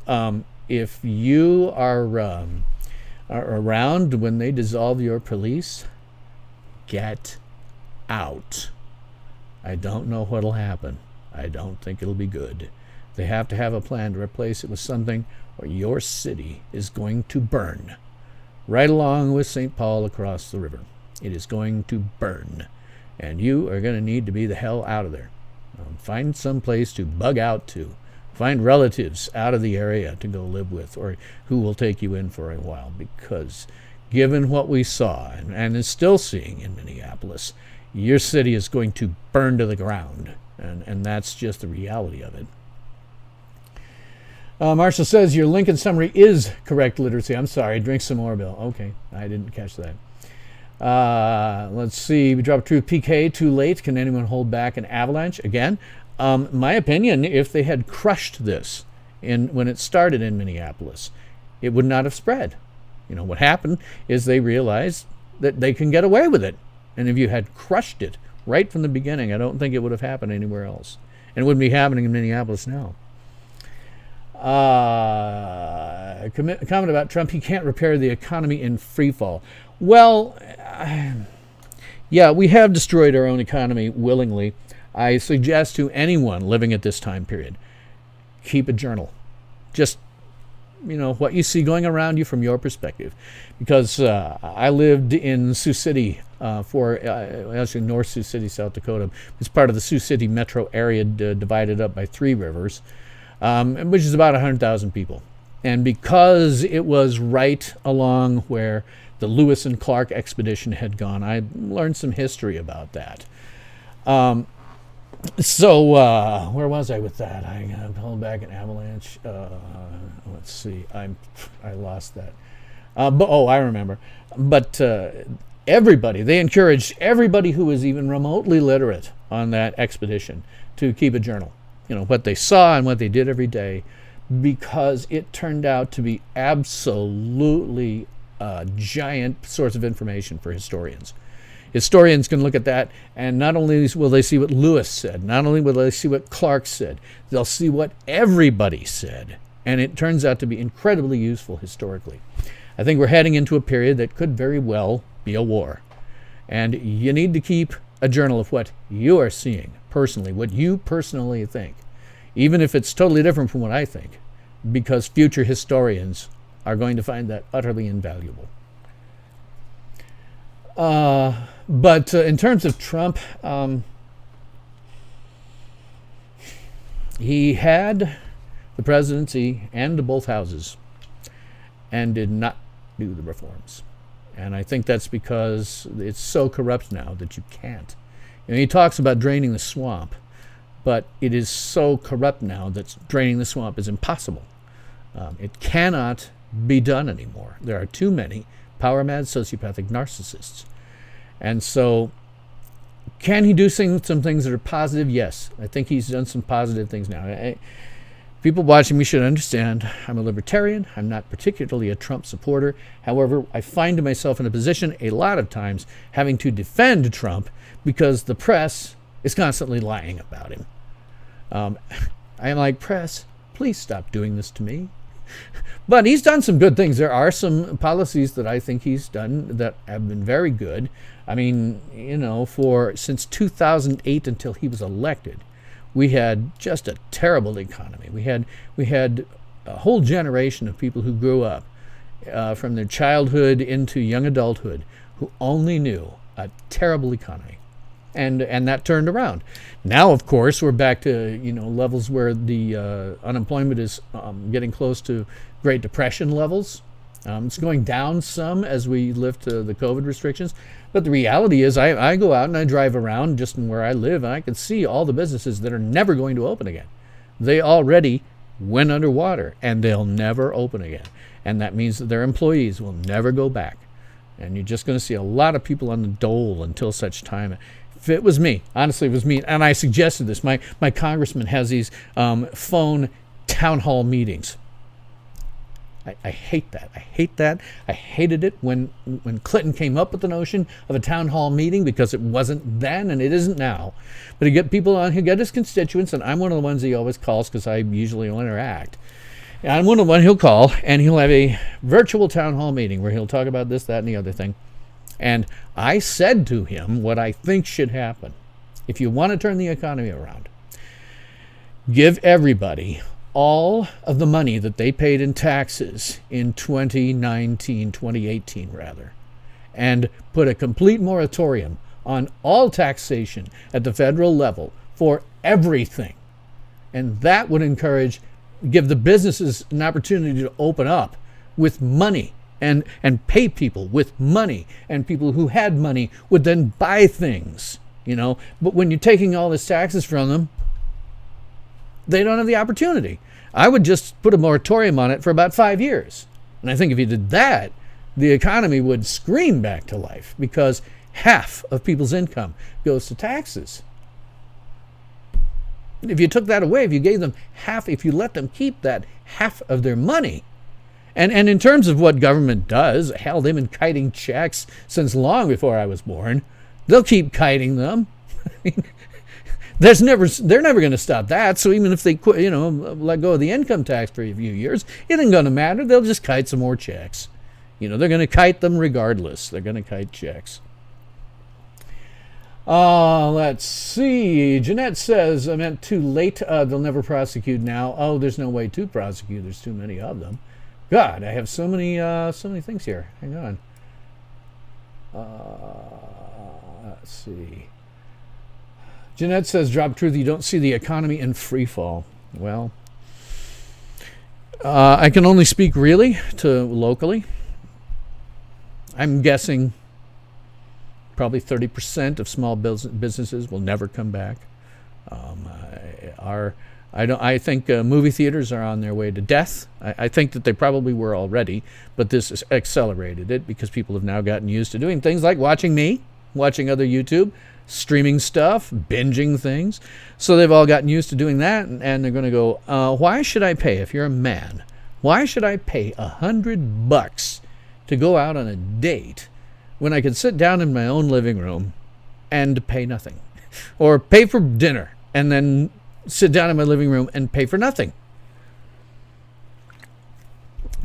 if you are around when they dissolve your police, get out. I don't know what'll happen. I don't think it'll be good. They have to have a plan to replace it with something or your city is going to burn. Right along with St. Paul across the river. It is going to burn. And you are going to need to be the hell out of there. Find some place to bug out to. Find relatives out of the area to go live with or who will take you in for a while. Because given what we saw and is still seeing in Minneapolis, your city is going to burn to the ground. And that's just the reality of it. Marshall says your Lincoln summary is correct literacy. I'm sorry. Drink some more, Bill. Okay. I didn't catch that. Let's see. We dropped Truth PK too late. Can anyone hold back an avalanche? Again, my opinion, if they had crushed this when it started in Minneapolis, it would not have spread. What happened is they realized that they can get away with it. And if you had crushed it right from the beginning, I don't think it would have happened anywhere else. And it wouldn't be happening in Minneapolis now. A comment about Trump, he can't repair the economy in free fall. Well, yeah, we have destroyed our own economy willingly. I suggest to anyone living at this time period, keep a journal. Just, what you see going around you from your perspective. Because I lived in Sioux City actually North Sioux City, South Dakota. It's part of the Sioux City metro area divided up by 3 rivers. Which is about 100,000 people. And because it was right along where the Lewis and Clark expedition had gone, I learned some history about that. So where was I with that? I pulled back an avalanche. Let's see. I lost that. I remember. But they encouraged everybody who was even remotely literate on that expedition to keep a journal. What they saw and what they did every day, because it turned out to be absolutely a giant source of information for historians. Historians can look at that, and not only will they see what Lewis said, not only will they see what Clark said, they'll see what everybody said. And it turns out to be incredibly useful historically. I think we're heading into a period that could very well be a war. And you need to keep a journal of what you are seeing personally, what you personally think, even if it's totally different from what I think, because future historians are going to find that utterly invaluable. But in terms of Trump, he had the presidency and both houses and did not do the reforms. And I think that's because it's so corrupt now that you can't. He talks about draining the swamp, but it is so corrupt now that draining the swamp is impossible. It cannot be done anymore. There are too many power-mad sociopathic narcissists. And so, can he do some things that are positive? Yes. I think he's done some positive things now. People watching me should understand I'm a libertarian. I'm not particularly a Trump supporter. However, I find myself in a position a lot of times having to defend Trump because the press is constantly lying about him. I am like, press, please stop doing this to me. But he's done some good things. There are some policies that I think he's done that have been very good. I mean, since 2008 until he was elected, we had just a terrible economy. We had a whole generation of people who grew up from their childhood into young adulthood who only knew a terrible economy. And that turned around. Now, of course, we're back to levels where the unemployment is getting close to Great Depression levels. It's going down some as we lift the COVID restrictions. But the reality is I go out and I drive around just in where I live, and I can see all the businesses that are never going to open again. They already went underwater, and they'll never open again. And that means that their employees will never go back. And you're just going to see a lot of people on the dole until such time. If it was me, honestly, it was me, and I suggested this. My congressman has these phone town hall meetings. I hate that. I hate that. I hated it when Clinton came up with the notion of a town hall meeting, because it wasn't then and it isn't now. But he'd get people on, he'd get his constituents, and I'm one of the ones he always calls because I usually will interact. And I'm one of the ones he'll call, and he'll have a virtual town hall meeting where he'll talk about this, that, and the other thing. And I said to him what I think should happen. If you want to turn the economy around, give everybody all of the money that they paid in taxes in 2018 rather, and put a complete moratorium on all taxation at the federal level for everything. And that would give the businesses an opportunity to open up with money and pay people with money, and people who had money would then buy things, But when you're taking all this taxes from them, they don't have the opportunity. I would just put a moratorium on it for about 5 years. And I think if you did that, the economy would scream back to life, because half of people's income goes to taxes. If you took that away, if you gave them half, if you let them keep that half of their money, and in terms of what government does, hell, they've been kiting checks since long before I was born. They'll keep kiting them. They're never going to stop that. So even if they let go of the income tax for a few years, it ain't going to matter. They'll just kite some more checks. They're going to kite them regardless. They're going to kite checks. Let's see. Jeanette says, I meant too late. They'll never prosecute now. Oh, there's no way to prosecute. There's too many of them. God, I have so many things here. Hang on. Let's see. Jeanette says, drop truth, you don't see the economy in free fall. Well, I can only speak really to locally. I'm guessing probably 30% of small businesses will never come back. I think movie theaters are on their way to death. I think that they probably were already, but this has accelerated it because people have now gotten used to doing things like watching me, watching other YouTube, streaming stuff, binging things. So they've all gotten used to doing that, and they're going to go, why should I pay, if you're a man, why should I pay $100 to go out on a date when I could sit down in my own living room and pay nothing? Or pay for dinner and then sit down in my living room and pay for nothing.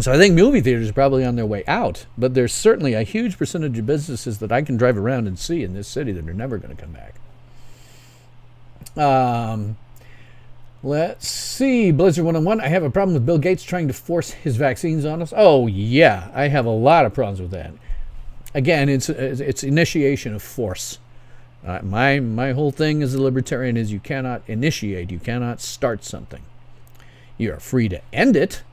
So I think movie theaters are probably on their way out, but there's certainly a huge percentage of businesses that I can drive around and see in this city that are never going to come back. Let's see. Blizzard 101, I have a problem with Bill Gates trying to force his vaccines on us. Oh, yeah, I have a lot of problems with that. Again, it's initiation of force. My whole thing as a libertarian is you cannot initiate, you cannot start something. You're free to end it.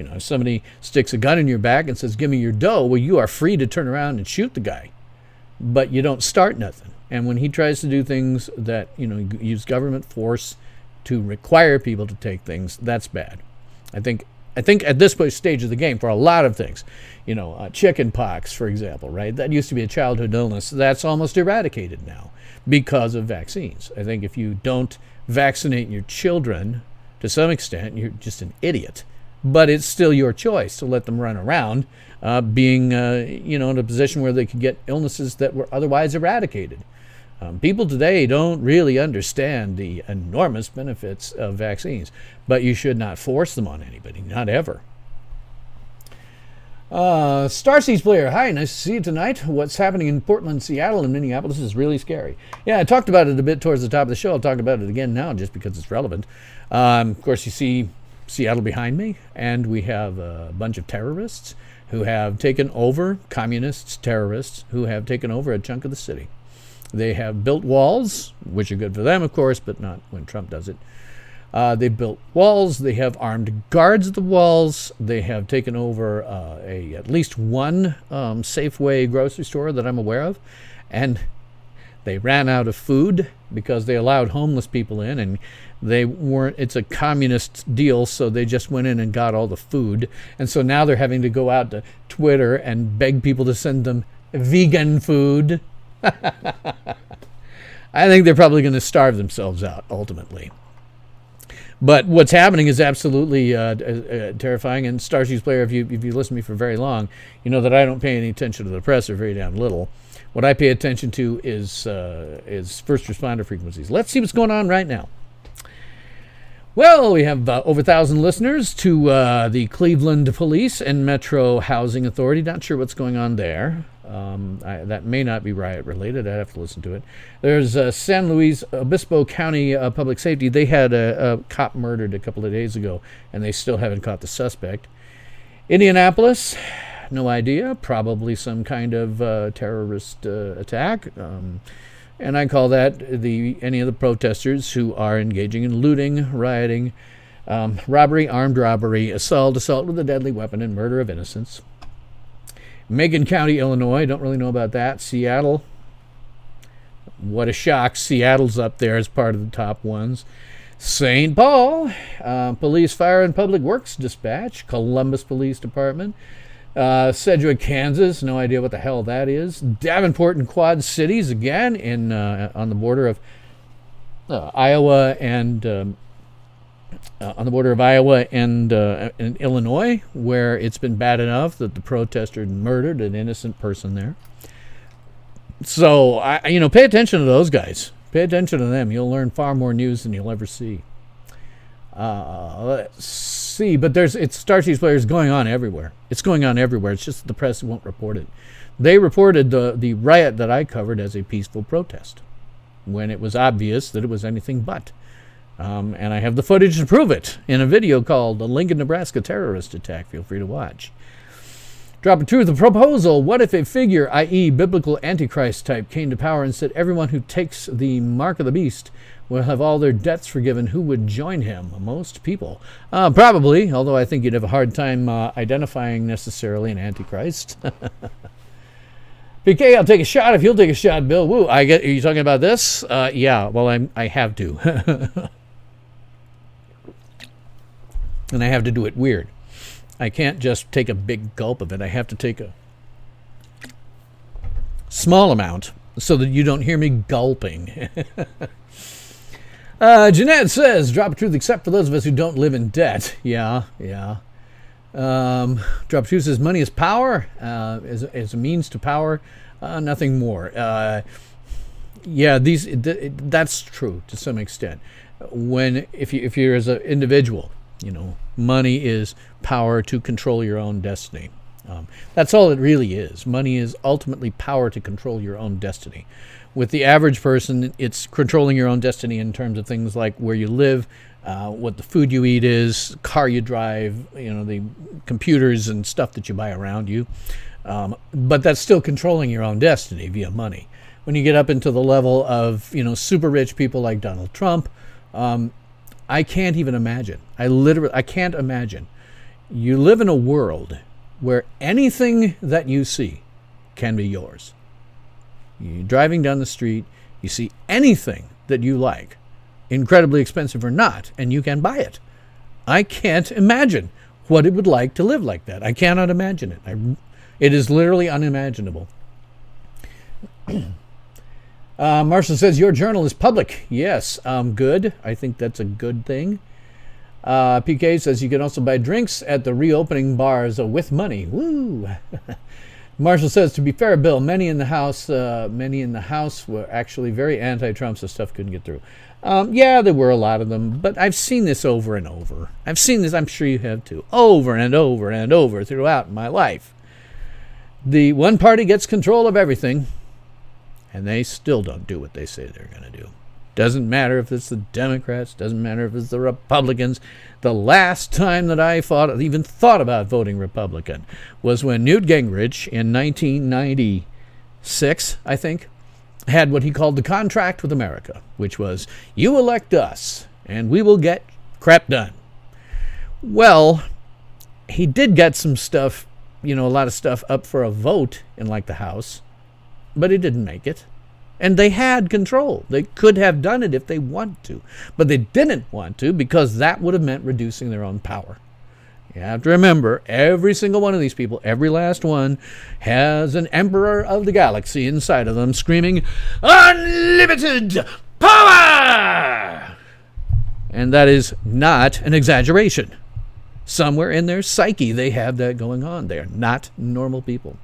If somebody sticks a gun in your back and says, give me your dough, well, you are free to turn around and shoot the guy. But you don't start nothing. And when he tries to do things that, use government force to require people to take things, that's bad. I think at this stage of the game, for a lot of things, chicken pox, for example, right? That used to be a childhood illness. That's almost eradicated now because of vaccines. I think if you don't vaccinate your children, to some extent, you're just an idiot. But it's still your choice to let them run around, being, in a position where they could get illnesses that were otherwise eradicated. People today don't really understand the enormous benefits of vaccines, but you should not force them on anybody, not ever. Starseeds player, hi, nice to see you tonight. What's happening in Portland, Seattle, and Minneapolis is really scary. Yeah, I talked about it a bit towards the top of the show. I'll talk about it again now just because it's relevant. Of course, you see Seattle behind me, and we have a bunch of terrorists who have taken over, communists, terrorists, who have taken over a chunk of the city. They have built walls, which are good for them, of course, but not when Trump does it. They've built walls. They have armed guards at the walls. They have taken over at least one Safeway grocery store that I'm aware of. And they ran out of food because they allowed homeless people in, and it's a communist deal, so they just went in and got all the food. And so now they're having to go out to Twitter and beg people to send them vegan food. I think they're probably going to starve themselves out ultimately. But what's happening is absolutely terrifying. And Starships Player, if you listen to me for very long, you know that I don't pay any attention to the press, or very damn little. What I pay attention to is first responder frequencies. Let's see what's going on right now. Well, we have over 1,000 listeners to the Cleveland Police and Metro Housing Authority. Not sure what's going on there. That may not be riot related. I'd have to listen to it. There's San Luis Obispo County Public Safety. They had a cop murdered a couple of days ago, and they still haven't caught the suspect. Indianapolis, no idea. Probably some kind of terrorist attack. And I call that any of the protesters who are engaging in looting, rioting, robbery, armed robbery, assault with a deadly weapon, and murder of innocents. Macon County, Illinois, don't really know about that. Seattle, what a shock. Seattle's up there as part of the top ones. St. Paul, Police, Fire, and Public Works Dispatch. Columbus Police Department. Sedgwick, Kansas, no idea what the hell that is. Davenport and Quad Cities, again, on the border of Iowa and Illinois, where it's been bad enough that the protester murdered an innocent person there. So, pay attention to those guys. Pay attention to them. You'll learn far more news than you'll ever see. Let's see, but Starships Player is going on everywhere. It's going on everywhere. It's just the press won't report it. They reported the riot that I covered as a peaceful protest, when it was obvious that it was anything but. And I have the footage to prove it in a video called The Lincoln, Nebraska Terrorist Attack. Feel free to watch. Drop of truth, a proposal. What if a figure, i.e. biblical Antichrist type, came to power and said everyone who takes the mark of the beast will have all their debts forgiven? Who would join him? Most people. Probably, although I think you'd have a hard time identifying necessarily an Antichrist. PK, I'll take a shot if you'll take a shot, Bill. Woo, are you talking about this? Yeah, well, I have to. And I have to do it weird. I can't just take a big gulp of it. I have to take a small amount so that you don't hear me gulping. Jeanette says, drop of truth except for those of us who don't live in debt. Yeah. Drop of truth says, money is power, as a means to power, nothing more. That's true to some extent. If you're as an individual, money is power to control your own destiny. That's all it really is. Money is ultimately power to control your own destiny. With the average person, it's controlling your own destiny in terms of things like where you live, what the food you eat is, car you drive, the computers and stuff that you buy around you. But that's still controlling your own destiny via money. When you get up into the level of, super rich people like Donald Trump, I can't even imagine. I can't imagine. You live in a world where anything that you see can be yours. You're driving down the street, you see anything that you like, incredibly expensive or not, and you can buy it. I can't imagine what it would like to live like that. I cannot imagine it. It is literally unimaginable. Marshall says, your journal is public. Yes, good. I think that's a good thing. PK says, you can also buy drinks at the reopening bars with money. Woo! Marshall says, to be fair, Bill, many in the House were actually very anti-Trump, so stuff couldn't get through. Yeah, there were a lot of them, but I've seen this over and over. I've seen this, I'm sure you have too, over and over and over throughout my life. The one party gets control of everything, and they still don't do what they say they're going to do. Doesn't matter if it's the Democrats, doesn't matter if it's the Republicans. The last time that I even thought about voting Republican was when Newt Gingrich in 1996, I think, had what he called the contract with America, which was, you elect us, and we will get crap done. Well, he did get some stuff, a lot of stuff up for a vote in like the House, but he didn't make it. And they had control. They could have done it if they wanted to, but they didn't want to because that would have meant reducing their own power. You have to remember, every single one of these people, every last one, has an emperor of the galaxy inside of them screaming, unlimited power! And that is not an exaggeration. Somewhere in their psyche, they have that going on. They are not normal people.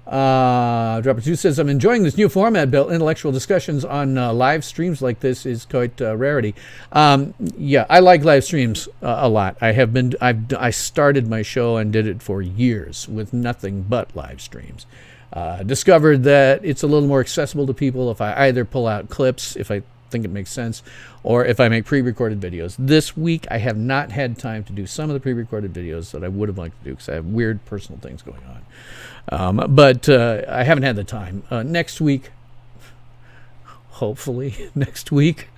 Dropper 2 says, I'm enjoying this new format, Bill. Intellectual discussions on live streams like this is quite rarity. Yeah, I like live streams a lot. I started my show and did it for years with nothing but live streams. Discovered that it's a little more accessible to people if I either pull out clips, if I think it makes sense, or if I make pre-recorded videos. This week, I have not had time to do some of the pre-recorded videos that I would have liked to do because I have weird personal things going on. But I haven't had the time. Next week, hopefully next week,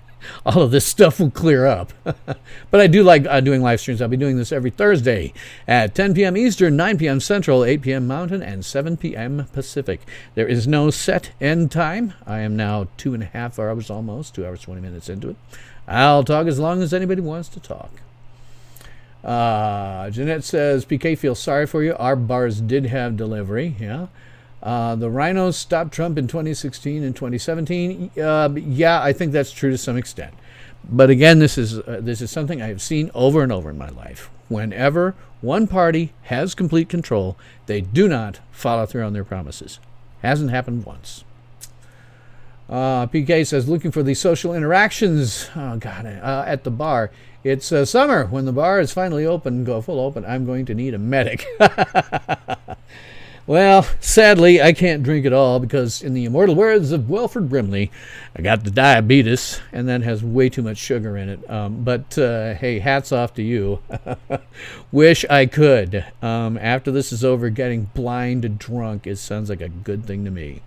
all of this stuff will clear up. But I do like doing live streams. I'll be doing this every Thursday at 10 p.m. Eastern, 9 p.m. Central, 8 p.m. Mountain, and 7 p.m. Pacific. There is no set end time. I am now 2.5 hours almost, 2 hours, 20 minutes into it. I'll talk as long as anybody wants to talk. Jeanette says, PK feels sorry for you. Our bars did have delivery. Yeah. The rhinos stopped Trump in 2016 and 2017. Yeah, I think that's true to some extent. But again, this is something I have seen over and over in my life. Whenever one party has complete control, they do not follow through on their promises. Hasn't happened once. PK says, looking for the social interactions. Oh, God, at the bar. It's summer. When the bar is finally open, go full open, I'm going to need a medic. Well, sadly, I can't drink it all because, in the immortal words of Wilford Brimley, I got the diabetes, and that has way too much sugar in it. But hey, hats off to you. Wish I could. After this is over, getting blind drunk, it sounds like a good thing to me.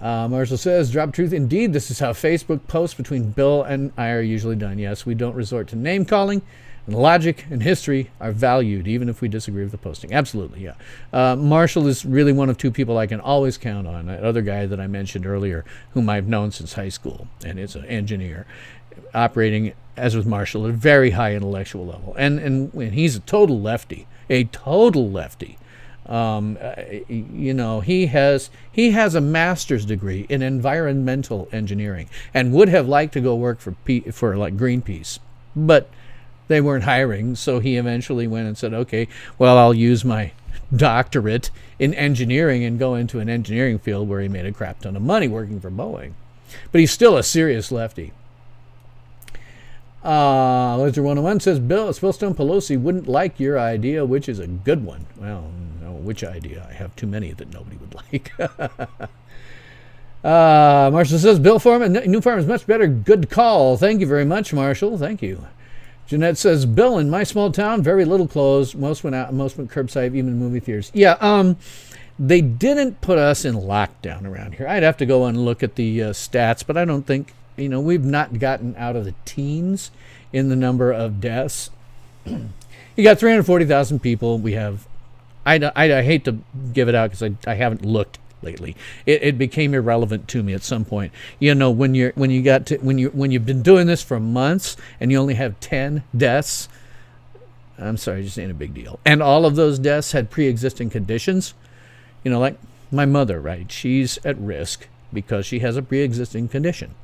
Marshall says, drop truth. Indeed, this is how Facebook posts between Bill and I are usually done. Yes, we don't resort to name calling, and logic and history are valued, even if we disagree with the posting. Absolutely, yeah. Marshall is really one of two people I can always count on. That other guy that I mentioned earlier, whom I've known since high school, and is an engineer, operating, as with Marshall, at a very high intellectual level. And he's a total lefty. He has a master's degree in environmental engineering and would have liked to go work for like Greenpeace, but they weren't hiring, so he eventually went and said, okay, well, I'll use my doctorate in engineering and go into an engineering field where he made a crap ton of money working for Boeing. But he's still a serious lefty. Lizard 101 says, Bill Stone Pelosi wouldn't like your idea, which is a good one. Well, no, which idea? I have too many that nobody would like. Marshall says, Bill Foreman, new farm is much better. Good call. Thank you very much, Marshall. Thank you. Jeanette says, Bill, in my small town, very little closed. Most went out, most went curbside, even movie theaters. Yeah, they didn't put us in lockdown around here. I'd have to go and look at the stats, but I don't think, we've not gotten out of the teens in the number of deaths. You got 340,000 people. We have, I hate to give it out because I haven't looked lately. It became irrelevant to me at some point. When you've been doing this for months and you only have 10 deaths, I'm sorry, just ain't a big deal. And all of those deaths had pre-existing conditions. Like my mother, right? She's at risk because she has a pre-existing condition.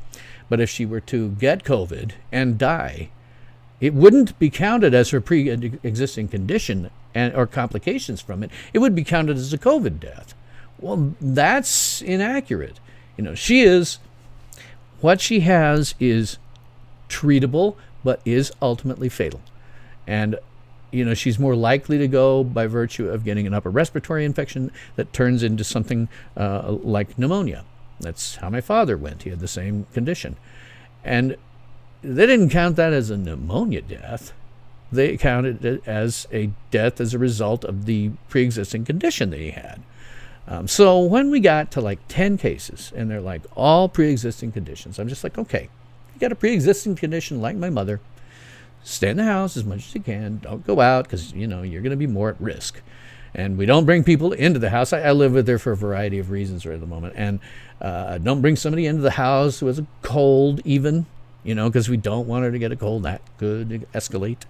But if she were to get COVID and die, it wouldn't be counted as her pre-existing condition or complications from it. It would be counted as a COVID death. Well, that's inaccurate. What she has is treatable, but is ultimately fatal. And, she's more likely to go by virtue of getting an upper respiratory infection that turns into something like pneumonia. That's how my father went. He had the same condition. And they didn't count that as a pneumonia death. They counted it as a death as a result of the pre-existing condition that he had. So when we got to like 10 cases, and they're like all pre-existing conditions, I'm just like, okay, you got a pre-existing condition like my mother, stay in the house as much as you can. Don't go out because, you're going to be more at risk. And we don't bring people into the house. I live with her for a variety of reasons right at the moment. And don't bring somebody into the house who has a cold even, because we don't want her to get a cold. That could escalate.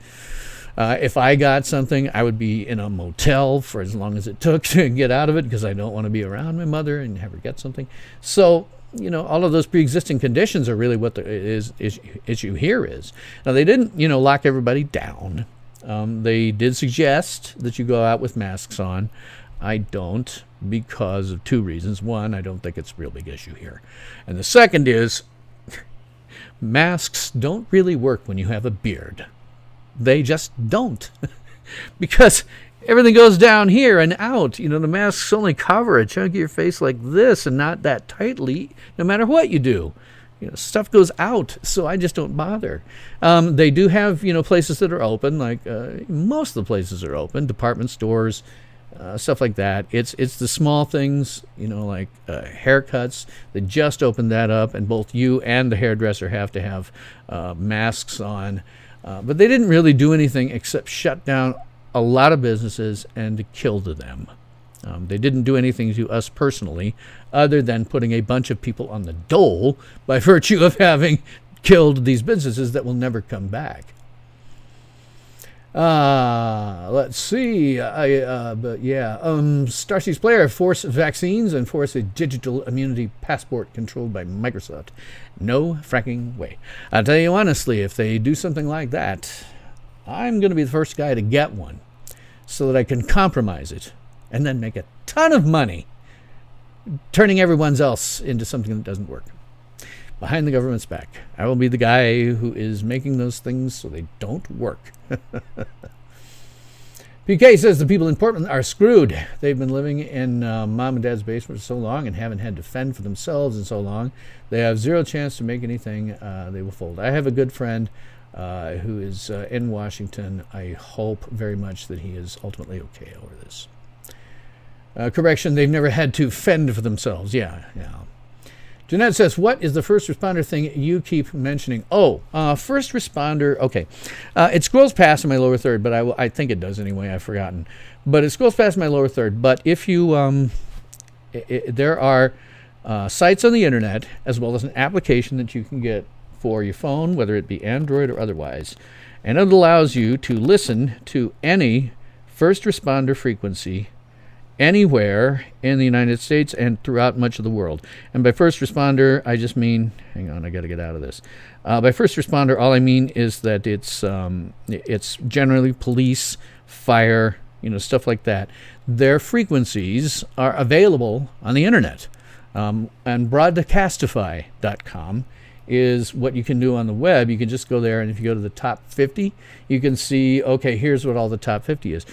If I got something, I would be in a motel for as long as it took to get out of it because I don't want to be around my mother and have her get something. So, all of those pre-existing conditions are really what the issue here is. Now, they didn't, lock everybody down. They did suggest that you go out with masks on. I don't, because of two reasons. One, I don't think it's a real big issue here. And the second is masks don't really work when you have a beard. They just don't. Because everything goes down here and out. The masks only cover a chunk of your face like this and not that tightly, no matter what you do. Stuff goes out, so I just don't bother. They do have, places that are open, like most of the places are open, department stores, stuff like that. It's the small things, like haircuts. They just opened that up, and both you and the hairdresser have to have masks on. But they didn't really do anything except shut down a lot of businesses and killed them. They didn't do anything to us personally other than putting a bunch of people on the dole by virtue of having killed these businesses that will never come back. Let's see. Starseeds Player force vaccines and force a digital immunity passport controlled by Microsoft. No fracking way. I'll tell you honestly, if they do something like that, I'm going to be the first guy to get one so that I can compromise it and then make a ton of money turning everyone's else into something that doesn't work. Behind the government's back. I will be the guy who is making those things so they don't work. PK says the people in Portland are screwed. They've been living in mom and dad's basement for so long and haven't had to fend for themselves in so long. They have zero chance to make anything. They will fold. I have a good friend who is in Washington. I hope very much that he is ultimately okay over this. Correction, they've never had to fend for themselves. Yeah. Jeanette says, what is the first responder thing you keep mentioning? First responder, okay. It scrolls past in my lower third, but I think it does anyway. I've forgotten. But it scrolls past my lower third. But if you, there are sites on the internet, as well as an application that you can get for your phone, whether it be Android or otherwise. And it allows you to listen to any first responder frequency anywhere in the United States and throughout much of the world. And by first responder, I just mean, hang on, I got to get out of this. By first responder, all I mean is that it's generally police, fire, stuff like that. Their frequencies are available on the internet. And broadcastify.com is what you can do on the web. You can just go there, and if you go to the top 50, you can see, okay, here's what all the top 50 is.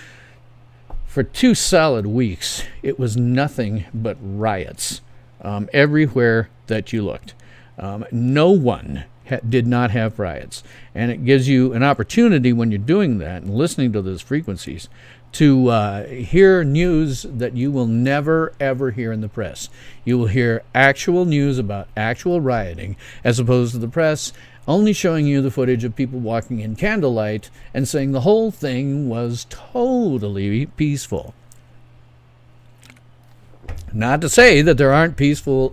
For 2 solid weeks, it was nothing but riots everywhere that you looked. No one did not have riots. And it gives you an opportunity when you're doing that and listening to those frequencies to hear news that you will never, ever hear in the press. You will hear actual news about actual rioting as opposed to the press only showing you the footage of people walking in candlelight and saying the whole thing was totally peaceful. Not to say that there aren't peaceful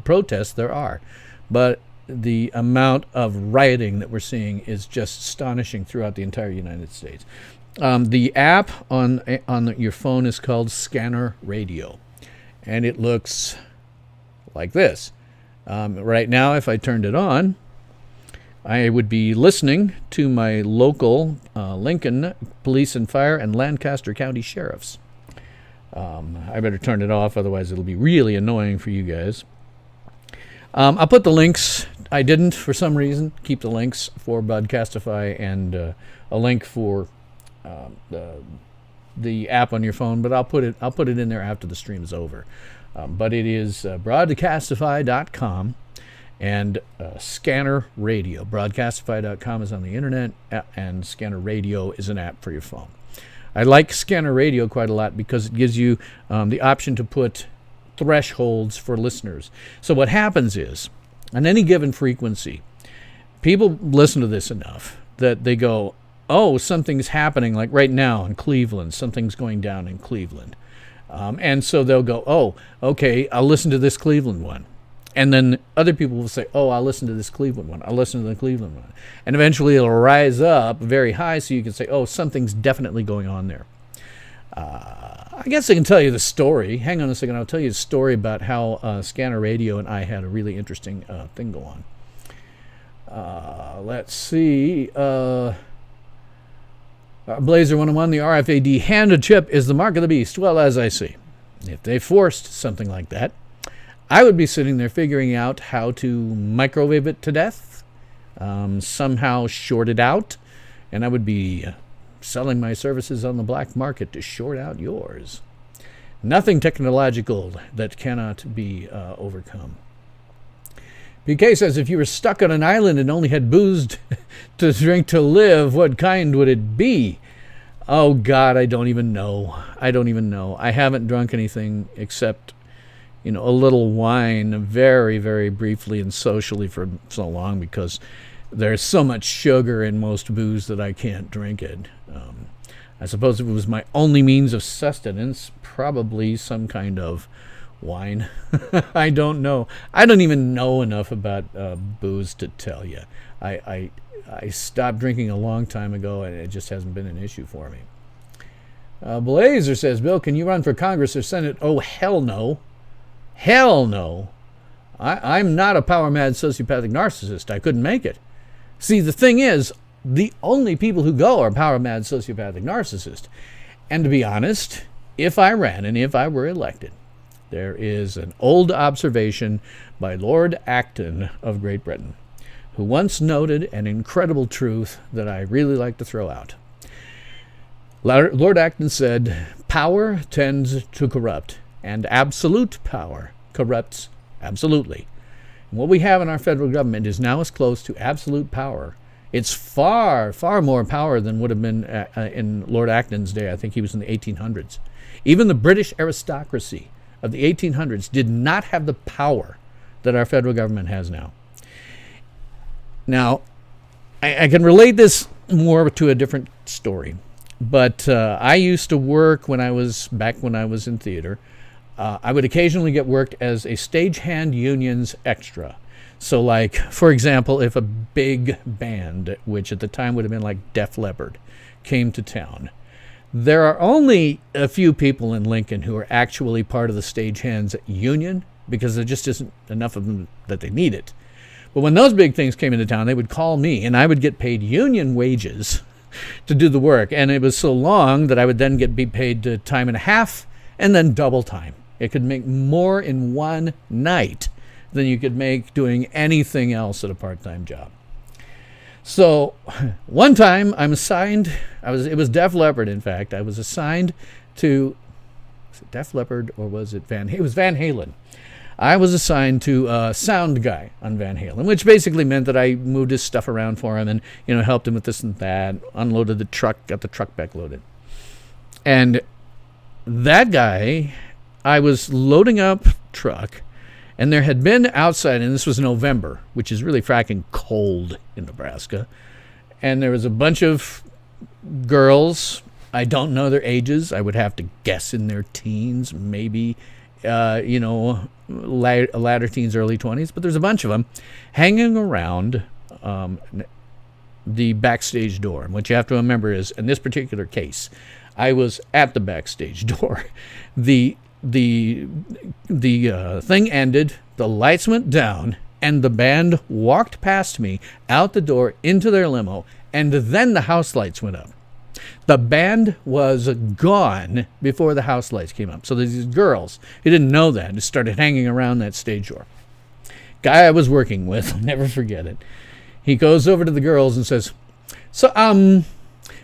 protests, there are. But the amount of rioting that we're seeing is just astonishing throughout the entire United States. The app on your phone is called Scanner Radio. And it looks like this. Right now, if I turned it on, I would be listening to my local Lincoln Police and Fire and Lancaster County Sheriffs. I better turn it off, otherwise it'll be really annoying for you guys. I'll put the links. I didn't, for some reason, keep the links for Broadcastify and a link for the app on your phone, but I'll put it in there after the stream is over. But it is broadcastify.com. And Scanner Radio. Broadcastify.com is on the internet, and Scanner Radio is an app for your phone. I like scanner radio quite a lot because it gives you the option to put thresholds for listeners. So what happens is, on any given frequency, people listen to this enough that they go, oh, something's happening, like right now in Cleveland, something's going down in Cleveland. And so they'll go, oh, okay, I'll listen to this Cleveland one. And then other people will say, oh, I'll listen to this Cleveland one. I'll listen to the Cleveland one. And eventually it'll rise up very high so you can say, oh, something's definitely going on there. I guess I can tell you the story. Hang on a second. I'll tell you a story about how Scanner Radio and I had a really interesting thing go on. Let's see. Blazer 101, the RFID hand chip is the mark of the beast. Well, as I see, if they forced something like that, I would be sitting there figuring out how to microwave it to death, somehow short it out, and I would be selling my services on the black market to short out yours. Nothing technological that cannot be overcome. PK says, if you were stuck on an island and only had booze to drink to live, what kind would it be? Oh, God, I don't even know. I haven't drunk anything except, a little wine very, very briefly and socially for so long because there's so much sugar in most booze that I can't drink it. I suppose if it was my only means of sustenance, probably some kind of wine. I don't know. I don't even know enough about booze to tell you. I stopped drinking a long time ago, and it just hasn't been an issue for me. Blazer says, Bill, can you run for Congress or Senate? Oh, hell no. Hell no. I'm not a power-mad sociopathic narcissist. I couldn't make it. See, the thing is, the only people who go are power-mad sociopathic narcissists. And to be honest, if I ran and if I were elected, there is an old observation by Lord Acton of Great Britain, who once noted an incredible truth that I really like to throw out. Lord Acton said, power tends to corrupt, and absolute power corrupts absolutely. And what we have in our federal government is now as close to absolute power. It's far, far more power than would have been in Lord Acton's day. I think he was in the 1800s. Even the British aristocracy of the 1800s did not have the power that our federal government has now. Now, I can relate this more to a different story, but I used to work when I was in theater. I would occasionally get worked as a stagehand union's extra. So, like, for example, if a big band, which at the time would have been like Def Leppard, came to town, there are only a few people in Lincoln who are actually part of the stagehands union because there just isn't enough of them that they need it. But when those big things came into town, they would call me, and I would get paid union wages to do the work. And it was so long that I would then be paid time and a half and then double time. It could make more in one night than you could make doing anything else at a part-time job. So one time I'm assigned, it was Def Leppard, in fact. I was assigned to, was it Def Leppard or was it it was Van Halen. I was assigned to sound guy on Van Halen, which basically meant that I moved his stuff around for him and, helped him with this and that, unloaded the truck, got the truck back loaded. And that guy, I was loading up truck, and there had been outside, and this was November, which is really fracking cold in Nebraska, and there was a bunch of girls. I don't know their ages. I would have to guess in their teens, maybe, latter teens, early 20s, but there's a bunch of them hanging around the backstage door. And what you have to remember is, in this particular case, I was at the backstage door. The thing ended, the lights went down, and the band walked past me out the door into their limo, and then the house lights went up. The band was gone before the house lights came up. So these girls who didn't know that just started hanging around that stage door. Guy I was working with, I'll never forget it. He goes over to the girls and says, "So,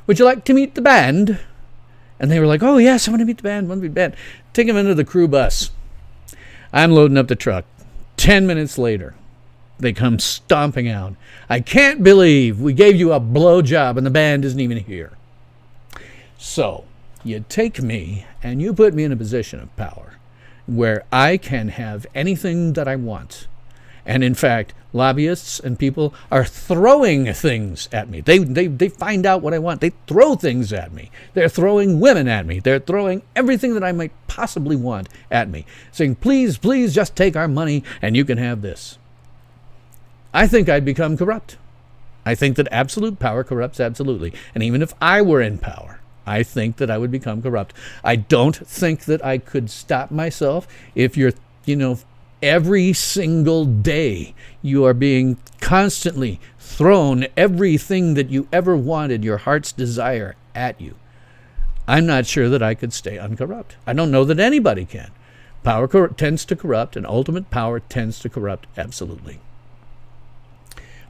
would you like to meet the band?" And they were like, "Oh, yes, I want to meet the band, Take them into the crew bus. I'm loading up the truck. 10 minutes later, they come stomping out. "I can't believe we gave you a blowjob and the band isn't even here." So, You take me and you put me in a position of power where I can have anything that I want. And in fact, lobbyists and people are throwing things at me. They find out what I want. They throw things at me. They're throwing women at me. They're throwing everything that I might possibly want at me, saying, please, please just take our money and you can have this. I think I'd become corrupt. I think that absolute power corrupts absolutely. And even if I were in power, I think that I would become corrupt. I don't think that I could stop myself if you're, every single day you are being constantly thrown everything that you ever wanted, your heart's desire, at you. I'm not sure that I could stay uncorrupt. I don't know that anybody can. Power tends to corrupt, and ultimate power tends to corrupt absolutely.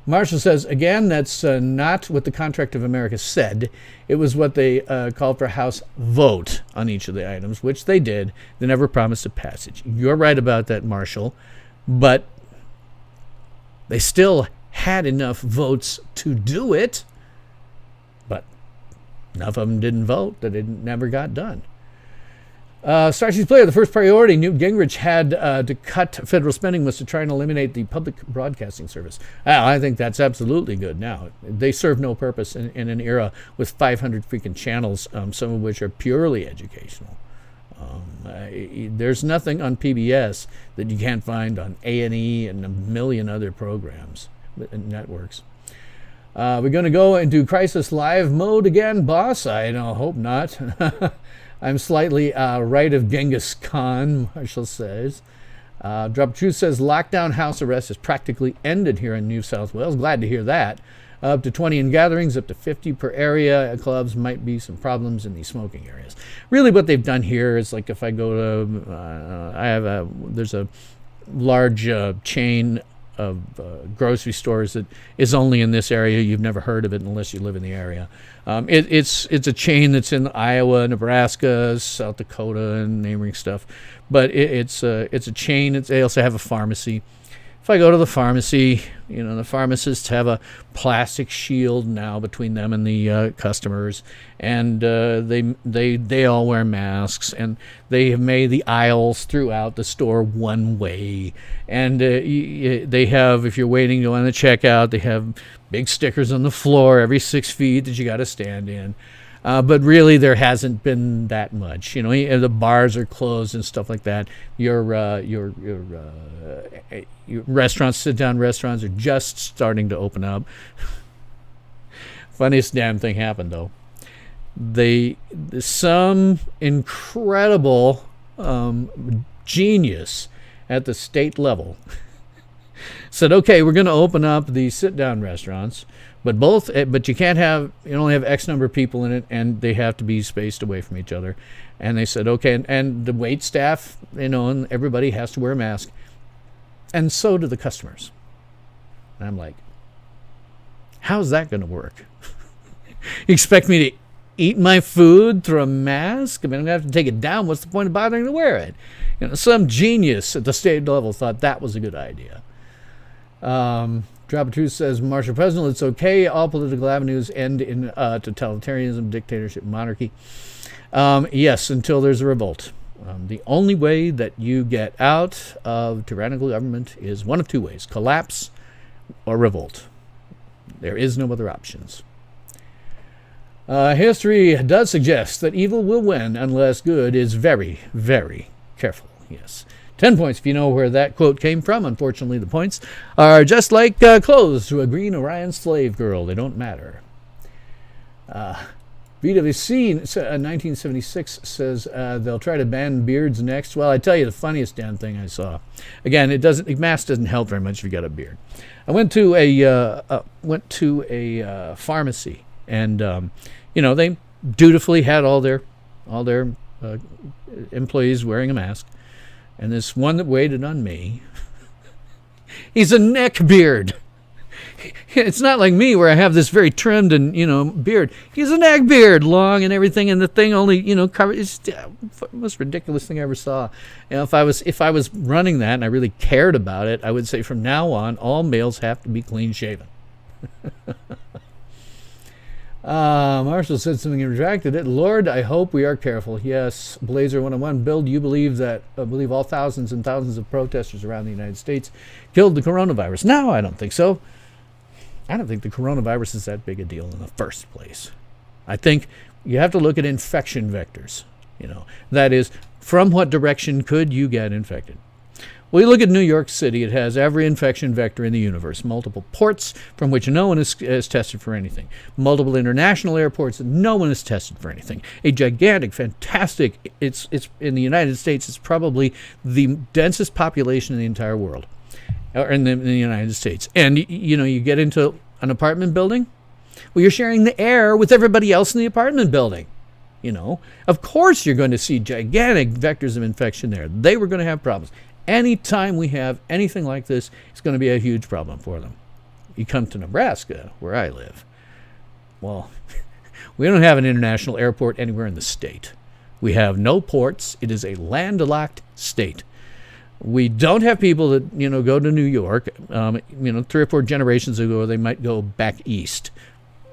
Marshall says, again, that's not what the Contract of America said. It was what they called for House vote on each of the items, which they did. They never promised a passage. You're right about that, Marshall. But they still had enough votes to do it. But enough of them didn't vote that it never got done. Starseeds Player, the first priority Newt Gingrich had to cut federal spending was to try and eliminate the public broadcasting service. I think that's absolutely good now. They serve no purpose in an era with 500 freaking channels, some of which are purely educational. There's nothing on PBS that you can't find on A&E and a million other programs and networks. We're going to go into Crisis Live mode again, boss? I hope not. I'm slightly right of Genghis Khan, Marshall says. Drop Truth says lockdown house arrest is practically ended here in New South Wales. Glad to hear that. Up to 20 in gatherings, up to 50 per area. Clubs might be some problems in these smoking areas. Really what they've done here is like if I go to, there's a large chain of grocery stores that is only in this area. You've never heard of it unless you live in the area. It's a chain that's in Iowa, Nebraska, South Dakota, and neighboring stuff. But it's a chain. They also have a pharmacy. If I go to the pharmacy, the pharmacists have a plastic shield now between them and the customers, and they all wear masks, and they have made the aisles throughout the store one way, and they have, if you're waiting to go on the checkout, they have big stickers on the floor every 6 feet that you got to stand in. But really, there hasn't been that much. The bars are closed and stuff like that. Your restaurants, sit-down restaurants, are just starting to open up. Funniest damn thing happened, though. Some incredible genius at the state level said, okay, we're going to open up the sit-down restaurants, but you only have X number of people in it, and they have to be spaced away from each other. And they said, okay, and the wait staff, and everybody has to wear a mask, and so do the customers. And I'm like, how's that going to work? You expect me to eat my food through a mask? I mean, I'm going to have to take it down. What's the point of bothering to wear it? Some genius at the state level thought that was a good idea. Drop of Truth says, Marshall President, it's okay. All political avenues end in totalitarianism, dictatorship, monarchy. Yes, until there's a revolt. The only way that you get out of tyrannical government is one of two ways: collapse or revolt. There is no other options. History does suggest that evil will win unless good is very, very careful. Yes. 10 points if you know where that quote came from. Unfortunately, the points are just like clothes to a green Orion slave girl. They don't matter. BWC 1976 says they'll try to ban beards next. Well, I tell you the funniest damn thing I saw. Again, mask doesn't help very much if you got a beard. I went to a pharmacy, and they dutifully had all their employees wearing a mask. And this one that waited on me, he's a neck beard. It's not like me where I have this very trimmed and, beard. He's a neck beard, long and everything, and the thing only, covers. It's the most ridiculous thing I ever saw. If I was running that and I really cared about it, I would say from now on, all males have to be clean shaven. Marshall said something and retracted it. Lord, I hope we are careful. Yes, Blazer 101. Bill, do you believe that believe all thousands and thousands of protesters around the United States killed the coronavirus? No, I don't think so. I don't think the coronavirus is that big a deal in the first place. I think you have to look at infection vectors. That is, from what direction could you get infected? Well, you look at New York City, it has every infection vector in the universe. Multiple ports from which no one is tested for anything. Multiple international airports, no one is tested for anything. A gigantic, fantastic, it's in the United States, it's probably the densest population in the entire world, or in the United States. And, you get into an apartment building, well, you're sharing the air with everybody else in the apartment building. Of course you're going to see gigantic vectors of infection there. They were going to have problems. Anytime we have anything like this, it's going to be a huge problem for them. You come to Nebraska, where I live. Well, we don't have an international airport anywhere in the state. We have no ports. It is a landlocked state. We don't have people that, go to New York. 3 or 4 generations ago, they might go back east.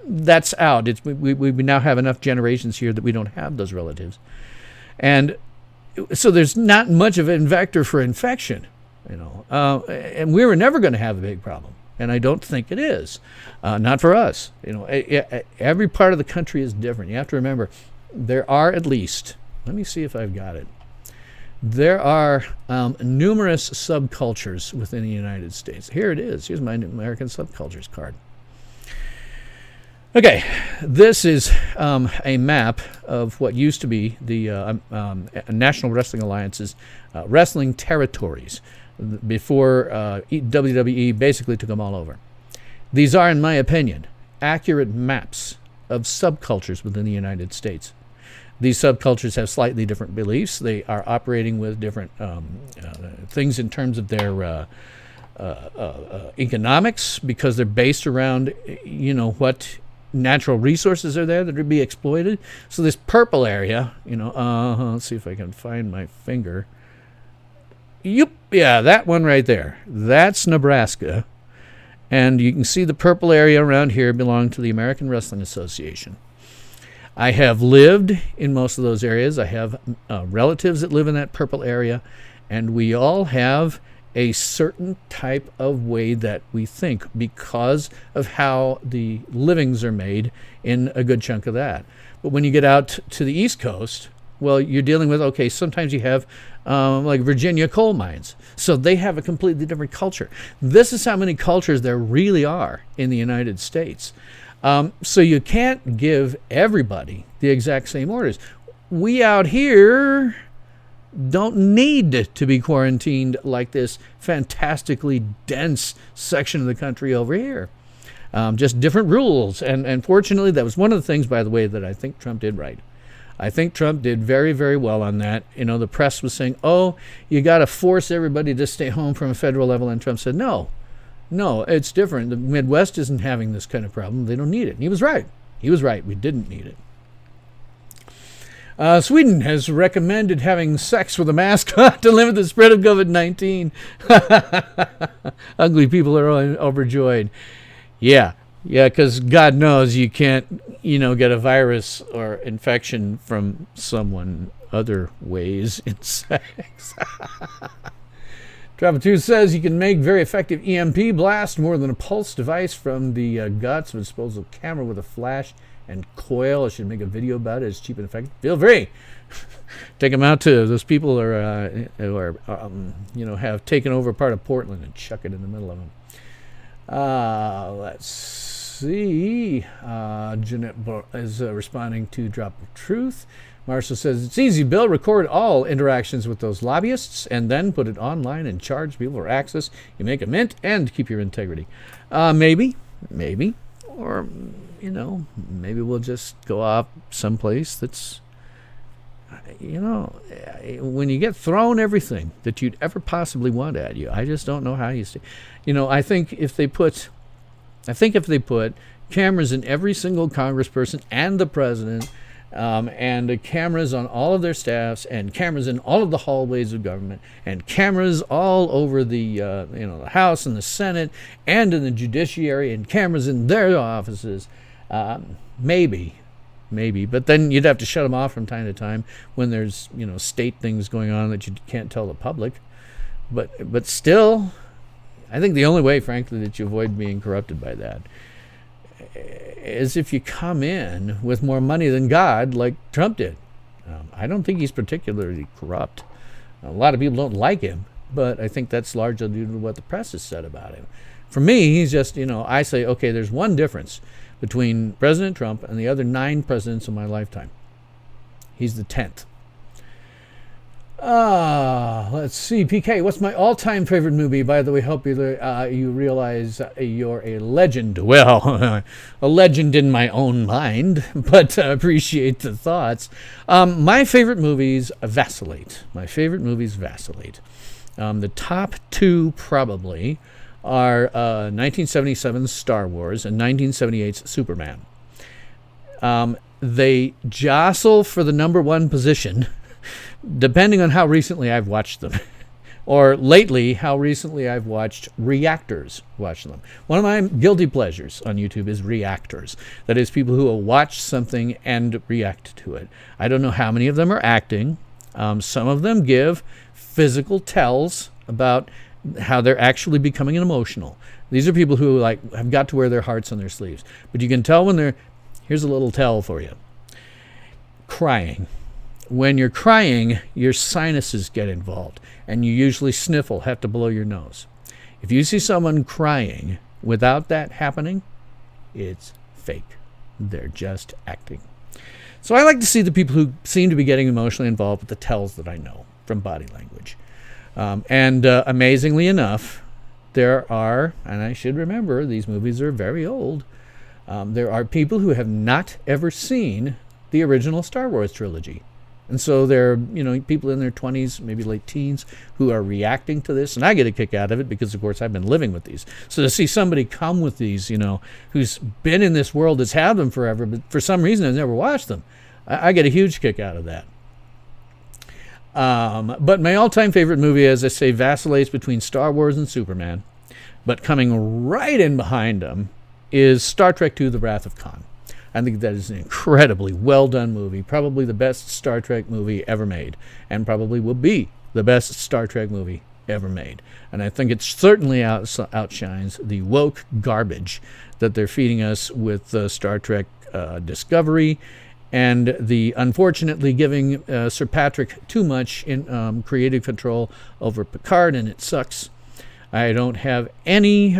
That's out. We now have enough generations here that we don't have those relatives. And so there's not much of a vector for infection, and we were never going to have a big problem. And I don't think it is, not for us. Every part of the country is different. You have to remember, there are at least, let me see if I've got it. There are numerous subcultures within the United States. Here it is. Here's my American subcultures card. Okay, this is a map of what used to be the National Wrestling Alliance's wrestling territories before WWE basically took them all over. These are, in my opinion, accurate maps of subcultures within the United States. These subcultures have slightly different beliefs. They are operating with different things in terms of their economics, because they're based around, what natural resources are there that would be exploited. So this purple area, let's see if I can find my finger. Yep, yeah, that one right there. That's Nebraska. And you can see the purple area around here belong to the American Wrestling Association. I have lived in most of those areas. I have relatives that live in that purple area, and we all have a certain type of way that we think because of how the livings are made in a good chunk of that. But when you get out to the East Coast, well, you're dealing with, sometimes you have like Virginia coal mines. So they have a completely different culture. This is how many cultures there really are in the United States. So you can't give everybody the exact same orders. We out here don't need to be quarantined like this fantastically dense section of the country over here. Just different rules. And fortunately, that was one of the things, by the way, that I think Trump did right. I think Trump did very, very well on that. The press was saying, you got to force everybody to stay home from a federal level. And Trump said, no, it's different. The Midwest isn't having this kind of problem. They don't need it. And he was right. We didn't need it. Sweden has recommended having sex with a mask on to limit the spread of COVID-19. Ugly people are overjoyed. Yeah, because God knows you can't, get a virus or infection from someone other ways in sex. Travel 2 says you can make very effective EMP blast more than a pulse device from the guts of a disposable camera with a flash and coil. I should make a video about it. It's cheap and effective. Feel free. Take them out to those people who are have taken over part of Portland and chuck it in the middle of them. Let's see. Jeanette is responding to Drop of Truth. Marshall says, it's easy, Bill. Record all interactions with those lobbyists and then put it online and charge people for access. You make a mint and keep your integrity. Maybe. Or, maybe we'll just go off someplace that's, when you get thrown everything that you'd ever possibly want at you, I just don't know how you stay. I think if they put cameras in every single congressperson and the president, and cameras on all of their staffs, and cameras in all of the hallways of government, and cameras all over the the House and the Senate and in the judiciary, and cameras in their offices, Maybe. But then you'd have to shut them off from time to time when there's, state things going on that you can't tell the public. But still, I think the only way, frankly, that you avoid being corrupted by that is if you come in with more money than God, like Trump did. I don't think he's particularly corrupt. A lot of people don't like him, but I think that's largely due to what the press has said about him. For me, he's just, I say, okay, there's one difference between President Trump and the other 9 presidents of my lifetime. He's the 10th. Let's see, PK, what's my all-time favorite movie? By the way, hope you realize you're a legend. Well, a legend in my own mind, but appreciate the thoughts. My favorite movies vacillate. The top 2 probably are 1977's Star Wars and 1978's Superman. They jostle for the number 1 position depending on how recently I've watched them. Or lately, how recently I've watched reactors watch them. One of my guilty pleasures on YouTube is reactors. That is, people who will watch something and react to it. I don't know how many of them are acting. Some of them give physical tells about how they're actually becoming emotional. These are people who have got to wear their hearts on their sleeves. But you can tell when they're... Here's a little tell for you. Crying. When you're crying, your sinuses get involved, and you usually sniffle, have to blow your nose. If you see someone crying without that happening, it's fake. They're just acting. So I like to see the people who seem to be getting emotionally involved with the tells that I know from body language. And amazingly enough, there are, and I should remember, these movies are very old, there are people who have not ever seen the original Star Wars trilogy. And so there are, people in their 20s, maybe late teens, who are reacting to this. And I get a kick out of it because, of course, I've been living with these. So to see somebody come with these, who's been in this world, has had them forever, but for some reason has never watched them, I get a huge kick out of that. But my all-time favorite movie, as I say, vacillates between Star Wars and Superman. But coming right in behind them is Star Trek II: The Wrath of Khan. I think that is an incredibly well-done movie, probably the best Star Trek movie ever made, and probably will be the best Star Trek movie ever made. And I think it certainly outshines the woke garbage that they're feeding us with Star Trek Discovery, and the unfortunately giving Sir Patrick too much in creative control over Picard, and it sucks. I don't have any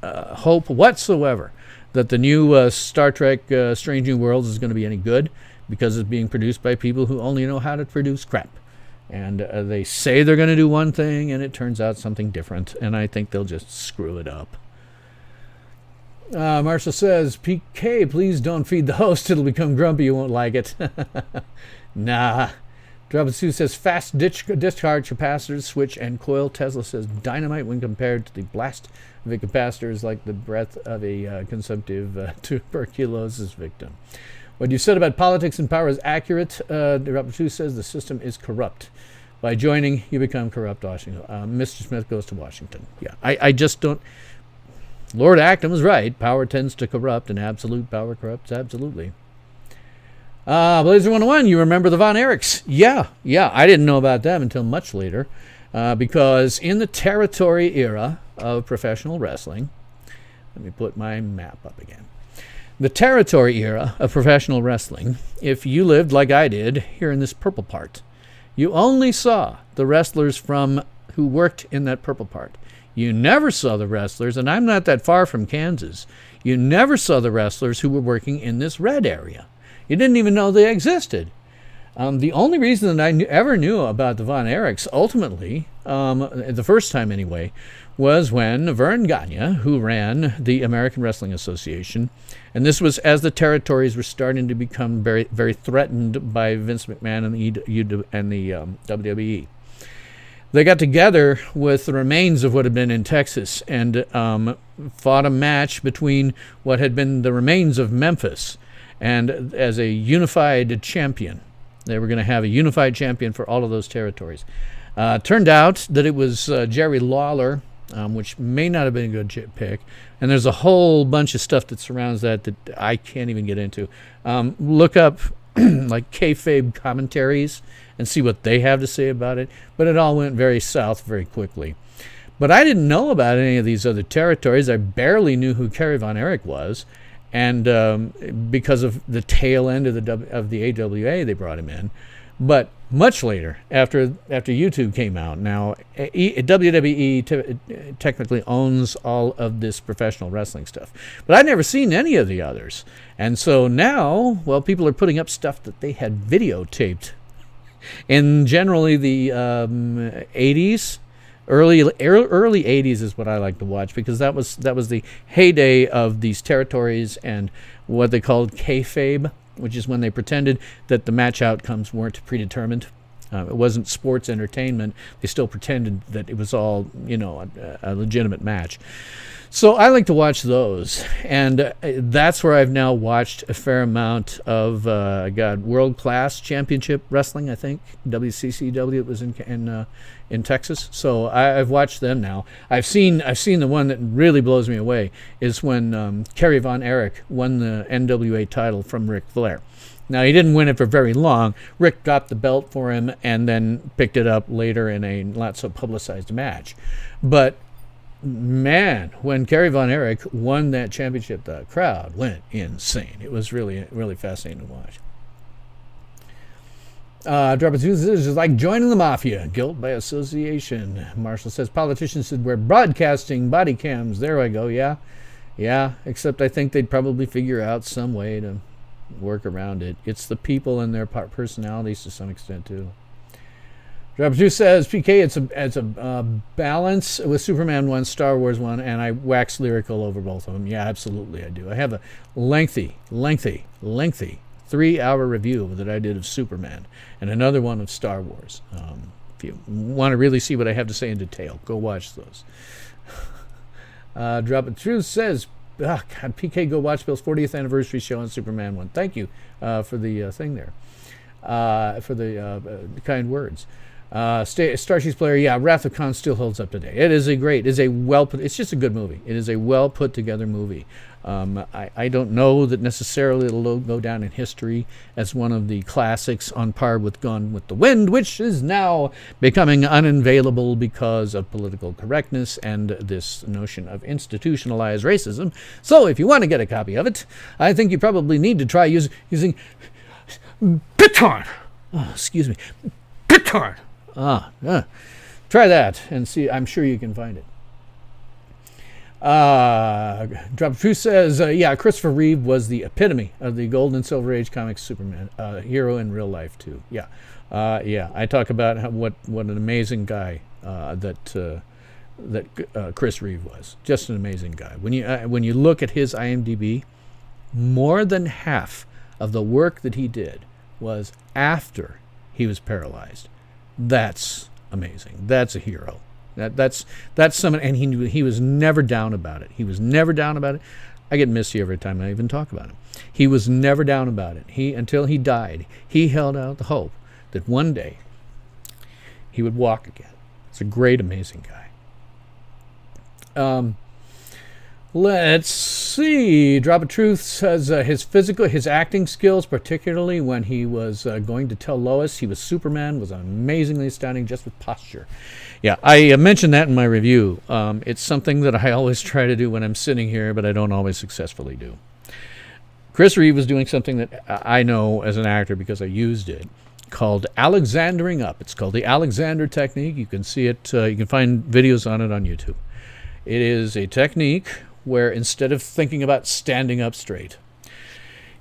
hope whatsoever that the new Star Trek Strange New Worlds is going to be any good, because it's being produced by people who only know how to produce crap. And they say they're going to do one thing, and it turns out something different, and I think they'll just screw it up. Marshall says, PK, please don't feed the host. It'll become grumpy. You won't like it. Nah. Drop2 says, fast discharge capacitors, switch and coil. Tesla says, dynamite when compared to the blast of a capacitor is like the breath of a consumptive tuberculosis victim. What you said about politics and power is accurate. Drop2 says the system is corrupt. By joining, you become corrupt. Washington. Mr. Smith goes to Washington. Yeah, I just don't... Lord Acton was right. Power tends to corrupt, and absolute power corrupts absolutely. Blazer 101, you remember the Von Erichs? Yeah, I didn't know about them until much later, because in the territory era of professional wrestling, let me put my map up again. The territory era of professional wrestling, if you lived like I did here in this purple part, you only saw the wrestlers who worked in that purple part. You never saw the wrestlers, and I'm not that far from Kansas, you never saw the wrestlers who were working in this red area. You didn't even know they existed. The only reason that I ever knew about the Von Erichs, ultimately, the first time anyway, was when Vern Gagne, who ran the American Wrestling Association, and this was as the territories were starting to become very, very threatened by Vince McMahon and the WWE. They got together with the remains of what had been in Texas and fought a match between what had been the remains of Memphis, and as a unified champion. They were going to have a unified champion for all of those territories. Turned out that it was Jerry Lawler which may not have been a good pick. And there's a whole bunch of stuff that surrounds that I can't even get into. Look up like kayfabe commentaries and see what they have to say about it. But it all went very south very quickly. But I didn't know about any of these other territories. I barely knew who Kerry Von Erich was. And because of the tail end of the AWA, they brought him in. But much later, after YouTube came out, now WWE technically owns all of this professional wrestling stuff. But I'd never seen any of the others. And so now, well, people are putting up stuff that they had videotaped. In generally the 80s, early 80s is what I like to watch, because that was the heyday of these territories and what they called kayfabe, which is when they pretended that the match outcomes weren't predetermined. It wasn't sports entertainment. They still pretended that it was all, a legitimate match. So I like to watch those, and that's where I've now watched a fair amount of World Class Championship Wrestling. I think WCCW. It was in Texas. So I've watched them now. I've seen the one that really blows me away is when Kerry Von Erich won the NWA title from Ric Flair. Now, he didn't win it for very long. Rick got the belt for him and then picked it up later in a not so publicized match. But man, when Kerry Von Erich won that championship, the crowd went insane. It was really, really fascinating to watch. Drop it to this is like joining the mafia, guilt by association. Marshall says politicians should wear broadcasting body cams. There I go. Yeah. Except I think they'd probably figure out some way to work around it. It's the people and their personalities to some extent too. Drop it to says PK. It's a balance with Superman 1, Star Wars 1, and I wax lyrical over both of them. Yeah, absolutely, I do. I have a lengthy 3-hour review that I did of Superman and another one of Star Wars. If you want to really see what I have to say in detail, go watch those. Drop It Truth says, PK, go watch Bill's 40th anniversary show on Superman 1. Thank you for the thing there, for the kind words. Starships player, yeah, Wrath of Khan still holds up today. It's just a good movie. It is a well put together movie. I don't know that necessarily it'll go down in history as one of the classics on par with Gone with the Wind, which is now becoming unavailable because of political correctness and this notion of institutionalized racism. So if you want to get a copy of it, I think you probably need to try using BitTorrent. Excuse me. BitTorrent. Try that and see. I'm sure you can find it. Drop of Truth says, Christopher Reeve was the epitome of the Gold and Silver Age comics Superman hero in real life too. I talk about what an amazing guy that Chris Reeve was. Just an amazing guy. When you look at his IMDb, more than half of the work that he did was after he was paralyzed. That's amazing. That's a hero. That's someone, and he was never down about it. He was never down about it. I get misty every time I even talk about him. He was never down about it. Until he died, he held out the hope that one day he would walk again. It's a great, amazing guy. Let's see. Drop of Truth says his acting skills, particularly when he was going to tell Lois he was Superman, was amazingly astounding just with posture. Yeah, I mentioned that in my review. It's something that I always try to do when I'm sitting here, but I don't always successfully do. Chris Reeve was doing something that I know as an actor because I used it, called Alexandering Up. It's called the Alexander Technique. You can see it. You can find videos on it on YouTube. It is a technique where instead of thinking about standing up straight,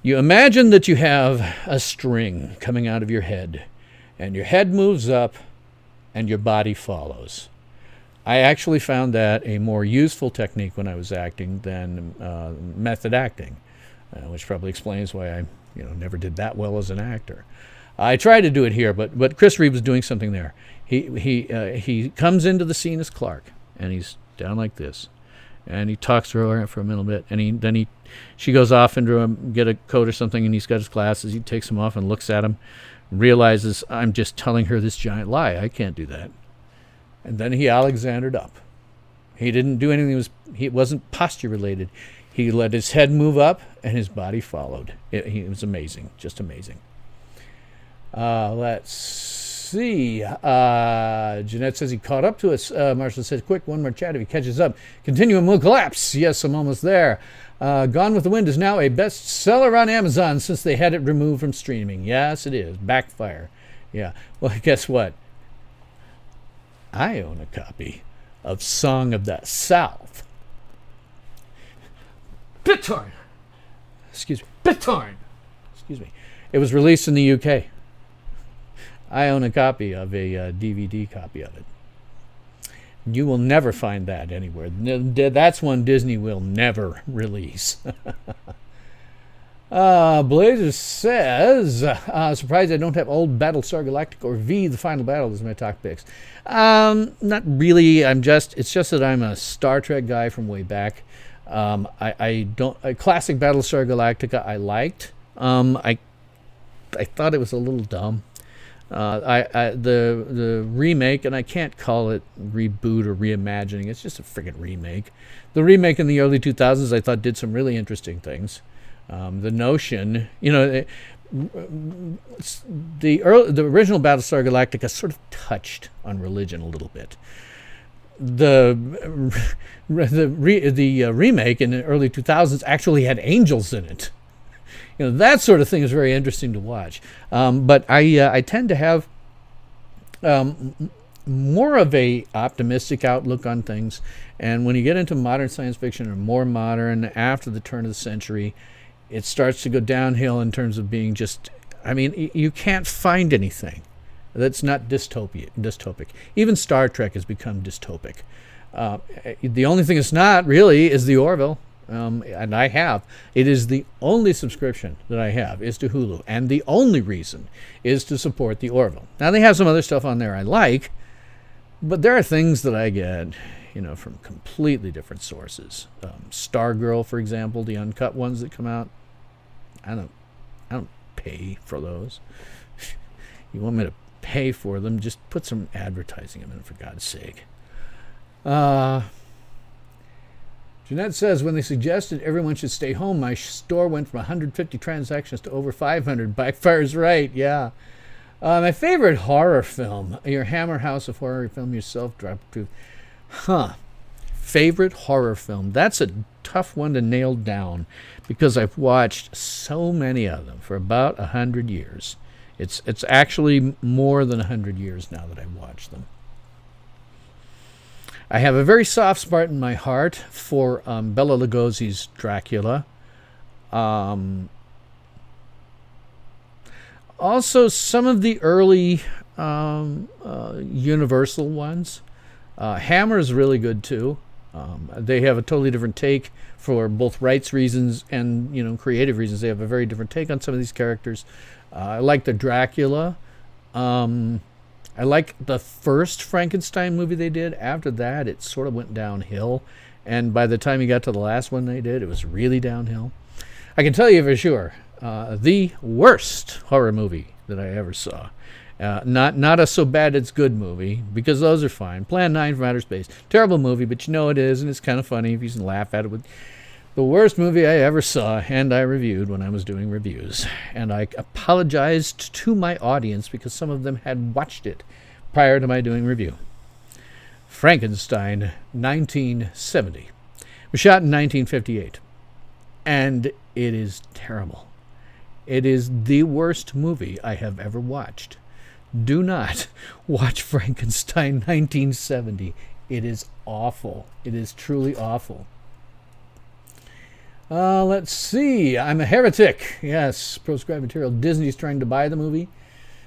you imagine that you have a string coming out of your head, and your head moves up, and your body follows. I actually found that a more useful technique when I was acting than method acting, which probably explains why I never did that well as an actor. I tried to do it here, but Chris Reeve was doing something there. He comes into the scene as Clark, and he's down like this. And he talks to her for a little bit, and she goes off into get a coat or something, and he's got his glasses. He takes them off and looks at him, realizes, I'm just telling her this giant lie. I can't do that. And then he Alexandered up. He didn't do anything. It wasn't posture related. He let his head move up, and his body followed. It was amazing, just amazing. Let's see. Jeanette says he caught up to us. Marshall says, quick, one more chat. If he catches up, Continuum will collapse. Yes, I'm almost there. Gone with the Wind is now a bestseller on Amazon since they had it removed from streaming. Yes, it is. Backfire. Yeah. Well, guess what? I own a copy of Song of the South. BitTorrent. Excuse me. BitTorrent. Excuse me. It was released in the UK. I own a copy of a DVD copy of it. You will never find that anywhere. That's one Disney will never release. Blazer says, surprised I don't have old Battlestar Galactica or V, The Final Battle as my top picks. Not really. It's just that I'm a Star Trek guy from way back. I don't, a classic Battlestar Galactica I liked. I thought it was a little dumb. The remake, and I can't call it reboot or reimagining, it's just a friggin' remake. The remake in the early 2000s I thought did some really interesting things. The notion, the original Battlestar Galactica sort of touched on religion a little bit. The remake in the early 2000s actually had angels in it. That sort of thing is very interesting to watch. But I tend to have more of a optimistic outlook on things. And when you get into modern science fiction, or more modern, after the turn of the century, it starts to go downhill in terms of being just, you can't find anything that's not dystopic. Even Star Trek has become dystopic. The only thing it's not really is the Orville. And I have. It is the only subscription that I have is to Hulu. And the only reason is to support the Orville. Now, they have some other stuff on there I like, but there are things that I get, from completely different sources. Stargirl, for example, the uncut ones that come out, I don't pay for those. You want me to pay for them, just put some advertising in them, for God's sake. Jeanette says, when they suggested everyone should stay home, my store went from 150 transactions to over 500. Backfire's right, yeah. My favorite horror film, your Hammer House of Horror film, yourself, Drop Proof. Favorite horror film. That's a tough one to nail down because I've watched so many of them for about 100 years. It's actually more than 100 years now that I've watched them. I have a very soft spot in my heart for Bela Lugosi's Dracula. Also, some of the early Universal ones. Hammer is really good, too. They have a totally different take for both rights reasons and, creative reasons. They have a very different take on some of these characters. I like the Dracula. I like the first Frankenstein movie they did. After that, it sort of went downhill. And by the time you got to the last one they did, it was really downhill. I can tell you for sure, the worst horror movie that I ever saw. Not a so bad it's good movie, because those are fine. Plan 9 from Outer Space. Terrible movie, but it is, and it's kind of funny if you can laugh at it. The worst movie I ever saw, and I reviewed when I was doing reviews. And I apologized to my audience because some of them had watched it prior to my doing review. Frankenstein, 1970. It was shot in 1958. And it is terrible. It is the worst movie I have ever watched. Do not watch Frankenstein 1970. It is awful. It is truly awful. Let's see. I'm a heretic. Yes, proscribed material. Disney's trying to buy the movie.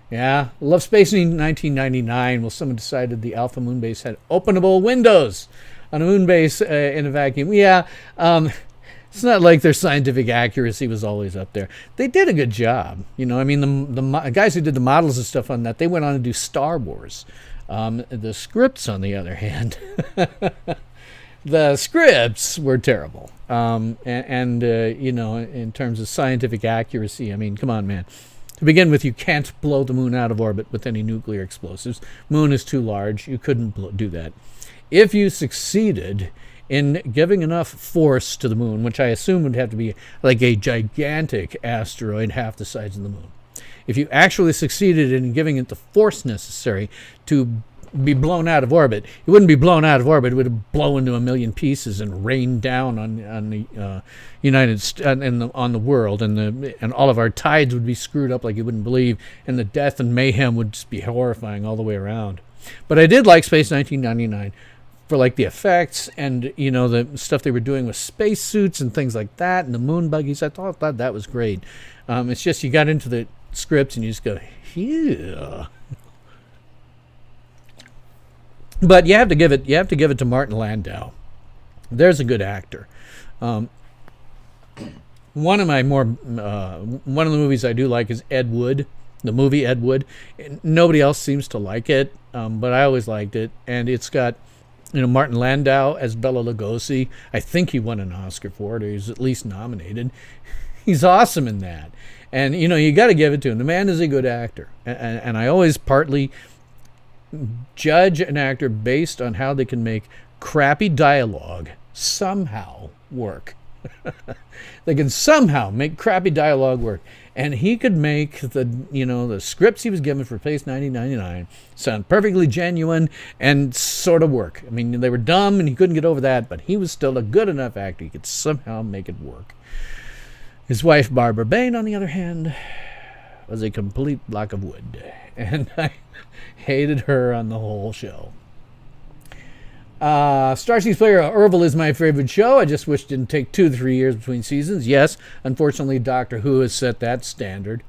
Yeah. Love Space in 1999. Well, someone decided the Alpha Moon Base had openable windows on a moon base in a vacuum. Yeah. It's not like their scientific accuracy was always up there. They did a good job. The guys who did the models and stuff on that, they went on to do Star Wars. The scripts, on the other hand, the scripts were terrible. In terms of scientific accuracy, come on, man. To begin with, you can't blow the moon out of orbit with any nuclear explosives. Moon is too large. You couldn't do that. if you succeeded in giving enough force to the moon, which I assume would have to be like a gigantic asteroid half the size of the moon, if you actually succeeded in giving it the force necessary to be blown out of orbit, it wouldn't be blown out of orbit. It would blow into a million pieces and rain down on the on the world, and all of our tides would be screwed up like you wouldn't believe, and the death and mayhem would just be horrifying all the way around. But I did like Space 1999 for like the effects and the stuff they were doing with spacesuits and things like that, and the moon buggies. I thought that was great. It's just you got into the scripts and you just go, yeah. But you have to give it to Martin Landau. There's a good actor. One of the movies I do like is Ed Wood, the movie Ed Wood. Nobody else seems to like it, but I always liked it, and it's got Martin Landau as Bela Lugosi. I think he won an Oscar for it, or he's at least nominated. He's awesome in that, and you got to give it to him. The man is a good actor, and I always partly judge an actor based on how they can make crappy dialogue somehow work. They can somehow make crappy dialogue work, and he could make the scripts he was given for Space 1999 sound perfectly genuine and sort of work. I mean, they were dumb and he couldn't get over that, but he was still a good enough actor. He could somehow make it work. His wife Barbara Bain, on the other hand, was a complete block of wood, and I hated her on the whole show. Starshi's Player Orville is my favorite show. I just wish it didn't take 2 to 3 years between seasons. Yes, unfortunately, Doctor Who has set that standard.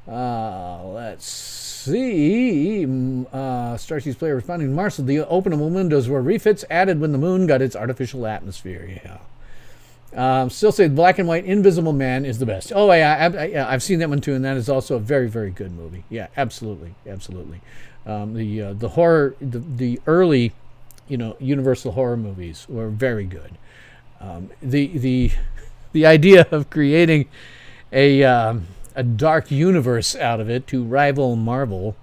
Let's see. Starshi's Player responding, Marshall, the openable windows were refits added when the moon got its artificial atmosphere. Yeah. Still say Black and White Invisible Man is the best. Oh, yeah, I've seen that one too, and that is also a very, very good movie. Yeah, absolutely. The horror, the early, Universal horror movies were very good. The idea of creating a dark universe out of it to rival Marvel,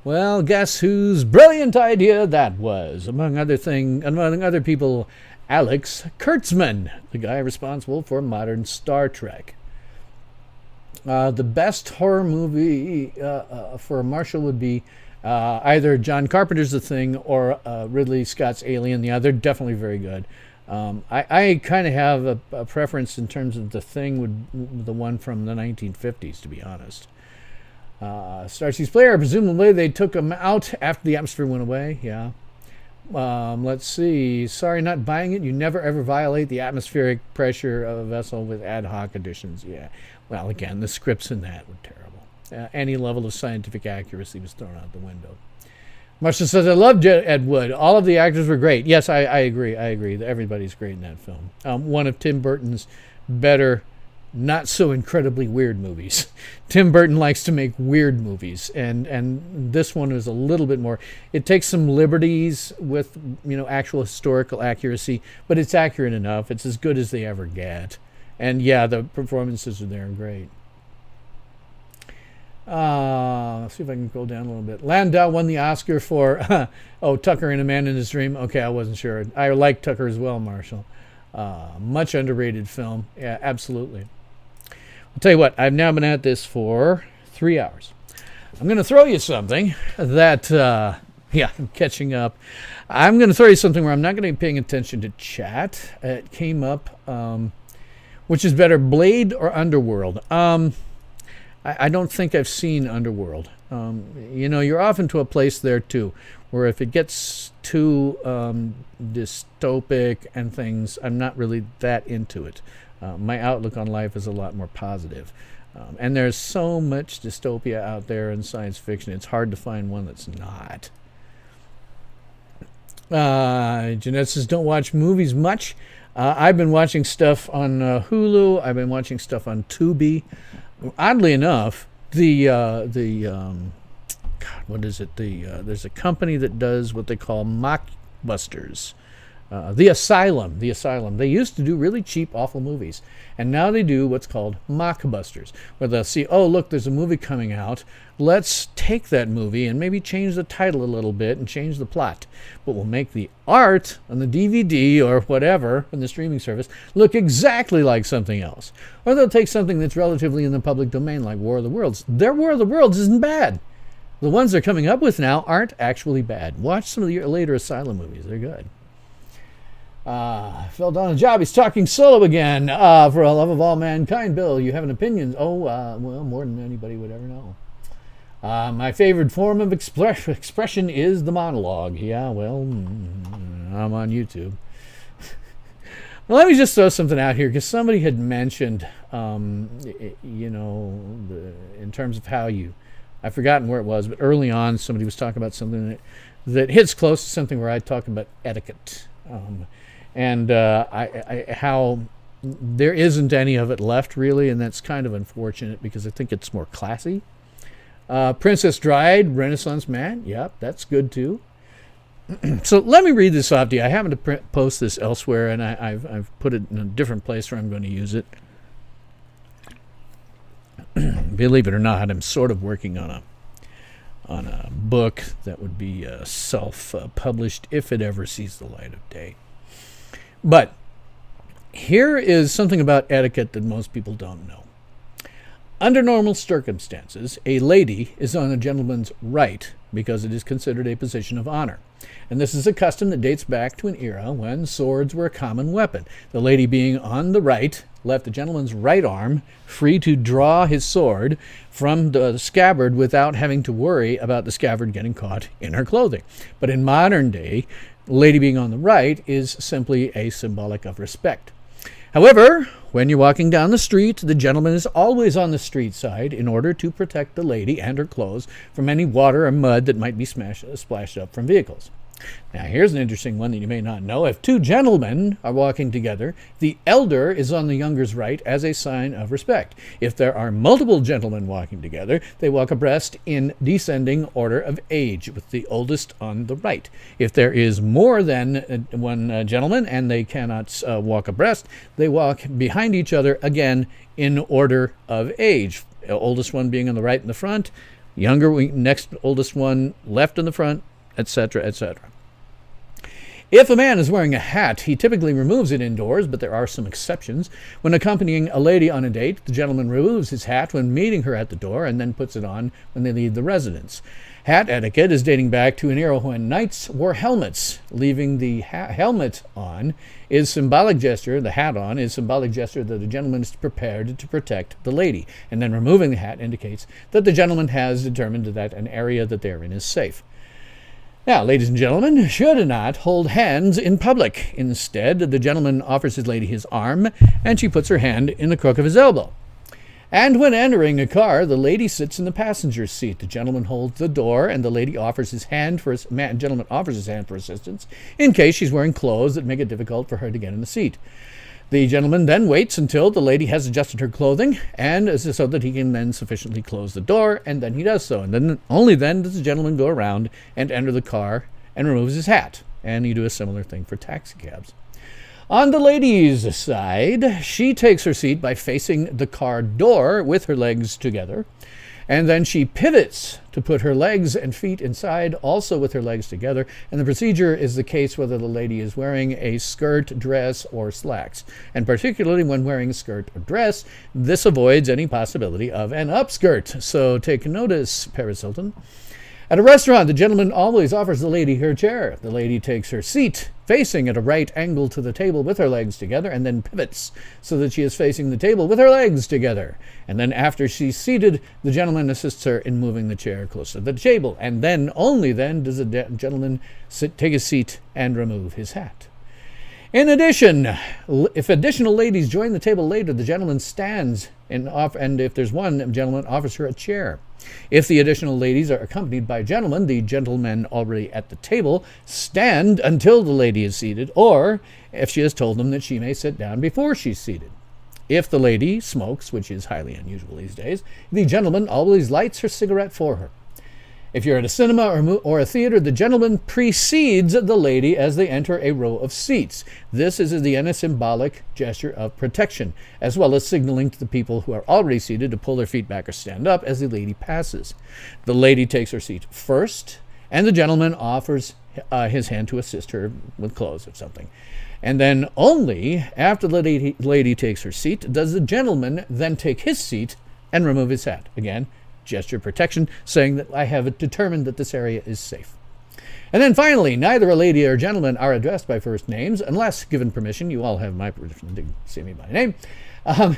well, guess whose brilliant idea that was? Among other people, Alex Kurtzman, the guy responsible for modern Star Trek. The best horror movie for Marshall would be either John Carpenter's The Thing or Ridley Scott's Alien. Yeah, they're definitely very good. I kind of have a preference in terms of The Thing, would the one from the 1950s, to be honest. Starshi's Player, presumably they took him out after the atmosphere went away. Yeah. Let's see. Sorry, not buying it. You never ever violate the atmospheric pressure of a vessel with ad hoc additions. Yeah. Well, again, the scripts in that were terrible. Any level of scientific accuracy was thrown out the window. Marshall says, I loved Ed Wood. All of the actors were great. Yes, I agree. Everybody's great in that film. One of Tim Burton's better, not so incredibly weird movies. Tim Burton likes to make weird movies, and this one is a little bit more. It takes some liberties with actual historical accuracy, but it's accurate enough. It's as good as they ever get. And yeah, the performances are there and great. Let's see if I can go down a little bit. Landau won the Oscar for Tucker and a Man in His Dream. Okay, I wasn't sure. I like Tucker as well, Marshall. Much underrated film. Yeah, absolutely. I'll tell you what, I've now been at this for 3 hours. I'm going to throw you something that, I'm catching up. I'm going to throw you something where I'm not going to be paying attention to chat. It came up, which is better, Blade or Underworld? I don't think I've seen Underworld. You're often to a place there, too, where if it gets too dystopic and things, I'm not really that into it. My outlook on life is a lot more positive. And there's so much dystopia out there in science fiction, it's hard to find one that's not. Jeanette says, don't watch movies much. I've been watching stuff on Hulu. I've been watching stuff on Tubi. Oddly enough, what is it? There's a company that does what they call mockbusters. The Asylum. They used to do really cheap, awful movies. And now they do what's called mockbusters, where they'll see, oh, look, there's a movie coming out. Let's take that movie and maybe change the title a little bit and change the plot. But we'll make the art on the DVD or whatever on the streaming service look exactly like something else. Or they'll take something that's relatively in the public domain, like War of the Worlds. Their War of the Worlds isn't bad. The ones they're coming up with now aren't actually bad. Watch some of the later Asylum movies. They're good. Fell down a job. He's talking solo again. For a love of all mankind, Bill, you have an opinion. Well, more than anybody would ever know. My favorite form of expression is the monologue. Yeah, well, I'm on YouTube. Well, let me just throw something out here, because somebody had mentioned, in terms of how I've forgotten where it was, but early on somebody was talking about something that hits close to something where I talk about etiquette. And how there isn't any of it left, really, and that's kind of unfortunate, because I think it's more classy. Princess Bride, Renaissance Man, yep, that's good too. So let me read this off to you. I happen to post this elsewhere, and I've put it in a different place where I'm going to use it. Believe it or not, I'm sort of working on a book that would be self-published if it ever sees the light of day. But here is something about etiquette that most people don't know. Under normal circumstances, a lady is on a gentleman's right because it is considered a position of honor. And this is a custom that dates back to an era when swords were a common weapon. The lady being on the right left the gentleman's right arm free to draw his sword from the scabbard without having to worry about the scabbard getting caught in her clothing. But in modern day, lady being on the right is simply a symbolic of respect. However, when you're walking down the street, the gentleman is always on the street side in order to protect the lady and her clothes from any water or mud that might be splashed up from vehicles. Now, here's an interesting one that you may not know. If two gentlemen are walking together, the elder is on the younger's right as a sign of respect. If there are multiple gentlemen walking together, they walk abreast in descending order of age, with the oldest on the right. If there is more than one gentleman and they cannot walk abreast, they walk behind each other again in order of age. The oldest one being on the right in the front, next oldest one left in the front, etc., etc. If a man is wearing a hat, he typically removes it indoors, but there are some exceptions. When accompanying a lady on a date, the gentleman removes his hat when meeting her at the door and then puts it on when they leave the residence. Hat etiquette is dating back to an era when knights wore helmets. Leaving the helmet on is symbolic gesture, the hat on is symbolic gesture that the gentleman is prepared to protect the lady. And then removing the hat indicates that the gentleman has determined that an area that they're in is safe. Now, ladies and gentlemen should not hold hands in public. Instead, the gentleman offers his lady his arm, and she puts her hand in the crook of his elbow. And when entering a car, the lady sits in the passenger's seat. The gentleman holds the door, and the lady offers his hand for gentleman offers his hand for assistance in case she's wearing clothes that make it difficult for her to get in the seat. The gentleman then waits until the lady has adjusted her clothing, and so that he can then sufficiently close the door, and then he does so. And then only then does the gentleman go around and enter the car and removes his hat. And you do a similar thing for taxi cabs. On the lady's side, she takes her seat by facing the car door with her legs together, and then she pivots to put her legs and feet inside, also with her legs together. And the procedure is the case whether the lady is wearing a skirt, dress, or slacks. And particularly when wearing a skirt or dress, this avoids any possibility of an upskirt. So take notice, Paris Hilton. At a restaurant, the gentleman always offers the lady her chair. The lady takes her seat, facing at a right angle to the table with her legs together, and then pivots so that she is facing the table with her legs together. And then after she's seated, the gentleman assists her in moving the chair closer to the table. And then, only then, does the gentleman take his seat and remove his hat. In addition, if additional ladies join the table later, the gentleman stands and if there's one, the gentleman offers her a chair. If the additional ladies are accompanied by gentlemen, the gentlemen already at the table stand until the lady is seated, or if she has told them that she may sit down before she's seated. If the lady smokes, which is highly unusual these days, the gentleman always lights her cigarette for her. If you're at a cinema or a theater, the gentleman precedes the lady as they enter a row of seats. This is the symbolic gesture of protection, as well as signaling to the people who are already seated to pull their feet back or stand up as the lady passes. The lady takes her seat first, and the gentleman offers his hand to assist her with clothes or something. And then only after the lady takes her seat does the gentleman then take his seat and remove his hat. Again, gesture of protection, saying that I have determined that this area is safe. And then finally, neither a lady or gentleman are addressed by first names, unless given permission. You all have my permission to say me by name.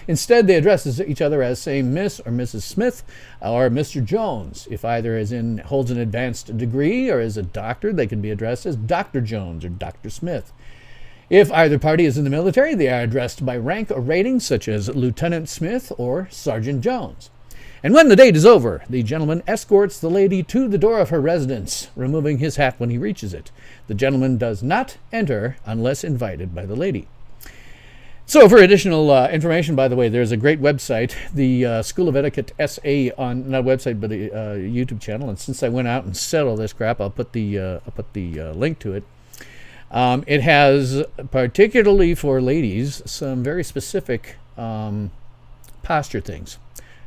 Instead, they address each other as, say, Miss or Mrs. Smith or Mr. Jones. If either holds an advanced degree or is a doctor, they can be addressed as Dr. Jones or Dr. Smith. If either party is in the military, they are addressed by rank or rating, such as Lieutenant Smith or Sergeant Jones. And when the date is over, the gentleman escorts the lady to the door of her residence, removing his hat when he reaches it. The gentleman does not enter unless invited by the lady. So for additional information, by the way, there's a great website, the School of Etiquette SA, on not a website but a YouTube channel. And since I went out and said all this crap, I'll put the link to it. It has, particularly for ladies, some very specific posture things.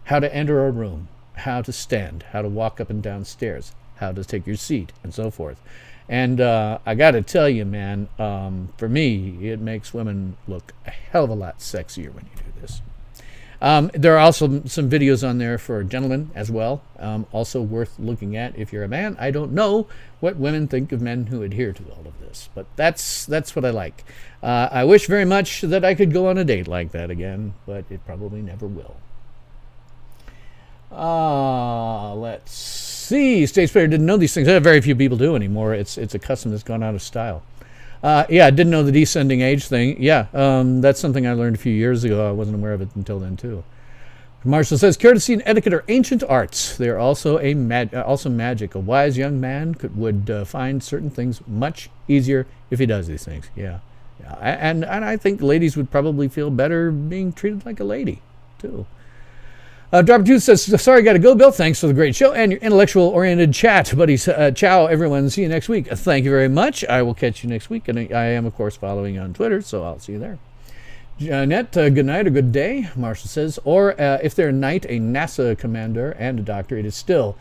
How to enter a room, how to stand, how to walk up and down stairs, how to take your seat, and so forth. And I got to tell you, man, for me, it makes women look a hell of a lot sexier when you do this. There are also some videos on there for gentlemen as well, also worth looking at if you're a man. I don't know what women think of men who adhere to all of this, but that's what I like. I wish very much that I could go on a date like that again, but it probably never will. Let's see. Stage player didn't know these things. Very few people do anymore. It's a custom that's gone out of style. Yeah, I didn't know the descending age thing. Yeah, that's something I learned a few years ago. I wasn't aware of it until then, too. Marshall says, courtesy and etiquette are ancient arts. They are also also magic. A wise young man would find certain things much easier if he does these things. Yeah. And I think ladies would probably feel better being treated like a lady, too. Dropper Tooth says, sorry, got to go, Bill. Thanks for the great show and your intellectual-oriented chat. Buddies, ciao, everyone. See you next week. Thank you very much. I will catch you next week. And I am, of course, following you on Twitter, so I'll see you there. Jeanette, good night or good day, Marshall says. Or if they're a knight, a NASA commander, and a doctor, it is still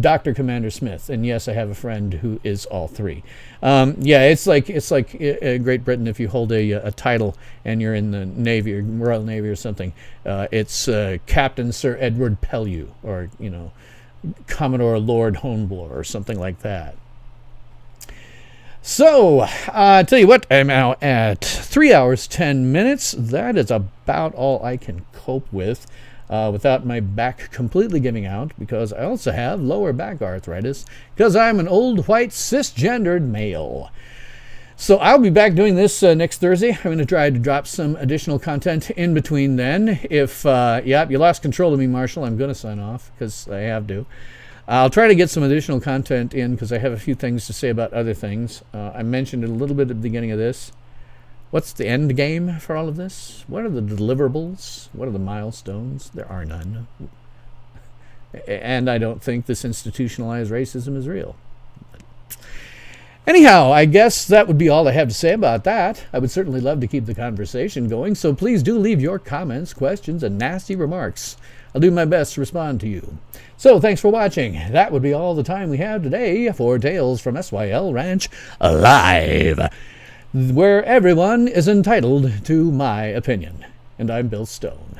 Dr. Commander Smith. And yes, I have a friend who is all three. Yeah, it's like Great Britain. If you hold a title and you're in the Navy or Royal Navy or something, it's Captain Sir Edward Pellew, or Commodore Lord Hornblower or something like that. So, I tell you what, I'm now at 3 hours, 10 minutes. That is about all I can cope with without my back completely giving out, because I also have lower back arthritis, because I'm an old white cisgendered male. So I'll be back doing this next Thursday. I'm going to try to drop some additional content in between then. If, you lost control of me, Marshall, I'm going to sign off, because I have to. I'll try to get some additional content in because I have a few things to say about other things. I mentioned it a little bit at the beginning of this. What's the end game for all of this? What are the deliverables? What are the milestones? There are none. And I don't think this institutionalized racism is real. Anyhow, I guess that would be all I have to say about that. I would certainly love to keep the conversation going, so please do leave your comments, questions, and nasty remarks. I'll do my best to respond to you. So thanks for watching. That would be all the time we have today for Tales from SYL Ranch Live, where everyone is entitled to my opinion. And I'm Bill Stone.